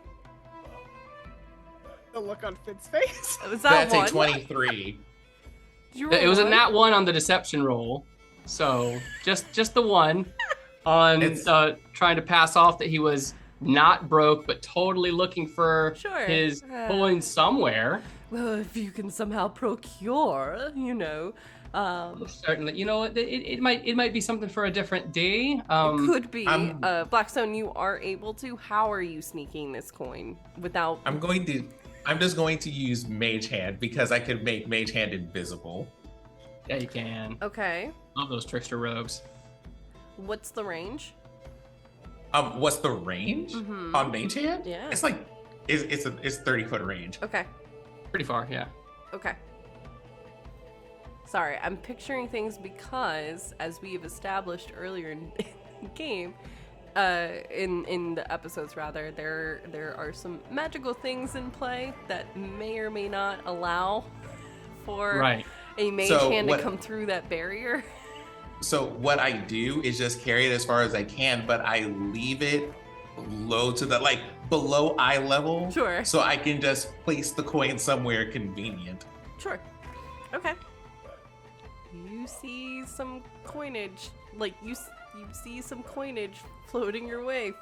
The look on Finn's face. Was that That's one? a 23. Did you roll it was a one? nat 1 on the deception roll, so just the one on trying to pass off that he was not broke but totally looking for Sure. his coins somewhere. Well, if you can somehow procure, you know, Certainly, you know, it might be something for a different day. it could be. I'm- Blackstone, you are able to. How are you sneaking this coin without? I'm just going to use Mage Hand because I could make Mage Hand invisible. Yeah, you can. Okay. Love those trickster rogues. What's the range? What's the range on Mage Hand? Yeah. It's it's 30-foot range. Okay. Pretty far, yeah. Okay. Sorry, I'm picturing things because, as we have established earlier in the game, in the episodes rather, there are some magical things in play that may or may not allow for a mage hand to come through that barrier. So what I do is just carry it as far as I can, but I leave it low to the below eye level. Sure. So I can just place the coin somewhere convenient. Sure. Okay. You see some coinage, you see some coinage floating your way,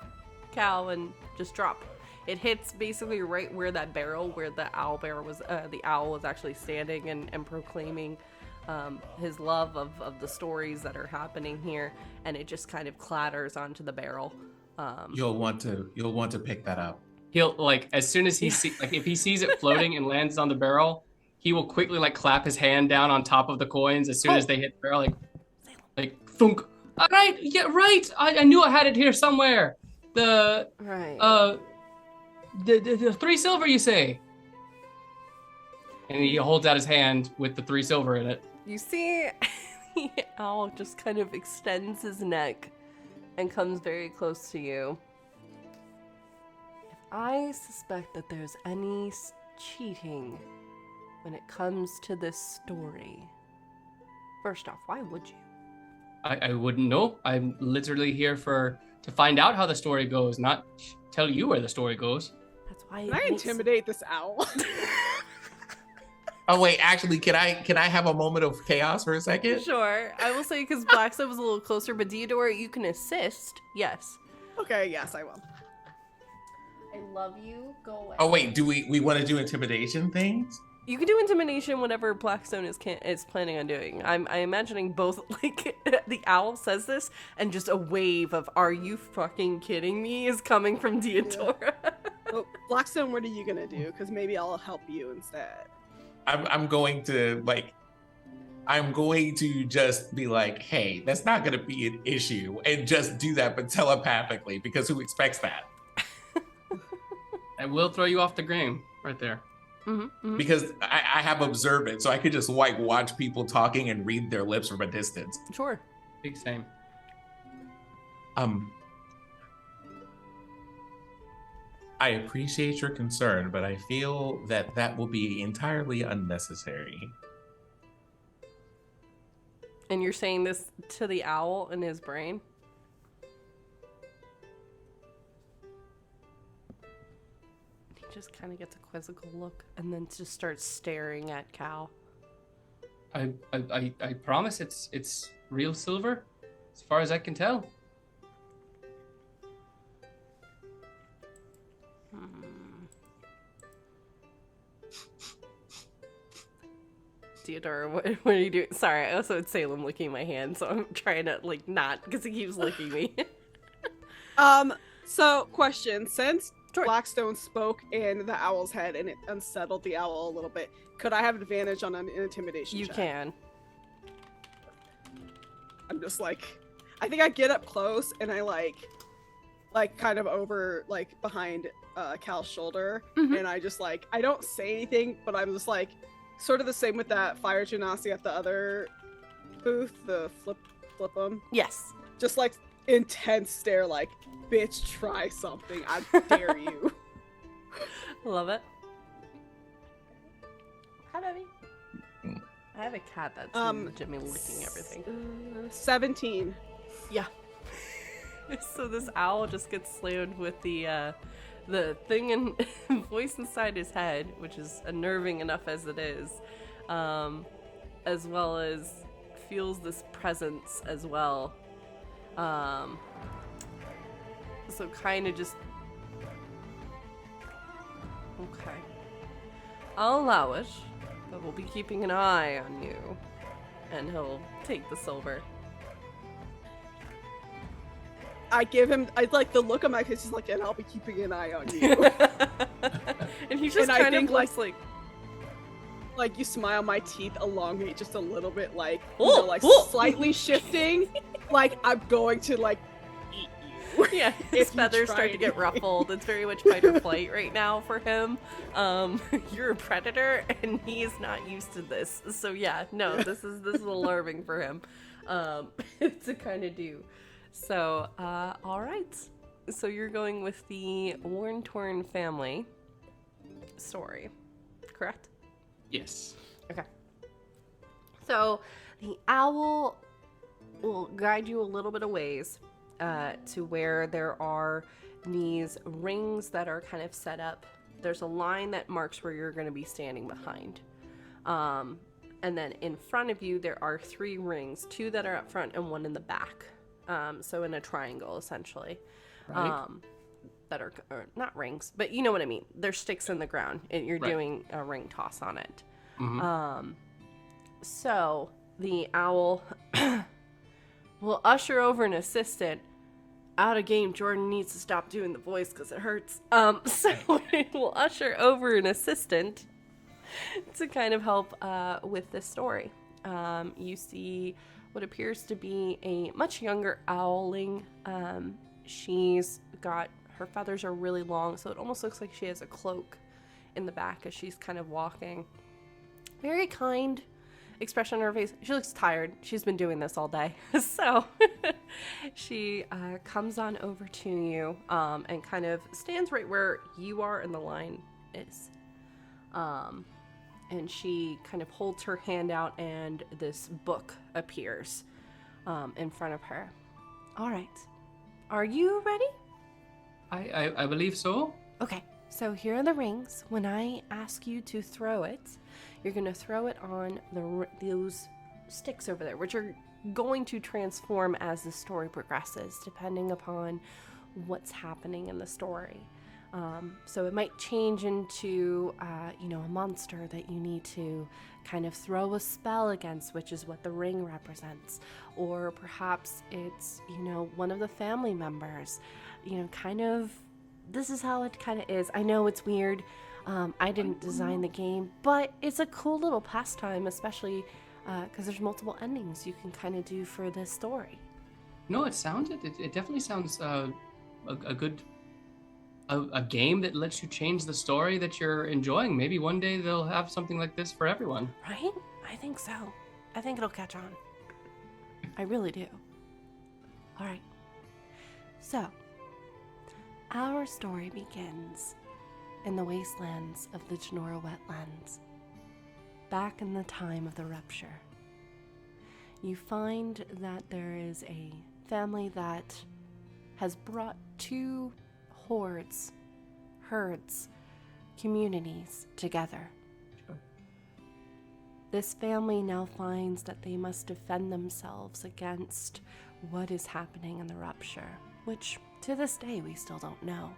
Cal, and just drop. It hits basically right where that barrel, where the owl was actually standing and proclaiming his love of the stories that are happening here, and it just kind of clatters onto the barrel. You'll want to pick that up. He'll as soon as he if he sees it floating and lands on the barrel, he will quickly clap his hand down on top of the coins as soon as they hit the barrel, thunk. All right, yeah, right. I knew I had it here somewhere. The 3 silver, you say? And he holds out his hand with the 3 silver in it. You see the owl just kind of extends his neck and comes very close to you. If I suspect that there's any cheating when it comes to this story, first off, why would you? I wouldn't know. I'm literally here to find out how the story goes, not tell you where the story goes. That's why. Can I intimidate this owl? Oh wait, actually, can I have a moment of chaos for a second? Sure. I will say because Blackstone was a little closer, but Diadora, you can assist. Yes. Okay, yes, I will. I love you. Go away. Oh wait, do we want to do intimidation things? You can do intimidation whenever Blackstone is planning on doing. I'm imagining both, like, the owl says this, and just a wave of "Are you fucking kidding me?" is coming from Diadora. Yeah. Well, Blackstone, what are you gonna do? Because maybe I'll help you instead. I'm going to just be like, hey, that's not going to be an issue, and just do that, but telepathically, because who expects that? I will throw you off the game right there. Mm-hmm, mm-hmm. Because I have observant, so I could just like watch people talking and read their lips from a distance. Sure. Big same. I appreciate your concern, but I feel that will be entirely unnecessary. And you're saying this to the owl in his brain? He just kind of gets a quizzical look and then just starts staring at Cal. I promise it's real silver, as far as I can tell. Diadora, what are you doing? Sorry, I also had Salem licking my hand, so I'm trying to, like, not, because he keeps licking me. So, question. Since Sure. Blackstone spoke in the owl's head and it unsettled the owl a little bit, could I have advantage on an intimidation You check? can. I'm just like, I think I get up close and I like kind of over, like, behind Cal's shoulder, Mhm. and I just like, I don't say anything, but I'm just like, sort of the same with that fire genasi at the other booth, the flip 'em. Yes. Just like intense stare, like, bitch, try something. I dare you. Love it. Hi, baby. I have a cat that's legitimately licking everything. 17. Yeah. So this owl just gets slammed with the thing in voice inside his head, which is unnerving enough as it is, as well as feels this presence as well. So kind of just... Okay. I'll allow it, but we'll be keeping an eye on you. And he'll take the silver. I give him, I like the look on my face, he's like, and I'll be keeping an eye on you. And he just And I kind of think, looks like... Like, you smile, my teeth elongate just a little bit, like, you Oh, know, like oh. slightly shifting. Like, I'm going to, like, eat you. Yeah, his If you feathers try start to get anyway. ruffled. It's very much fight or flight right now for him. You're a predator, and he is not used to this. So yeah, no, this is alarming for him to kind of do. So, all right. So you're going with the Worn Torn family story, correct? Yes. Okay. So the owl will guide you a little bit of ways to where there are these rings that are kind of set up. There's a line that marks where you're going to be standing behind. And then in front of you, there are 3 rings, 2 that are up front and 1 in the back. So in a triangle, essentially. Right. That are or not rings, but you know what I mean. They're sticks in the ground, and you're Right. doing a ring toss on it. Mhm. So the owl will usher over an assistant. Out of game, Jordan needs to stop doing the voice because it hurts. So it will usher over an assistant to kind of help with this story. You see what appears to be a much younger owling. She's got, her feathers are really long, so it almost looks like she has a cloak in the back as she's kind of walking. very kind expression on her face. She looks tired. She's been doing this all day. So she comes on over to you and kind of stands right where you are and the line is. And she kind of holds her hand out and this book appears in front of her. All right. Are you ready? I believe so. Okay. So here are the rings. When I ask you to throw it, you're going to throw it on those sticks over there, which are going to transform as the story progresses, depending upon what's happening in the story. So it might change into, a monster that you need to kind of throw a spell against, which is what the ring represents. Or perhaps it's, one of the family members, this is how it kind of is. I know it's weird. I didn't design the game, but it's a cool little pastime, especially because there's multiple endings you can kind of do for this story. No, it definitely sounds a good a game that lets you change the story that you're enjoying. Maybe one day they'll have something like this for everyone. Right? I think so. I think it'll catch on. I really do. All right. So, our story begins in the wastelands of the Genora wetlands, back in the time of the rupture. You find that there is a family that has brought two herds, communities together. Sure. This family now finds that they must defend themselves against what is happening in the rupture, which to this day we still don't know.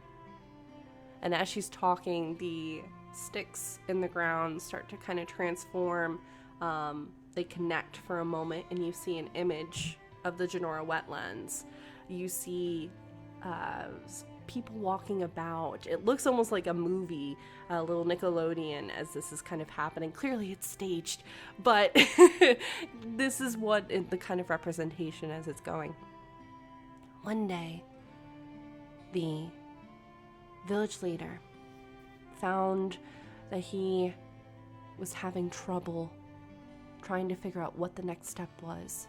And as she's talking, the sticks in the ground start to kind of transform. They connect for a moment, and you see an image of the Genora wetlands. You see people walking about. It looks almost like a movie, a little Nickelodeon, as this is kind of happening. Clearly it's staged, but this is what the kind of representation as it's going. One day, the village leader found that he was having trouble trying to figure out what the next step was.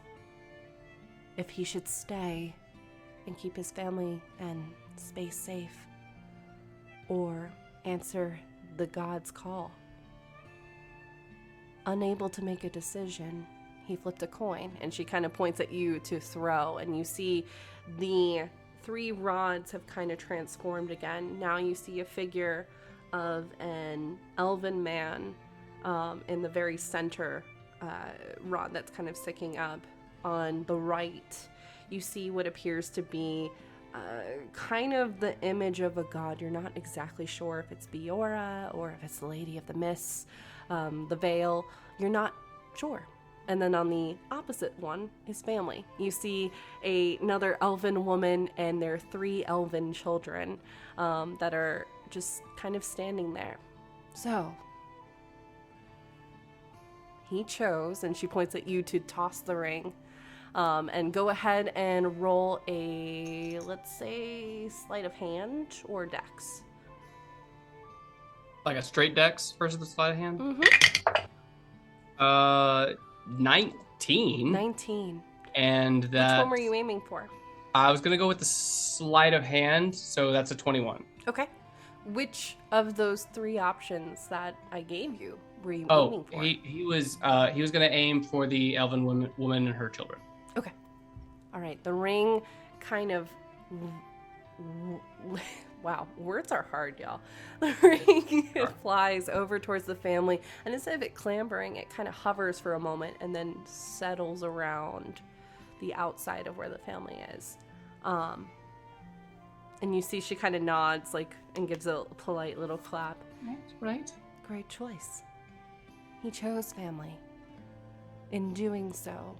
If he should stay and keep his family and space safe, or answer the god's call. Unable to make a decision, he flipped a coin, and she kind of points at you to throw, and you see the 3 rods have kind of transformed again. Now you see a figure of an elven man in the very center rod that's kind of sticking up. On the right, you see what appears to be kind of the image of a god. You're not exactly sure if it's Biora or if it's the Lady of the Mists, the Veil. You're not sure. And then on the opposite one is family. You see another elven woman and their 3 elven children that are just kind of standing there. So he chose, and she points at you to toss the ring. And go ahead and roll a, let's say, sleight of hand or dex. Like a straight dex versus the sleight of hand? Mm-hmm. 19. 19. And that... Which one were you aiming for? I was going to go with the sleight of hand, so that's a 21. Okay. Which of those 3 options that I gave you were you aiming for? He was going to aim for the elven woman and her children. Okay. All right. The ring kind of... Wow, words are hard, y'all. The ring flies over towards the family, and instead of it clambering, it kind of hovers for a moment and then settles around the outside of where the family is. And you see she kind of nods and gives a polite little clap. Right. Great choice. He chose family. In doing so,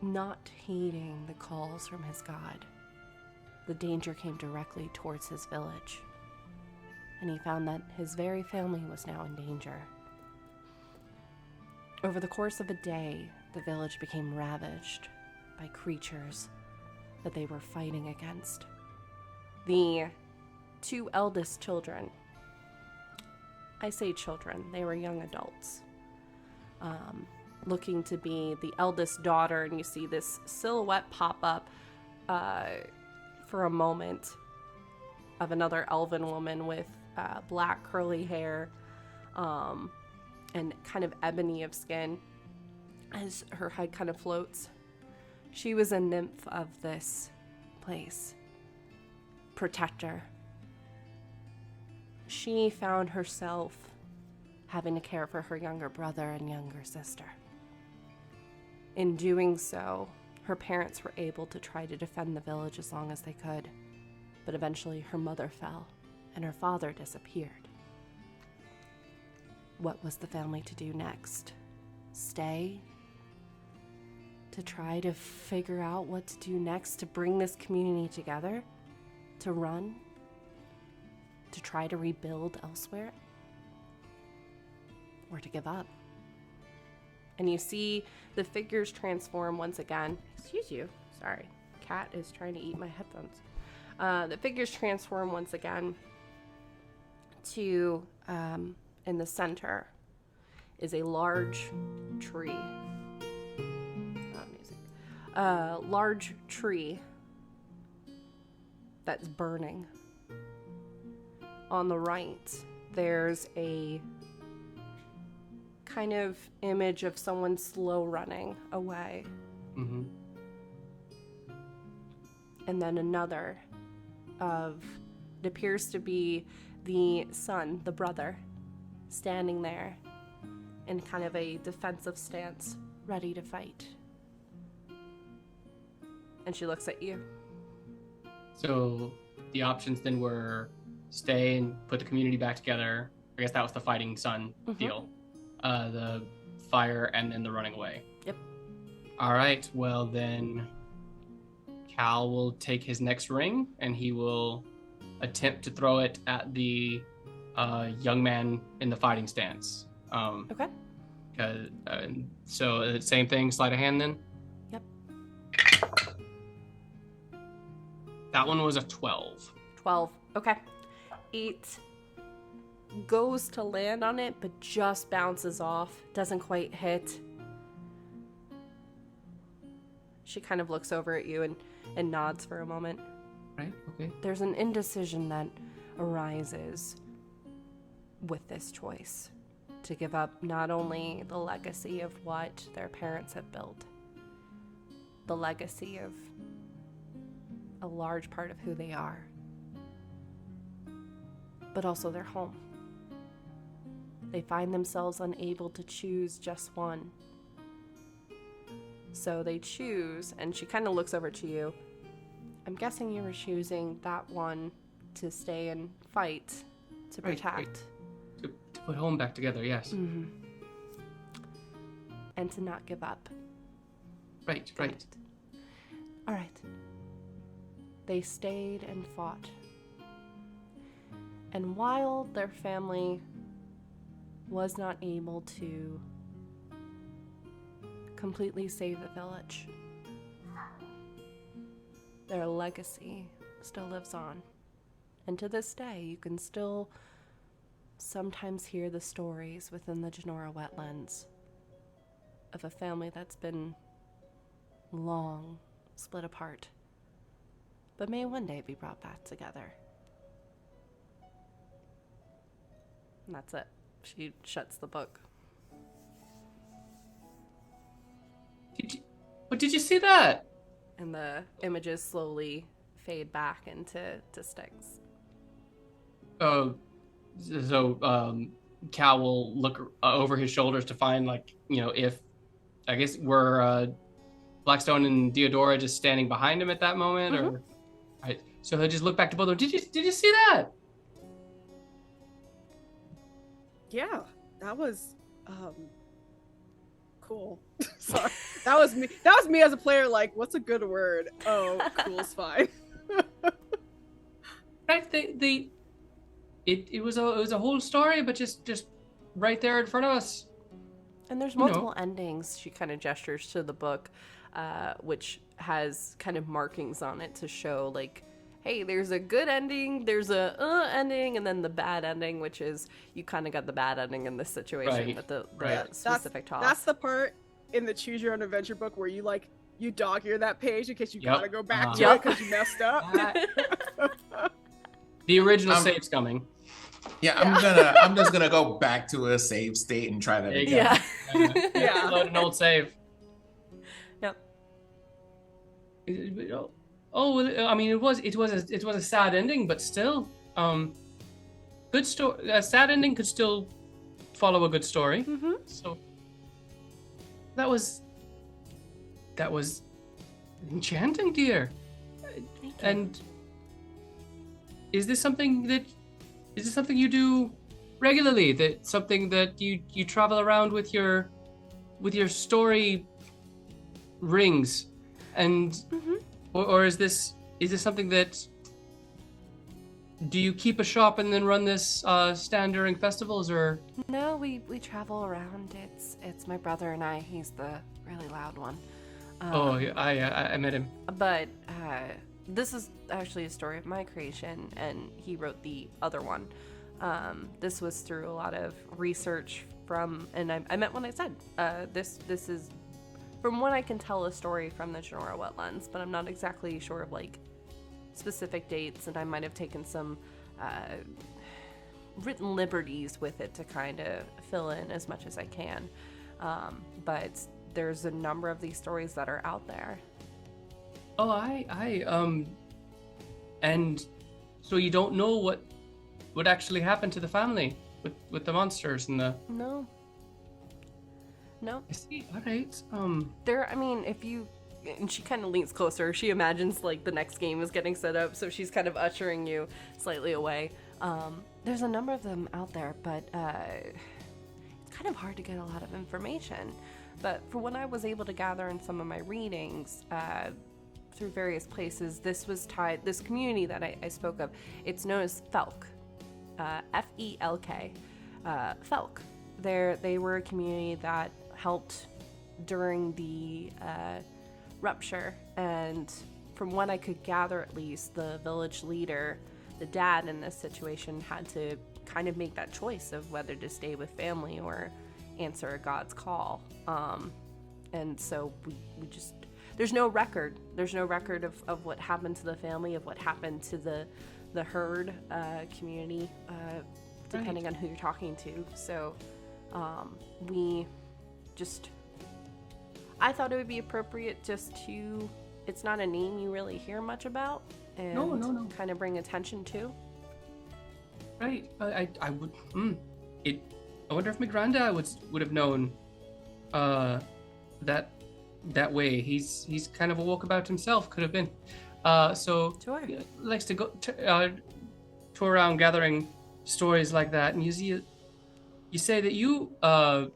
not heeding the calls from his god, the danger came directly towards his village, and he found that his very family was now in danger. Over the course of a day, the village became ravaged by creatures that they were fighting against. The 2 eldest children I say children, they were young adults, looking to be the eldest daughter, and you see this silhouette pop up for a moment of another elven woman with black curly hair and kind of ebony of skin as her head kind of floats. She was a nymph of this place, protector. She found herself having to care for her younger brother and younger sister. In doing so, her parents were able to try to defend the village as long as they could, but eventually her mother fell and her father disappeared. What was the family to do next? Stay? To try to figure out what to do next to bring this community together? To run? To try to rebuild elsewhere? Or to give up? And you see the figures transform once again. Excuse you. Sorry. Cat is trying to eat my headphones. The figures transform once again to, in the center, is a large tree. Not music. Large tree that's burning. On the right, there's a kind of image of someone slow running away. Mm-hmm. And then another of, it appears to be the son, the brother, standing there in kind of a defensive stance, ready to fight. And she looks at you. So the options then were stay and put the community back together. I guess that was the fighting son deal. The fire and then the running away. Yep. All right. Well, then Cal will take his next ring and he will attempt to throw it at the young man in the fighting stance. Okay. So same thing, sleight of hand then? Yep. That one was a 12. 12. Okay. 8 goes to land on it, but just bounces off. Doesn't quite hit. She kind of looks over at you and nods for a moment. Right, okay. There's an indecision that arises with this choice to give up not only the legacy of what their parents have built, the legacy of a large part of who they are, but also their home. They find themselves unable to choose just one. So they choose, and she kind of looks over to you. I'm guessing you were choosing that one to stay and fight, to protect. Right. To put home back together, yes. Mm-hmm. And to not give up. Right. All right. They stayed and fought. And while their family was not able to completely save the village, their legacy still lives on. And to this day, you can still sometimes hear the stories within the Genora wetlands of a family that's been long split apart, but may one day be brought back together. And that's it. She shuts the book. Did you see that? And the images slowly fade back into sticks. So Cal will look over his shoulders to find, if, I guess, were Blackstone and Diadora just standing behind him at that moment, or right? So he'll just look back to both of them. Did you see that? Yeah, that was cool. Sorry, that was me. That was me as a player. Like, what's a good word? Oh, cool's fine. Right? It was a whole story, but just right there in front of us. And there's multiple endings. She kind of gestures to the book, which has kind of markings on it to show, like, hey, there's a good ending, there's a ending, and then the bad ending, which is you kind of got the bad ending in this situation Right. with the Right. specific toss. That's the part in the Choose Your Own Adventure book where you like you dog ear that page in case you Yep. gotta go back to Yep. it because you messed up. The original save's coming. Yeah, I'm just gonna go back to a save state and try that There you again. Yeah. Yeah. Load an old save. Yep. Oh, I mean, it was a sad ending, but still, good story. A sad ending could still follow a good story. Mm-hmm. So that was enchanting, dear. And is this something you do regularly? That something that you travel around with your story rings, and or is this something that do you keep a shop and then run this stand during festivals, or? No, we travel around. It's my brother and I. He's the really loud one. I met him. But this is actually a story of my creation, and he wrote the other one. This was through a lot of research and I meant when I said this is, from what I can tell, a story from the Genora wetlands, but I'm not exactly sure of like specific dates, and I might have taken some written liberties with it to kind of fill in as much as I can. But there's a number of these stories that are out there. Oh, and so you don't know what actually happened to the family with the monsters and the. No. I see. All right. I mean, if you, and she kind of leans closer. She imagines like the next game is getting set up, so she's kind of ushering you slightly away. There's a number of them out there, but it's kind of hard to get a lot of information. But for what I was able to gather in some of my readings, through various places, this community that I spoke of, it's known as Felk, F-E-L-K, Felk. They were a community that helped during the rupture, and from what I could gather, at least, the village leader, the dad in this situation, had to kind of make that choice of whether to stay with family or answer a god's call. And so we just, there's no record of what happened to the family, of what happened to the herd community, depending on who you're talking to. So I thought it would be appropriate just to, it's not a name you really hear much about, and No. kind of bring attention to. Right. I would. I wonder if my granddad would have known that way. He's kind of a walkabout himself. Could have been. So Sure. he likes to go tour around gathering stories like that. And you say that you and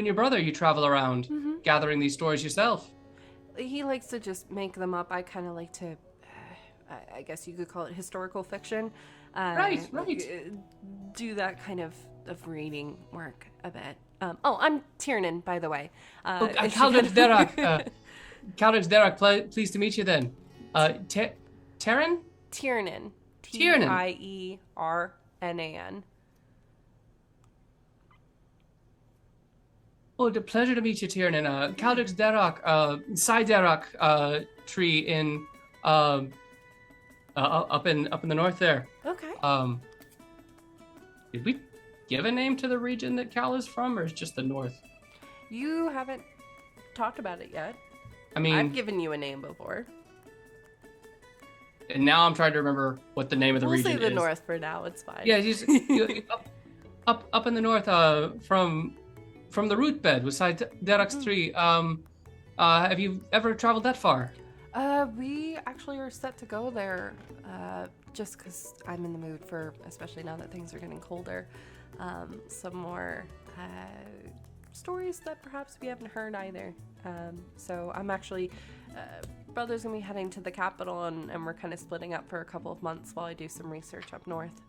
your brother, you travel around gathering these stories yourself. He likes to just make them up. I kind of like to, I guess you could call it historical fiction. Right. Do that kind of reading work a bit. I'm Tiernan, by the way. Kaldridge Derak. Kaldridge Derak, pleased to meet you then. Terran? Tiernan. Tiernan. Tiernan. Oh, the pleasure to meet you, Tiernan. Kaldridge Derak, Sai Derak tree in up in the north there. Okay. Did we give a name to the region that Cal is from, or is it just the north? You haven't talked about it yet. I mean, I've given you a name before. and now I'm trying to remember what the name of the We'll region say the is. north for now. It's fine. Yeah, up in the north, from the root bed beside Derek's tree. Have you ever traveled that far? We actually are set to go there, just because I'm in the mood for, especially now that things are getting colder, some more stories that perhaps we haven't heard either. So I'm actually, brother's gonna be heading to the capital, and we're kind of splitting up for a couple of months while I do some research up north.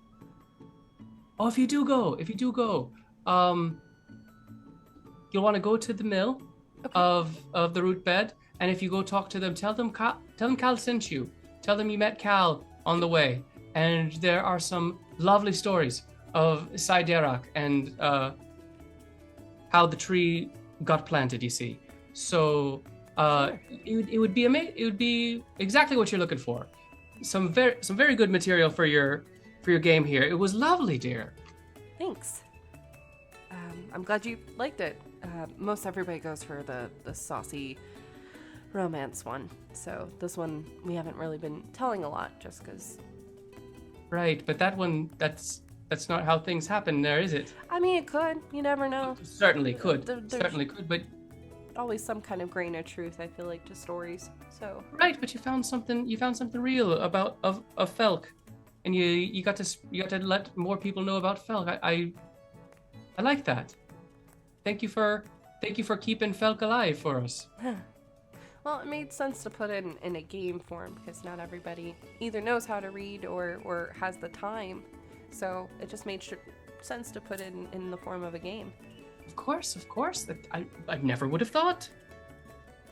Oh, if you do go, you'll want to go to the mill of the root bed, and if you go talk to them, tell them Cal sent you. Tell them you met Cal on the way. And there are some lovely stories of Siderak and how the tree got planted, you see. So it would be it would be exactly what you're looking for. Some very good material for your game here. It was lovely, dear. Thanks. I'm glad you liked it. Most everybody goes for the saucy romance one. So this one we haven't really been telling a lot just because. Right, but that one, that's not how things happen there, is it? I mean, it could. You never know. Certainly could. There's Certainly could, but... always some kind of grain of truth, I feel like, to stories, so... Right, but you found something real about of Felk. And you got to let more people know about Felk. I like that. Thank you for keeping Felk alive for us. Well, it made sense to put it in a game form because not everybody either knows how to read or has the time. So it just made sense to put it in the form of a game. Of course. I never would have thought.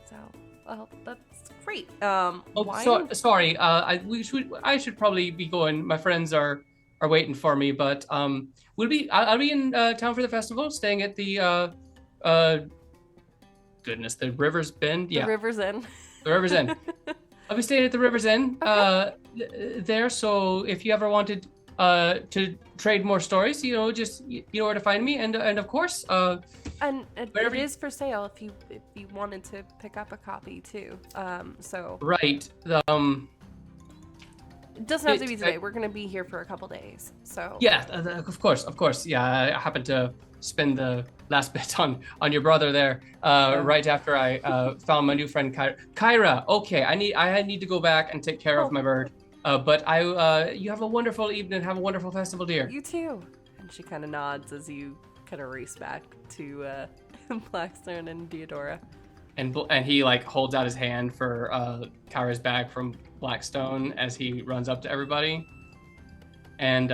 So, well, that's great. Sorry. I should probably be going. My friends are waiting for me, but I'll be in town for the festival, staying at the goodness, the River's Bend. The River's End. The River's End. I'll be staying at the River's End there. So if you ever wanted to trade more stories, just you know where to find me. And of course, and it is for sale if you wanted to pick up a copy too. So right. It doesn't have to be today. We're gonna be here for a couple days. So yeah, of course. Yeah, I happened to spend the last bit on your brother there, right after I found my new friend Kyra. Okay, I need to go back and take care of my bird. But you have a wonderful evening. Have a wonderful festival, dear. You too. And she kind of nods as you kind of race back to Blackstone and Diadora. And he like holds out his hand for Kyra's bag from Blackstone as he runs up to everybody. And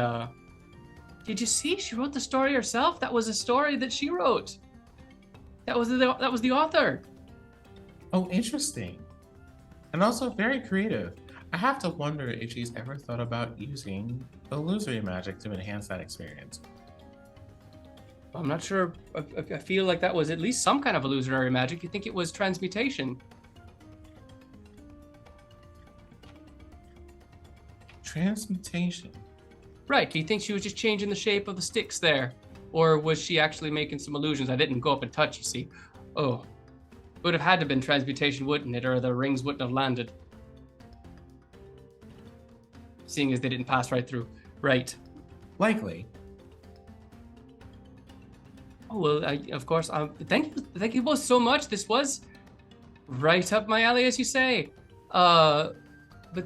did you see? She wrote the story herself. That was a story that she wrote. That was the author. Oh, interesting. And also very creative. I have to wonder if she's ever thought about using illusory magic to enhance that experience. I'm not sure. I feel like that was at least some kind of illusionary magic. You think it was transmutation? Transmutation? Right. Do you think she was just changing the shape of the sticks there? Or was she actually making some illusions? I didn't go up and touch, you see. Oh. It would have had to have been transmutation, wouldn't it? Or the rings wouldn't have landed. Seeing as they didn't pass right through. Right. Likely. Oh, well, of course. Thank you both so much. This was right up my alley, as you say. But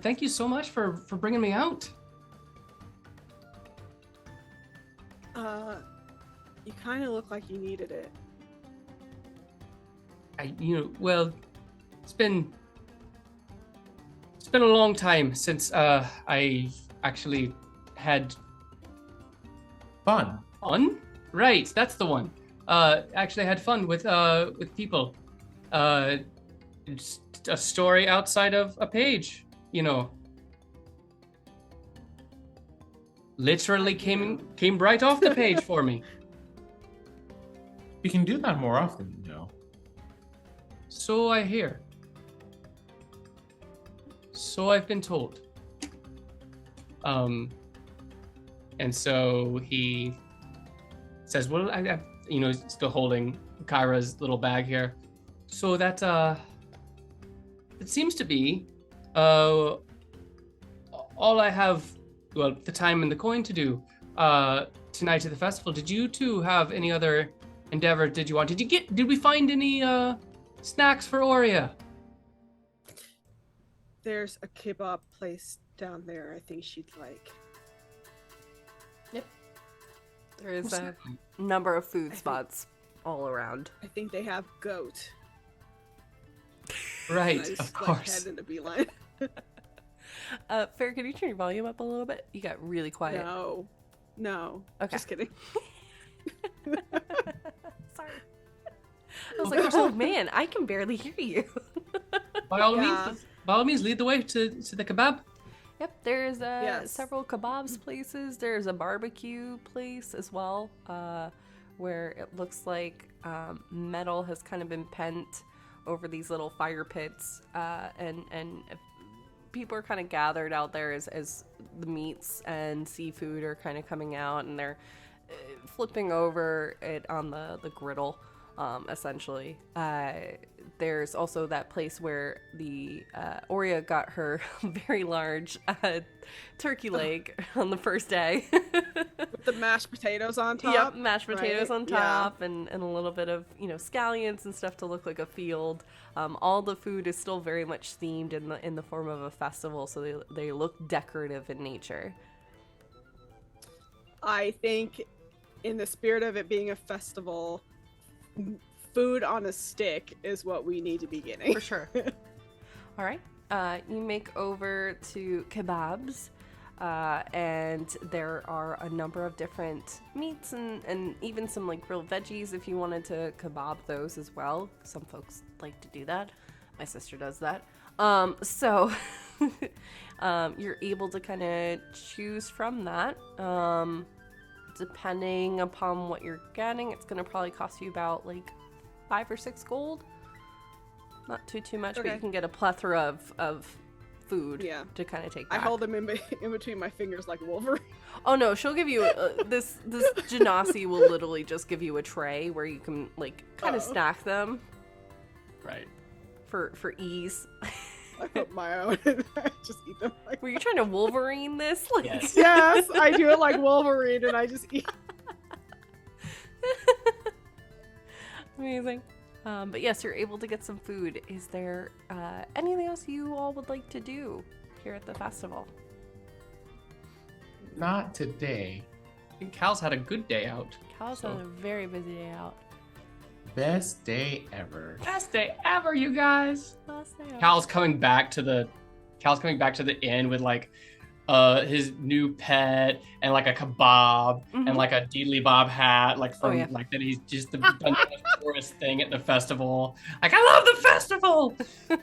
thank you so much for bringing me out. You kind of look like you needed it. Well, it's been a long time since I actually had fun. Fun? Right, that's the one. Actually had fun with people. Just a story outside of a page, Literally came right off the page for me. You can do that more often, So I hear. So I've been told. And so he says, well, I still holding Kyra's little bag here. So that, it seems to be, all I have, well, the time and the coin to do, tonight at the festival. Did you two have any other endeavor did you want? Did we find any, snacks for Aurea? There's a kebab place down there I think she'd like. Yep. There is a number of food spots all around. I think they have goat. Right, of course. Head in a beeline. Fair, can you turn your volume up a little bit? You got really quiet. No. Okay. Just kidding. Sorry. I was like, oh man, I can barely hear you. By all means, by all means, lead the way to the kebab. Yep, there's Yes. several kebabs places. There's a barbecue place as well, where it looks like metal has kind of been pent over these little fire pits, and people are kind of gathered out there as the meats and seafood are kind of coming out, and they're flipping over it on the griddle, essentially. There's also that place where the Oria got her very large turkey leg on the first day. With the mashed potatoes on top. Yep, mashed potatoes right? on top, and a little bit of, scallions and stuff to look like a field. All the food is still very much themed in the form of a festival, so they look decorative in nature. I think in the spirit of it being a festival, food on a stick is what we need to be getting. For sure. All right. You make over to kebabs, and there are a number of different meats and even some like grilled veggies if you wanted to kebab those as well. Some folks like to do that. My sister does that. So you're able to kind of choose from that. Depending upon what you're getting, it's going to probably cost you about like 5 or 6 gold. Not too much, Okay. but you can get a plethora of food to kind of take I back. hold them in between my fingers like Wolverine. Oh no, she'll give you this Genasi will literally just give you a tray where you can like kind of stack them Right. for ease. I put my own and I just eat them like Were you trying to Wolverine this? Like, Yes. Yes, I do it like Wolverine and I just eat. Amazing. But yes, you're able to get some food. Is there anything else you all would like to do here at the festival? Not today. I think Cal's had a good day out. Cal's had a very busy day out. Best day ever. Best day ever, you guys. Last day out. Cal's coming back to the inn with like his new pet and like a kebab and like a Deedly Bob hat, like from like that he's just done the tourist thing at the festival. Like, I love the festival. I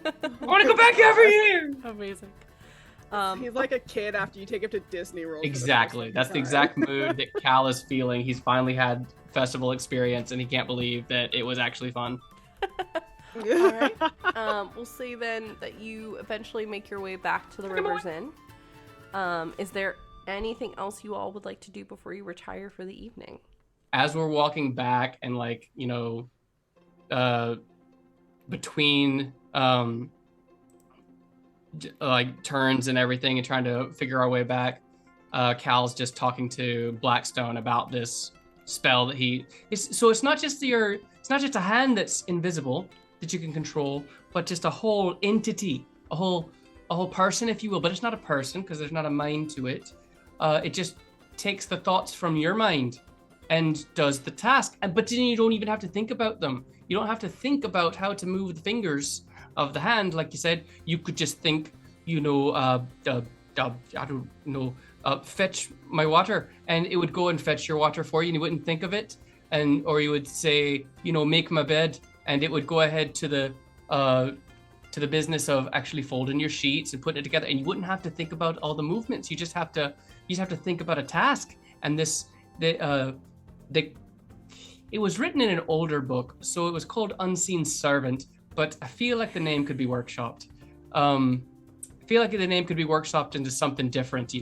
want to go back every year. Amazing. He's like a kid after you take him to Disney World. Exactly. That's the exact mood that Cal is feeling. He's finally had festival experience and he can't believe that it was actually fun. All right. We'll say then that you eventually make your way back to the Rivers Inn. Is there anything else you all would like to do before you retire for the evening? As we're walking back and like, between like turns and everything and trying to figure our way back, Cal's just talking to Blackstone about this spell that so it's not just a hand that's invisible that you can control, but just a whole entity, a whole person, if you will. But it's not a person because there's not a mind to it. It just takes the thoughts from your mind and does the task. But then you don't even have to think about them. You don't have to think about how to move the fingers of the hand, like you said. You could just think, I don't know, fetch my water, and it would go and fetch your water for you, and you wouldn't think of it. Or you would say, make my bed, and it would go ahead to the business of actually folding your sheets and putting it together, and you wouldn't have to think about all the movements. You just have to think about a task. And it was written in an older book, so it was called Unseen Servant, but I feel like the name could be workshopped. Into something different,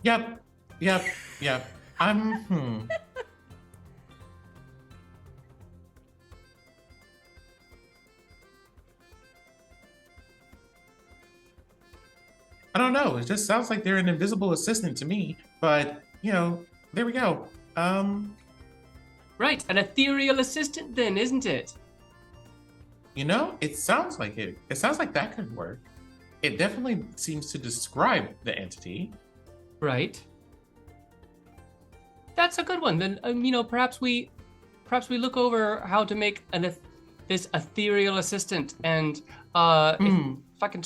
Yep. I don't know. It just sounds like they're an invisible assistant to me. But, there we go. Right, an ethereal assistant then, isn't it? It sounds like it. It sounds like that could work. It definitely seems to describe the entity. Right. That's a good one. Then, perhaps we look over how to make this ethereal assistant, and if I can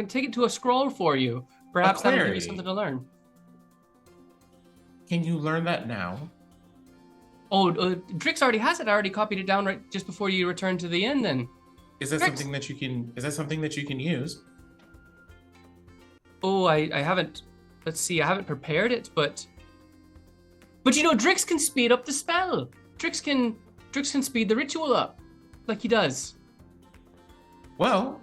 take it to a scroll for you, perhaps that'll give you something to learn. Can you learn that now? Oh, Drix already has it. I already copied it down right just before you returned to the inn. Then Is that Drix. something that you can? Is that something that you can use? Oh, I haven't. Let's see. I haven't prepared it, but you know, Drix can speed up the spell. Drix can speed the ritual up, like he does. Well,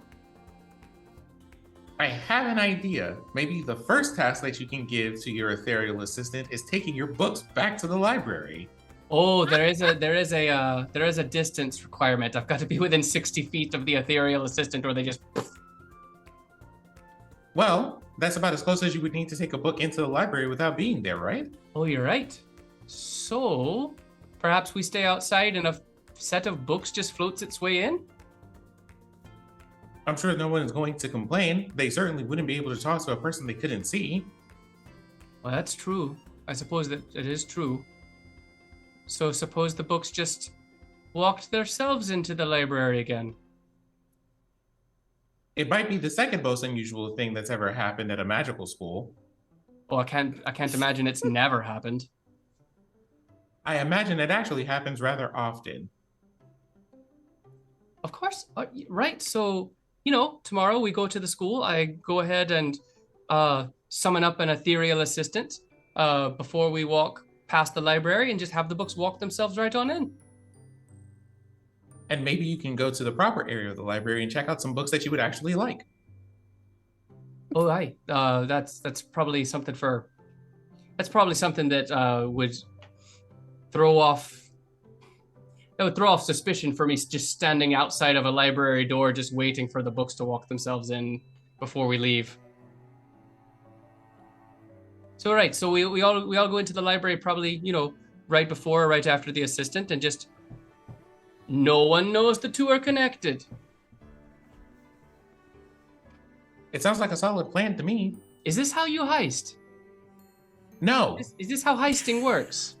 I have an idea. Maybe the first task that you can give to your ethereal assistant is taking your books back to the library. Oh, there is a distance requirement. I've got to be within 60 feet of the ethereal assistant, or they just. Well, that's about as close as you would need to take a book into the library without being there, right? Oh, you're right. So, perhaps we stay outside and a set of books just floats its way in? I'm sure no one is going to complain. They certainly wouldn't be able to talk to a person they couldn't see. Well, that's true. I suppose that it is true. So suppose the books just walked themselves into the library again. It might be the second most unusual thing that's ever happened at a magical school. Well, I can't imagine it's never happened. I imagine it actually happens rather often. Of course, right. So, you know, tomorrow we go to the school. I go ahead and summon up an ethereal assistant before we walk past the library and just have the books walk themselves right on in. And maybe you can go to the proper area of the library and check out some books that you would actually like. Oh, aye. That's probably something for. That's probably something that would throw off. That would throw off suspicion for me just standing outside of a library door, just waiting for the books to walk themselves in before we leave. So right, so we all go into the library probably, you know, right before or right after the assistant, and just no one knows the two are connected. It sounds like a solid plan to me. Is this how you heist? No. Is this how heisting works?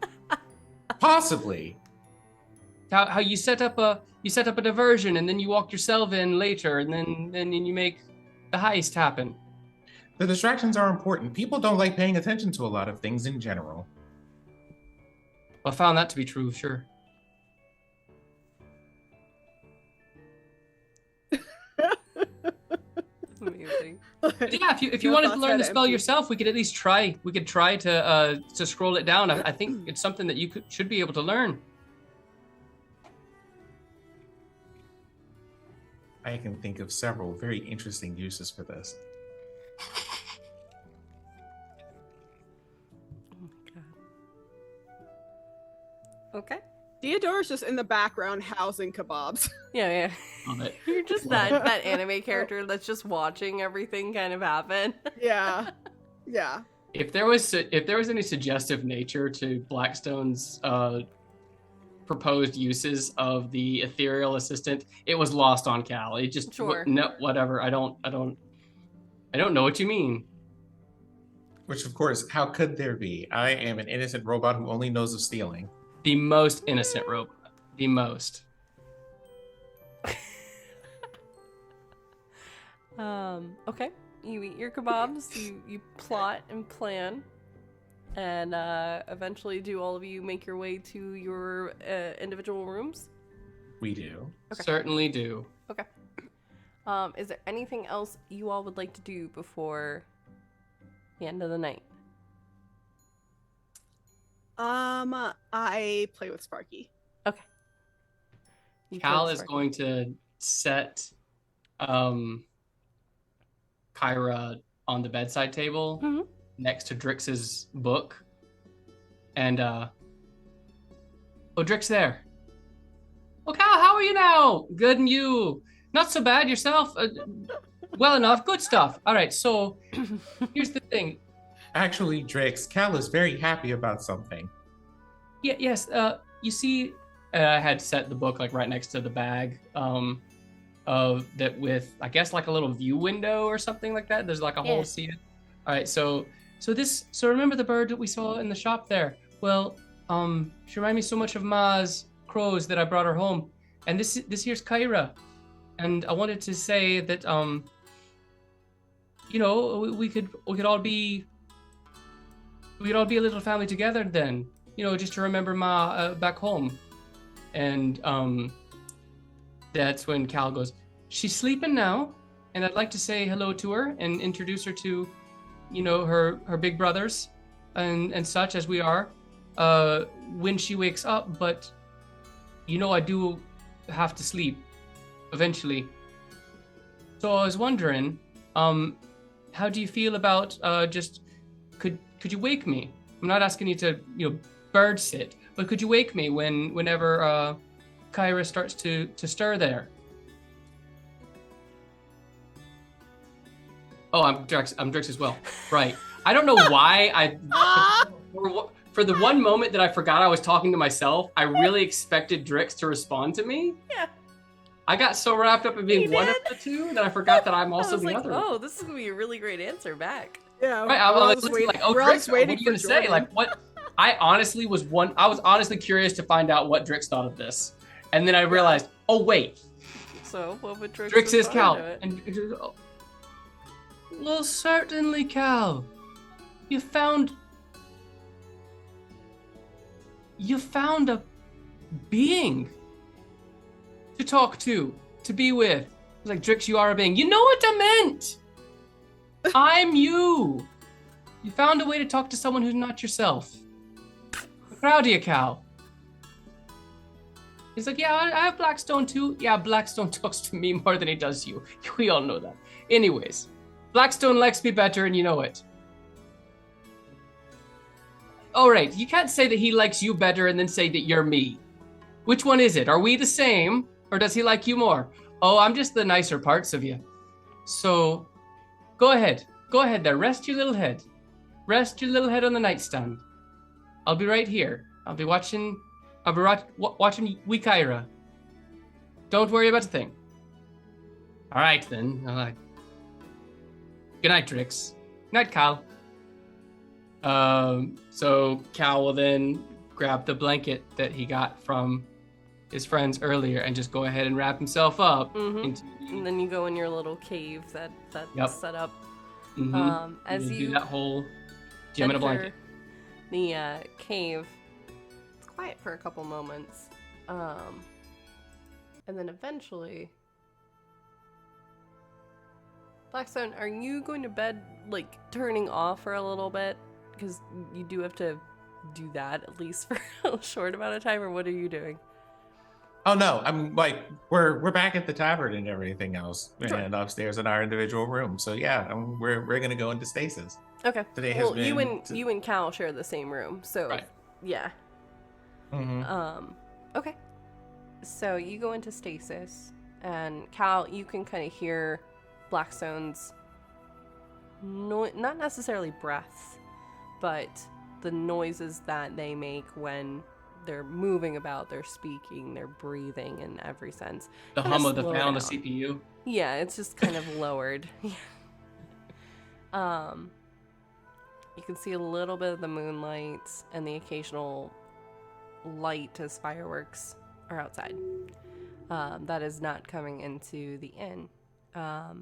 Possibly. How you set up a diversion and then you walk yourself in later and then you make the heist happen. The distractions are important. People don't like paying attention to a lot of things in general. I found that to be true, sure. Amazing. Yeah, if you wanted to learn the spell yourself, we could at least try. We could try to scroll it down. I think it's something that you should be able to learn. I can think of several very interesting uses for this. Okay. Diadora's just in the background housing kebabs. Yeah. Love it. You're just that anime character that's just watching everything kind of happen. Yeah. If there was any suggestive nature to Blackstone's proposed uses of the ethereal assistant, it was lost on Cal. It just Sure. No, whatever. I don't know what you mean. Which, of course, how could there be? I am an innocent robot who only knows of stealing. The most innocent robot. The most. Okay. You eat your kebabs, you plot and plan, and eventually do all of you make your way to your individual rooms? We do. Okay. Certainly do. Okay. Is there anything else you all would like to do before the end of the night? I play with Sparky. Okay. Cal is going to set Kyra on the bedside table next to Drix's book. And Drix there. Oh, Cal, how are you now? Good, and you? Not so bad yourself? Well enough, good stuff. All right, so here's the thing. Actually, Drix, Cal is very happy about something. Yes, you see, I had set the book like right next to the bag of that with, I guess, like a little view window or something like that. There's like a whole scene. All right, so remember the bird that we saw in the shop there? Well, she reminded me so much of Ma's crows that I brought her home. And this here's Kyra. And I wanted to say that, you know, we could all be a little family together then. just to remember Ma back home. And that's when Cal goes, she's sleeping now, and I'd like to say hello to her and introduce her to, her big brothers and such as we are when she wakes up. But, I do have to sleep eventually. So I was wondering, how do you feel about could you wake me? I'm not asking you to, bird sit, but could you wake me whenever Kyra starts to stir there? Oh, I'm Drix as well. Right. I don't know why for the one moment that I forgot I was talking to myself, I really expected Drix to respond to me. Yeah. I got so wrapped up in being one of the two that I forgot that I'm also the other. Oh, this is gonna be a really great answer back. Yeah. Right, I was waiting, like, oh, Drix, what are you gonna say? Like, what? I was honestly curious to find out what Drix thought of this, and then I realized, oh wait. So what would Drix is Cal, and well, certainly, Cal. You found a being to talk to be with. It's like, Drix, you are a being. You know what I meant. I'm you. You found a way to talk to someone who's not yourself. I'm proud of you, Cal. He's like, yeah, I have Blackstone too. Yeah, Blackstone talks to me more than he does you. We all know that. Anyways, Blackstone likes me better, and you know it. All right, you can't say that he likes you better and then say that you're me. Which one is it? Are we the same, or does he like you more? Oh, I'm just the nicer parts of you. So, go ahead there. Rest your little head. Rest your little head on the nightstand. I'll be right here. I'll be watching Kyra. Don't worry about a thing. All right, then. Good night, Drix. Good night, Cal. So Cal will then grab the blanket that he got from his friends earlier and just go ahead and wrap himself up. Mm-hmm. And then you go in your little cave that's set up. Mm-hmm. As you do that whole gem in a blanket. The cave, it's quiet for a couple moments, and then eventually, Blackstone, are you going to bed, like, turning off for a little bit? Because you do have to do that at least for a short amount of time, or what are you doing? Oh no, I'm like, we're back at the tavern and everything else, Sure. and upstairs in our individual room. So yeah, we're gonna go into stasis. Okay. Today well, has been you and Cal share the same room, so Right. yeah. Mhm. Okay. So you go into stasis, and Cal, you can kind of hear Blackstone's not necessarily breaths, but the noises that they make when they're moving about, they're speaking, they're breathing in every sense. The Kinda hum of the slow fan on the down. CPU. Yeah, it's just kind of lowered. You can see a little bit of the moonlight and the occasional light as fireworks are outside. That is not coming into the inn. A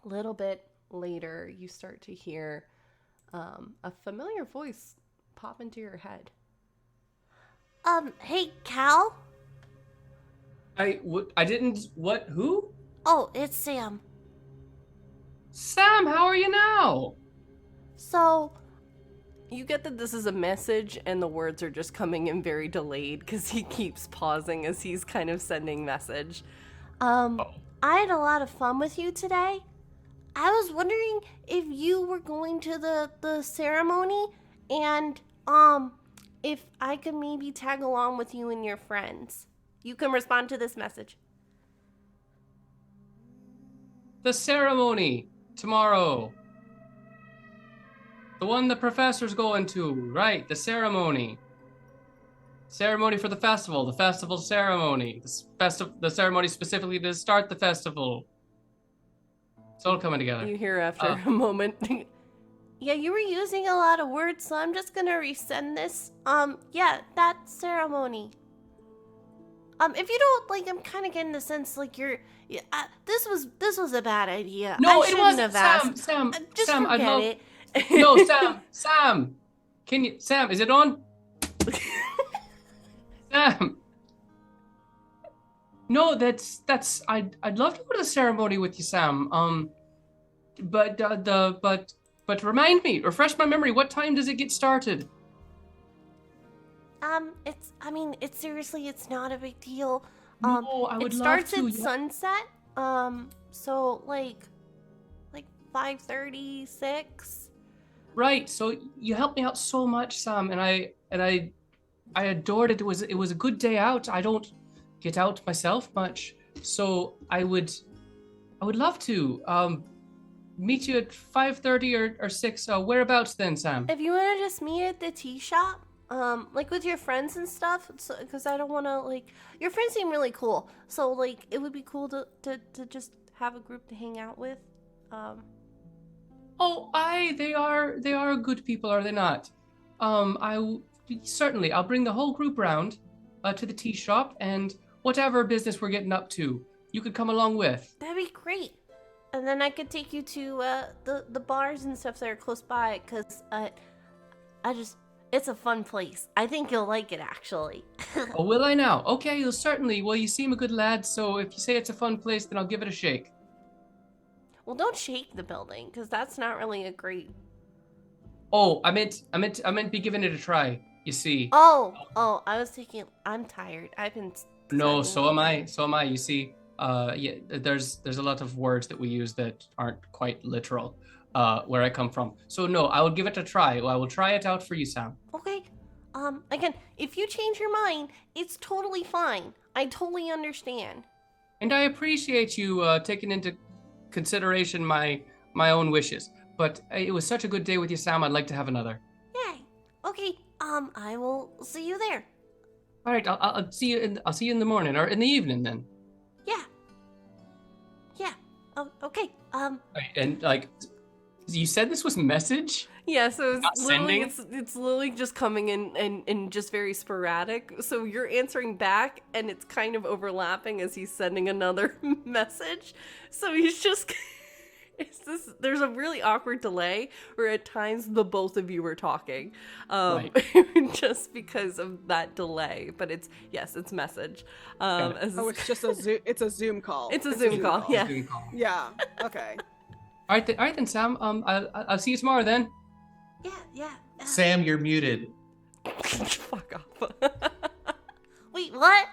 little bit later, you start to hear a familiar voice pop into your head. Hey, Cal? Who? Oh, it's Sam. Sam, how are you now? So, You get that this is a message and the words are just coming in very delayed because he keeps pausing as he's kind of sending message. I had a lot of fun with you today. I was wondering if you were going to the ceremony and, if I could maybe tag along with you and your friends. You can respond to this message. The ceremony tomorrow. The one the professor's going to, right? The ceremony. Ceremony for the festival ceremony. The ceremony specifically to start the festival. It's all coming together. You hear after a moment. Yeah, you were using a lot of words, so I'm just gonna resend this. Yeah, that ceremony. If you don't, like, I'm kind of getting the sense, like, this was a bad idea. No, I it wasn't. have asked. Sam, Just Sam, forget it. No, Sam. Can you, Sam? Is it on? Sam. No, that's. I'd love to go to the ceremony with you, Sam. But remind me, refresh my memory. What time does it get started? It's seriously, it's not a big deal. No, I would it love starts to. at sunset. So like 5:36. Right. So you helped me out so much, Sam, and I adored it. It was a good day out. I don't get out myself much, so I would love to meet you at 5:30 or 6. Whereabouts then, Sam? If you want to just meet at the tea shop, like with your friends and stuff, because I don't want to, like, your friends seem really cool, so like it would be cool to just have a group to hang out with. They are good people, are they not? Certainly, I'll bring the whole group round to the tea shop, and whatever business we're getting up to, you could come along with. That'd be great. And then I could take you to the bars and stuff that are close by, because it's a fun place. I think you'll like it, actually. Oh, will I now? Okay, well, certainly. Well, you seem a good lad, so if you say it's a fun place, then I'll give it a shake. Well, don't shake the building, because that's not really a great... Oh, I meant be giving it a try, you see. Oh, I was thinking, I'm tired. I've been... No, so am I, you see. Yeah, there's a lot of words that we use that aren't quite literal, where I come from. So no, I will give it a try. I will try it out for you, Sam. Okay. Again, if you change your mind, it's totally fine. I totally understand. And I appreciate you taking into consideration my own wishes. But it was such a good day with you, Sam. I'd like to have another. Yay. Okay. I will see you there. All right. I'll see you. I'll see you in the morning or in the evening then. Yeah. Oh, okay. Right, and like, you said this was message? Yeah, so Not it's literally sending? it's literally just coming in and just very sporadic. So you're answering back and it's kind of overlapping as he's sending another message. So he's just there's a really awkward delay where at times the both of you are talking. Right. Just because of that delay. But it's message. It's just a Zoom. It's a Zoom call. It's a Zoom call. Yeah. Zoom call. Yeah. Okay. All right then, Sam. I'll see you tomorrow then. Yeah. Sam, you're muted. Fuck off. Wait, what?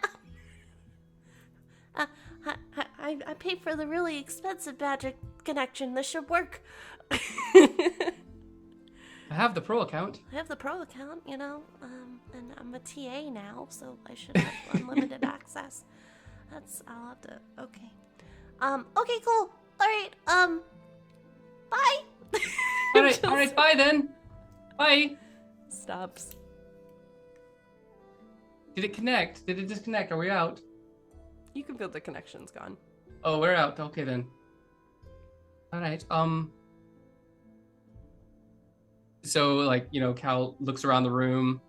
I paid for the really expensive magic connection. This should work. I have the pro account. I have the pro account, and I'm a TA now, so I should have unlimited access. I'll have to, okay. Okay, cool. All right, bye. All right, bye then. Bye. Stops. Did it connect? Did it disconnect? Are we out? You can feel the connection's gone. Oh, we're out. Okay then. All right. So like, Cal looks around the room.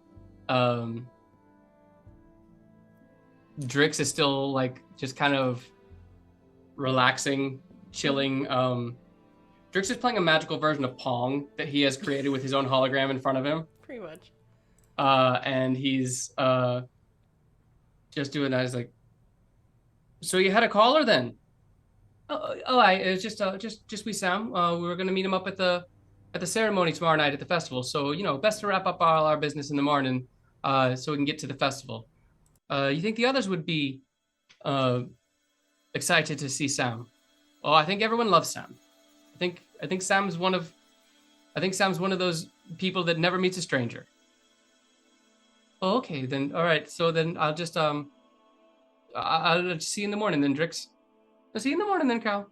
Drix is still like just kind of relaxing, chilling. Drix is playing a magical version of Pong that he has created with his own hologram in front of him. Pretty much. And he's just doing that. He's like, so you had a caller then? It's just we, Sam. We were gonna meet him up at the ceremony tomorrow night at the festival. So best to wrap up all our business in the morning, so we can get to the festival. You think the others would be excited to see Sam? Oh, I think everyone loves Sam. I think Sam's one of those people that never meets a stranger. Oh, okay then. All right. So then I'll just I'll see you in the morning then, Drix. I'll see you in the morning then, Cal.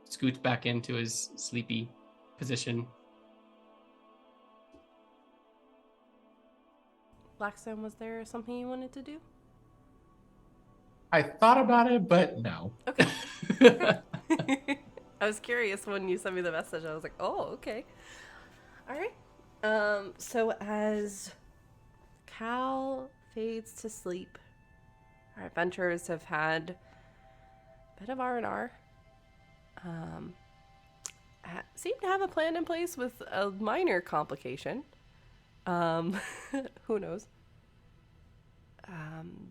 Scoots back into his sleepy position. Blackstone, was there something you wanted to do? I thought about it, but no. Okay. I was curious when you sent me the message. I was like, oh, okay. All right. So as Cal fades to sleep, our adventurers have had a bit of R&R. seem to have a plan in place with a minor complication. Who knows?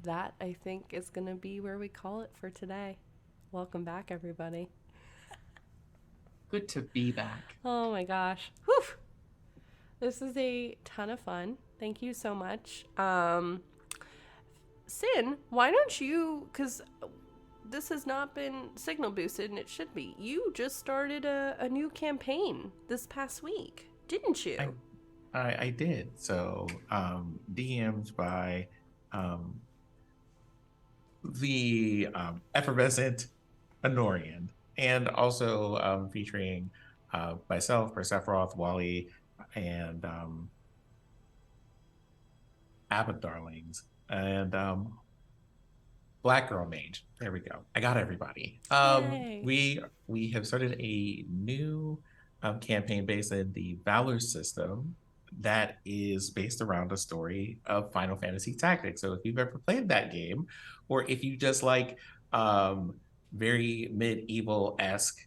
That I think is gonna be where we call it for today. Welcome back, everybody. Good to be back. Oh my gosh. Whew. This is a ton of fun. Thank you so much. Sin, why don't you, because this has not been signal boosted and it should be. You just started a new campaign this past week, didn't you? I did. So DM'd by the effervescent Honorian, and also featuring myself, Persephoroth, Wally, and Abbott Darlings, and Black Girl Mage. There we go. I got everybody. We have started a new campaign based in the Valor system that is based around a story of Final Fantasy Tactics. So if you've ever played that game, or if you just like very medieval-esque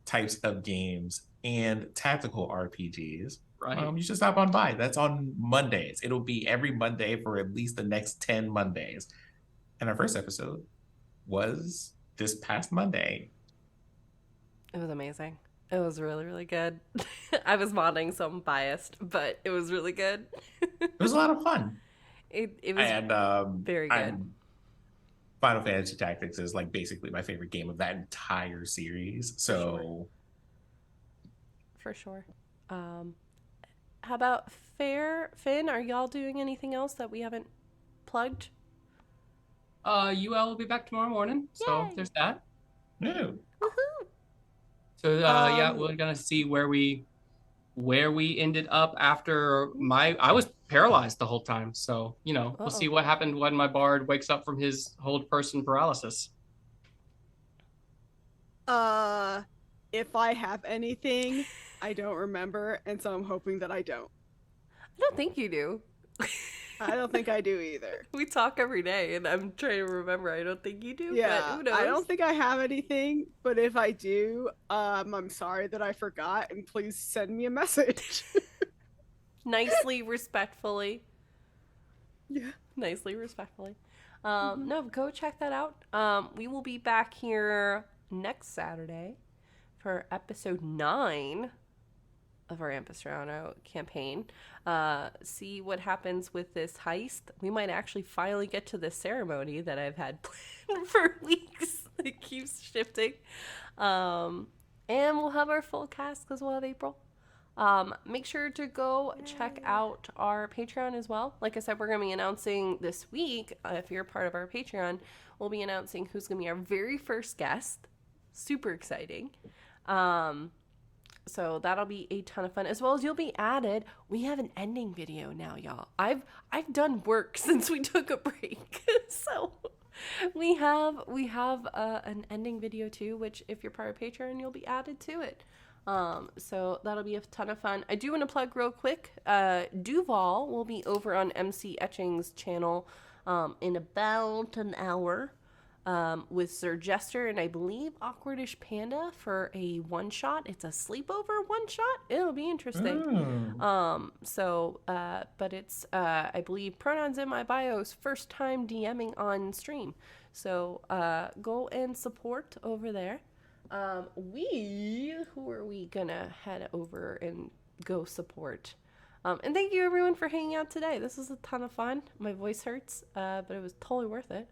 types of games and tactical RPGs, Right. you should stop on by. That's on Mondays. It'll be every Monday for at least the next 10 Mondays. And our first episode was this past Monday. It was amazing. It was really, really good. I was modding, so I'm biased, but it was really good. It was a lot of fun. It was very good. Final Fantasy Tactics is like basically my favorite game of that entire series. So For sure. How about Finn? Are y'all doing anything else that we haven't plugged? UL will be back tomorrow morning, so Yay. there's that. no. Woohoo! So yeah, we're gonna see where we ended up after I was paralyzed the whole time. So we'll see what happened when my bard wakes up from his hold person paralysis. If I have anything, I don't remember, and so I'm hoping that I don't. I don't think you do. I don't think I do either. We talk every day, and I'm trying to remember. I don't think you do. Yeah, but who knows? I don't think I have anything, but if I do, I'm sorry that I forgot, and please send me a message. Nicely, respectfully. Yeah. Nicely, respectfully. No, go check that out. We will be back here next Saturday for episode 9 of our Ampistrano campaign. See what happens with this heist. We might actually finally get to the ceremony that I've had planned for weeks. It keeps shifting. And we'll have our full cast because we'll have April. Make sure to go check out our Patreon as well. Like I said, we're going to be announcing this week, if you're part of our Patreon, we'll be announcing who's going to be our very first guest. Super exciting. So that'll be a ton of fun, as well as you'll be added. We have an ending video now, y'all. I've done work since we took a break. So we have an ending video too, which if you're part of Patreon, you'll be added to it. So that'll be a ton of fun. I do want to plug real quick. Duval will be over on MC Etching's channel in about an hour with Sir Jester and I believe Awkwardish Panda for a one-shot. It's a sleepover one-shot. It'll be interesting. But it's, I believe, pronouns in my bio's first time DMing on stream. So go and support over there. Who are we gonna head over and go support? And thank you everyone for hanging out today. This was a ton of fun. My voice hurts, but it was totally worth it.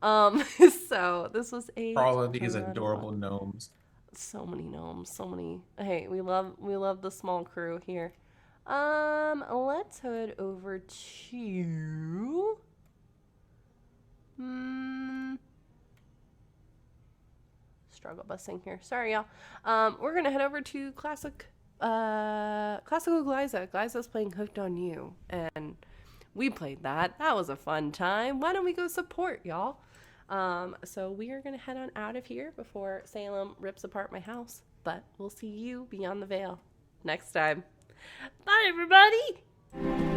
So this was for all of these adorable gnomes. So many gnomes, so many. Hey, we love the small crew here. Let's head over to struggle busing here. Sorry, y'all. We're gonna head over to classical Glyza. Glyza's playing Hooked on You, and we played that. That was a fun time. Why don't we go support, y'all? So we are gonna head on out of here before Salem rips apart my house. But we'll see you beyond the veil next time. Bye, everybody.